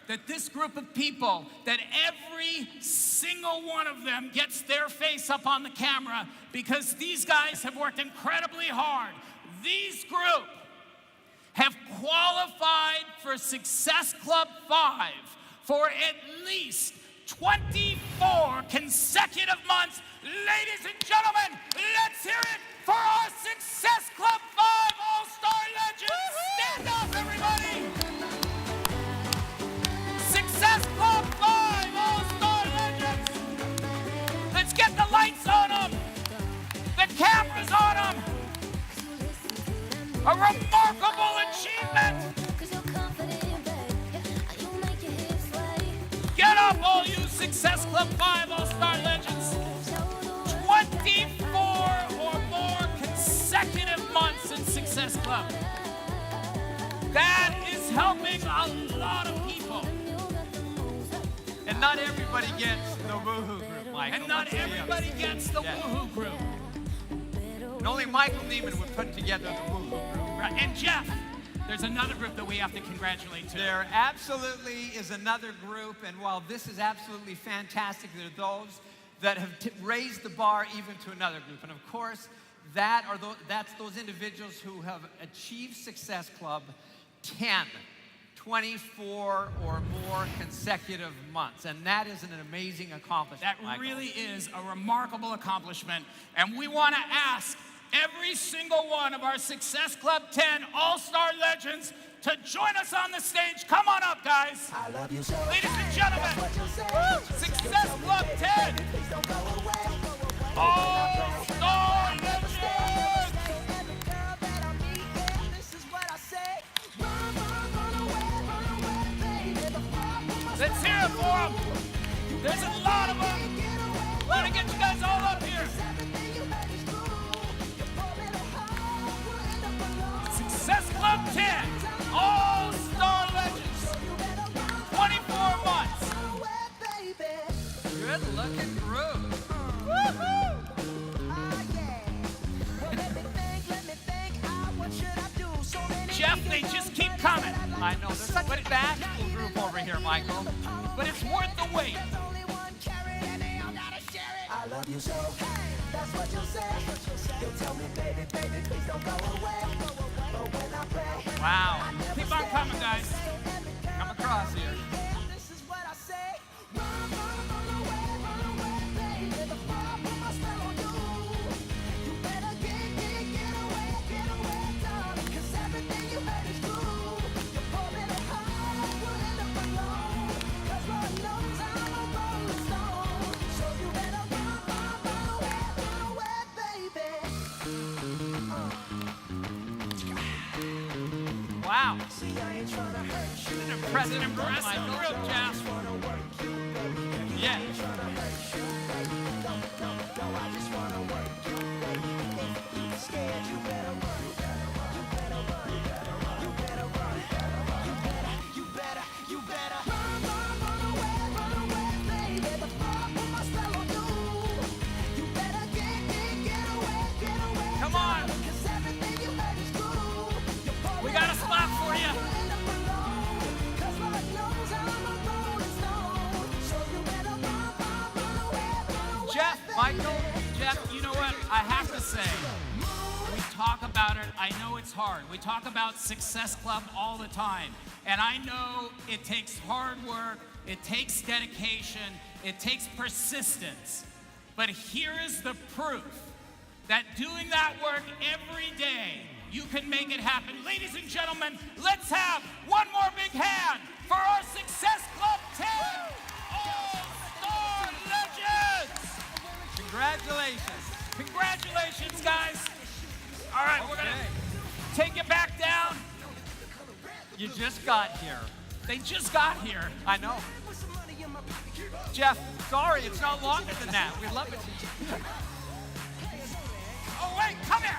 that this group of people, that every single one of them gets their face up on the camera, because these guys have worked incredibly hard. These group have qualified for Success Club 5 for at least 24 consecutive months. Ladies and gentlemen, let's hear it for our Success Club 5 All-Star Legends. Stand up, everybody. Success Club 5 All-Star Legends. Let's get the lights on them, the cameras on them. A remarkable achievement. Get up, all you Success Club 5 All-Star Legends. 24 or more consecutive months in Success Club. That is helping a lot of people. And not everybody gets the Woohoo Group, Michael. And not Let's be everybody honest. gets the Yeah. Woohoo Group. And only Michael Neiman would put together the Woohoo Group. Right. And Jeff, there's another group that we have to congratulate too. There absolutely is another group, and while this is absolutely fantastic, there are those that have raised the bar even to another group. And of course, that's those individuals who have achieved Success Club 10, 24 or more consecutive months. And that is an amazing accomplishment, That Michael. really is a remarkable accomplishment. And we want to ask every single one of our Success Club 10 All-Star Legends to join us on the stage. Come on up, guys. I love you so. Ladies and gentlemen, woo, Success Club 10 All-Star Legends. Let's hear it for them. There's a lot of them. Want to get you guys all up here. Success Club 10 All-Star Legends. 24 months. Good looking group. Woohoo! Jeff, they just keep coming. I know, there's such a bashful group over here, Michael. But it's worth the wait. I love you so. That's what you say. You tell me, baby, please don't go away. But when I pray, Wow. Keep on coming, guys. Come across here. this is what I say. Run away, baby. The fire from my spell on Wow. An impressive group, Michael. Jeff. Yeah. Come on. We got a spot for you. Jeff, Michael, Jeff, you know what? I have to say, we talk about it. I know it's hard. We talk about Success Club all the time. And I know it takes hard work, it takes dedication, it takes persistence. But here is the proof that doing that work every day, you can make it happen. Ladies and gentlemen, let's have one more big hand for our Success Club 10 All-Star Legends! Congratulations. Congratulations, guys. All right, we're gonna take it back down. You just got here. They just got here. I know. Jeff, sorry, it's not longer than that. We love it. Oh, wait, come here.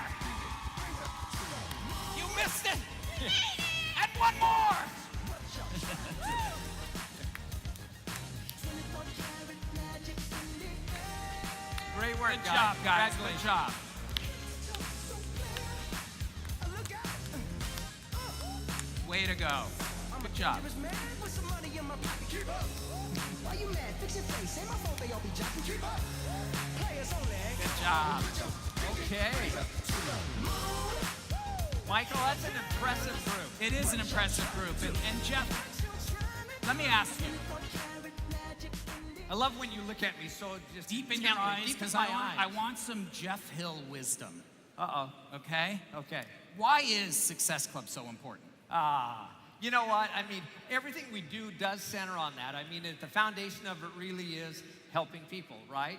You missed it. And one more. Great work, Good job, guys. Good job. Way to go. Good job. Good job. Okay. Michael, that's an impressive group. It is an impressive group. And Jeff, let me ask you. I love when you look at me so just Deep in your intently, eyes, deep in because my I eyes. want some Jeff Hill wisdom. Uh-oh. Okay? Okay. Why is Success Club so important? You know what? I mean, everything we do does center on that. I mean, the foundation of it really is helping people, right?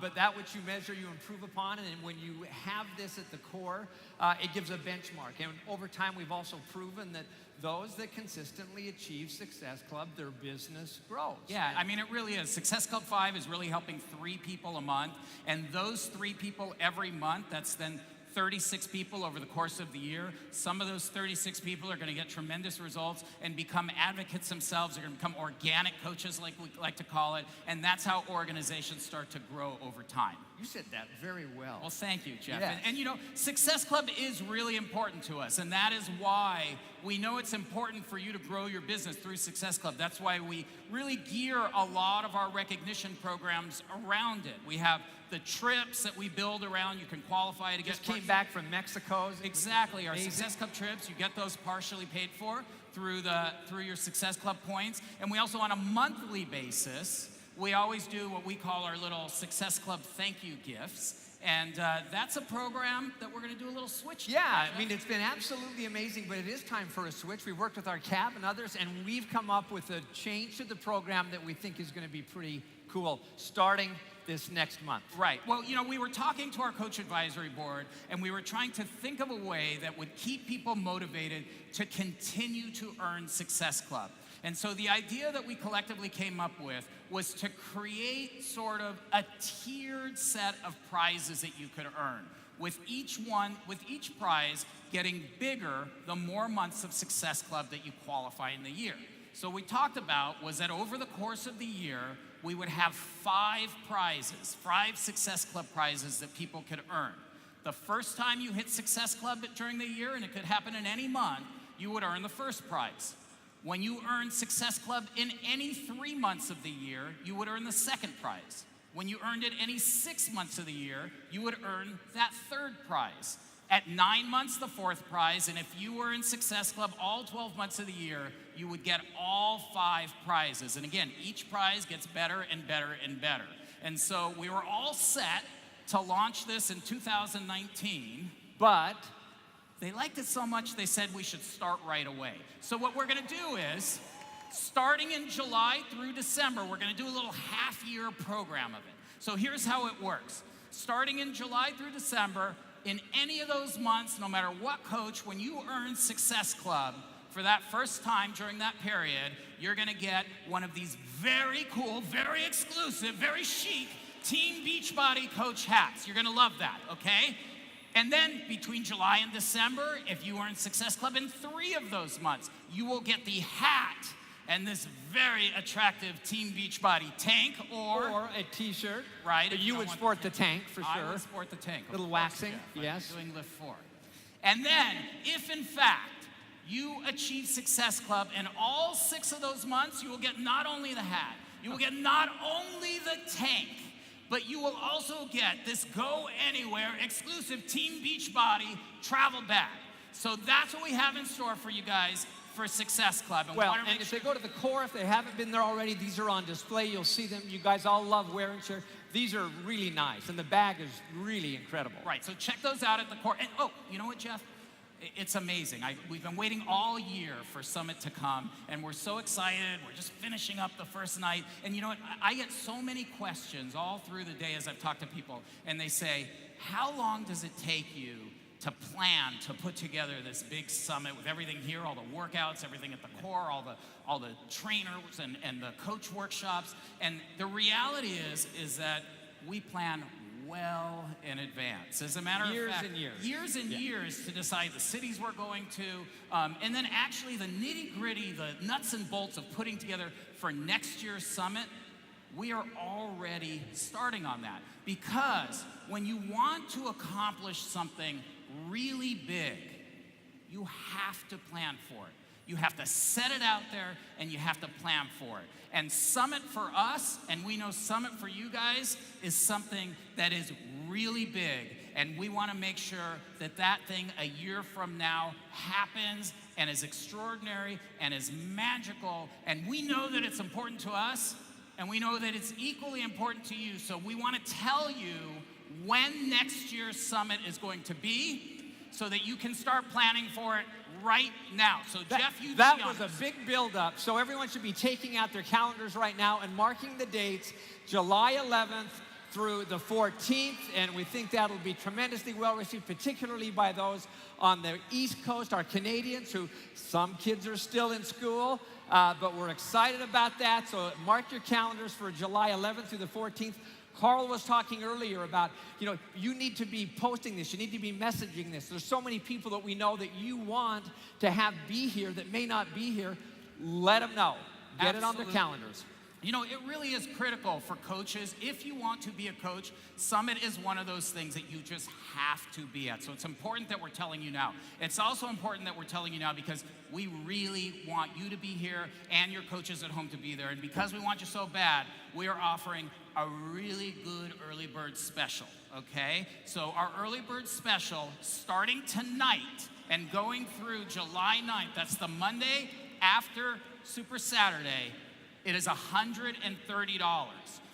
But that which you measure, you improve upon, and when you have this at the core, it gives a benchmark. And over time, we've also proven that those that consistently achieve Success Club, their business grows. Yeah, I mean, it really is. Success Club 5 is really helping 3 people a month, and those 3 people every month, that's then 36 people over the course of the year. Some of those 36 people are going to get tremendous results and become advocates themselves. They're going to become organic coaches, like we like to call it, and that's how organizations start to grow over time. You said that very well. Well, thank you, Jeff. Yes. And you know, Success Club is really important to us, and that is why we know it's important for you to grow your business through Success Club. That's why we really gear a lot of our recognition programs around it. We have the trips that we build around. You can qualify to get. Just came back from Mexico. Exactly. Our Amazing. Success Club trips, you get those partially paid for through your Success Club points. And we also, on a monthly basis, we always do what we call our little Success Club thank you gifts. And that's a program that we're going to do a little switch to. Yeah, I mean, it's been absolutely amazing, but it is time for a switch. We've worked with our CAB and others, and we've come up with a change to the program that we think is going to be pretty cool, starting this next month. Right. Well, you know, we were talking to our coach advisory board, and we were trying to think of a way that would keep people motivated to continue to earn Success Club. And so the idea that we collectively came up with was to create sort of a tiered set of prizes that you could earn, with each prize getting bigger the more months of Success Club that you qualify in the year. So what we talked about was that over the course of the year, we would have 5 prizes, 5 Success Club prizes that people could earn. The first time you hit Success Club during the year, and it could happen in any month, you would earn the first prize. When you earn Success Club in any 3 months of the year, you would earn the second prize. When you earned it any 6 months of the year, you would earn that third prize. At 9 months, the fourth prize, and if you were in Success Club all 12 months of the year, you would get all 5 prizes. And again, each prize gets better and better and better. And so we were all set to launch this in 2019, but they liked it so much they said we should start right away. So what we're gonna do is, starting in July through December, we're gonna do a little half-year program of it. So here's how it works. Starting in July through December, in any of those months, no matter what coach, when you earn Success Club for that first time during that period, you're gonna get one of these very cool, very exclusive, very chic Team Beachbody coach hats. You're gonna love that, okay? And then between July and December, if you earn Success Club in 3 of those months, you will get the hat and this very attractive Team Beachbody tank or a t-shirt. Right. But if you don't would want sport the tank for sure. I would sport the tank. of Little course, waxing, Jeff. I'm yes. doing lift 4. And then, if in fact you achieve Success Club in all 6 of those months, you will get not only the hat, you will get not only the tank, but you will also get this Go Anywhere exclusive Team Beachbody travel bag. So that's what we have in store for you guys for Success Club. And Well, and if they go to the core, if they haven't been there already, these are on display. You'll see them. You guys all love wearing shirts. These are really nice, and the bag is really incredible. Right, so check those out at the core. And oh, you know what, Jeff? It's amazing. We've been waiting all year for Summit to come, and we're so excited. We're just finishing up the first night. And you know what? I get so many questions all through the day as I've talked to people, and they say, how long does it take you to plan to put together this big summit with everything here, all the workouts, everything at the core, all the trainers and the coach workshops? And the reality is that we plan well in advance. As a matter of fact, years and years to decide the cities we're going to, and then actually the nitty-gritty, the nuts and bolts of putting together for next year's summit, we are already starting on that. Because when you want to accomplish something really big, you have to plan for it. You have to set it out there and you have to plan for it. And Summit for us, and we know Summit for you guys, is something that is really big. And we want to make sure that that thing a year from now happens and is extraordinary and is magical. And we know that it's important to us, and we know that it's equally important to you. So we want to tell you when next year's Summit is going to be so that you can start planning for it right now. So Jeff, that was a big build-up. So everyone should be taking out their calendars right now and marking the dates, July 11th through the 14th, and we think that'll be tremendously well received, particularly by those on the East Coast, our Canadians, who some kids are still in school, but we're excited about that. So mark your calendars for July 11th through the 14th. Carl was talking earlier about, you need to be posting this, you need to be messaging this. There's so many people that we know that you want to have be here that may not be here. Let them know. Get it on their calendars. You know, it really is critical for coaches. If you want to be a coach, Summit is one of those things that you just have to be at. So it's important that we're telling you now. It's also important that we're telling you now because we really want you to be here and your coaches at home to be there. And because we want you so bad, we are offering a really good early bird special, okay? So our early bird special, starting tonight and going through July 9th, that's the Monday after Super Saturday, it is $130.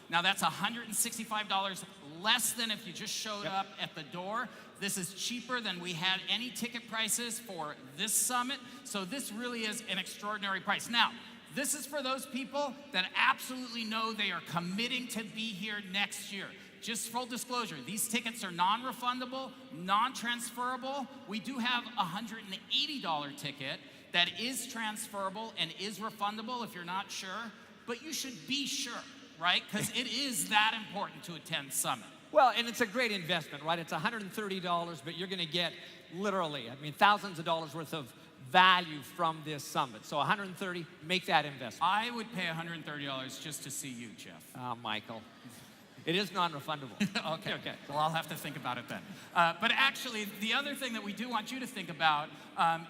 Now that's $165 less than if you just showed up at the door. This is cheaper than we had any ticket prices for this summit. So this really is an extraordinary price. Now, this is for those people that absolutely know they are committing to be here next year. Just full disclosure, these tickets are non-refundable, non-transferable. We do have a $180 ticket that is transferable and is refundable if you're not sure, but you should be sure, right? Because it is that important to attend Summit. Well, and it's a great investment, right? It's $130, but you're gonna get literally, thousands of dollars worth of value from this summit. So $130, make that investment. I would pay $130 just to see you, Jeff. Michael. It is non-refundable. Okay. Well, I'll have to think about it then. But actually, the other thing that we do want you to think about,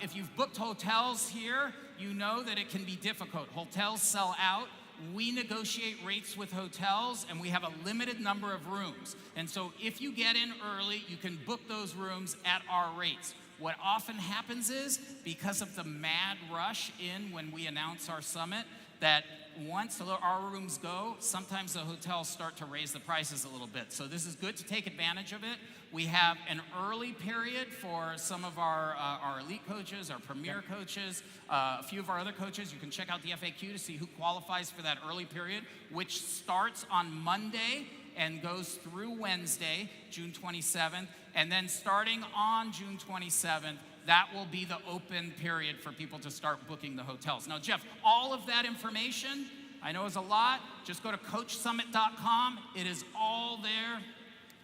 if you've booked hotels here, you know that it can be difficult. Hotels sell out. We negotiate rates with hotels, and we have a limited number of rooms. And so if you get in early, you can book those rooms at our rates. What often happens is, because of the mad rush in when we announce our summit, that once our rooms go, sometimes the hotels start to raise the prices a little bit. So this is good to take advantage of it. We have an early period for some of our elite coaches, our premier coaches, a few of our other coaches. You can check out the FAQ to see who qualifies for that early period, which starts on Monday and goes through Wednesday, June 27th. And then starting on June 27th, that will be the open period for people to start booking the hotels. Now, Jeff, all of that information, I know is a lot. Just go to coachsummit.com. It is all there.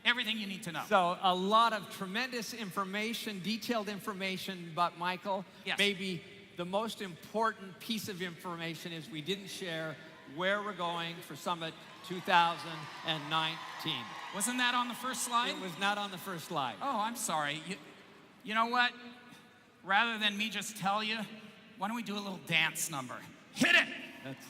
Everything you need to know. So a lot of tremendous information, detailed information about Michael. Yes. Maybe the most important piece of information is we didn't share where we're going for Summit 2019. Wasn't that on the first slide? It was not on the first slide. Oh, I'm sorry. You know what? Rather than me just tell you, why don't we do a little dance number? Hit it! That's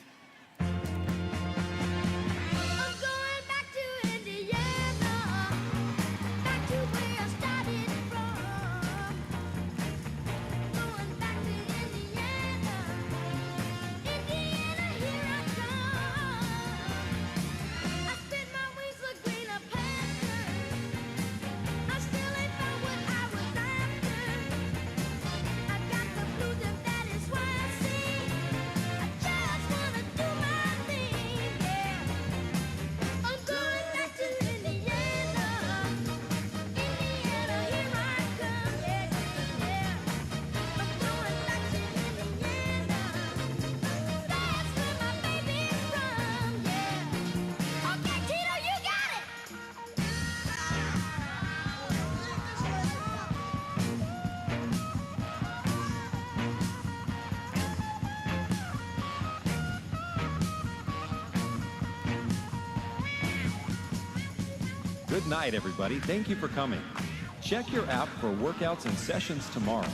Good night, everybody. Thank you for coming. Check your app for workouts and sessions tomorrow.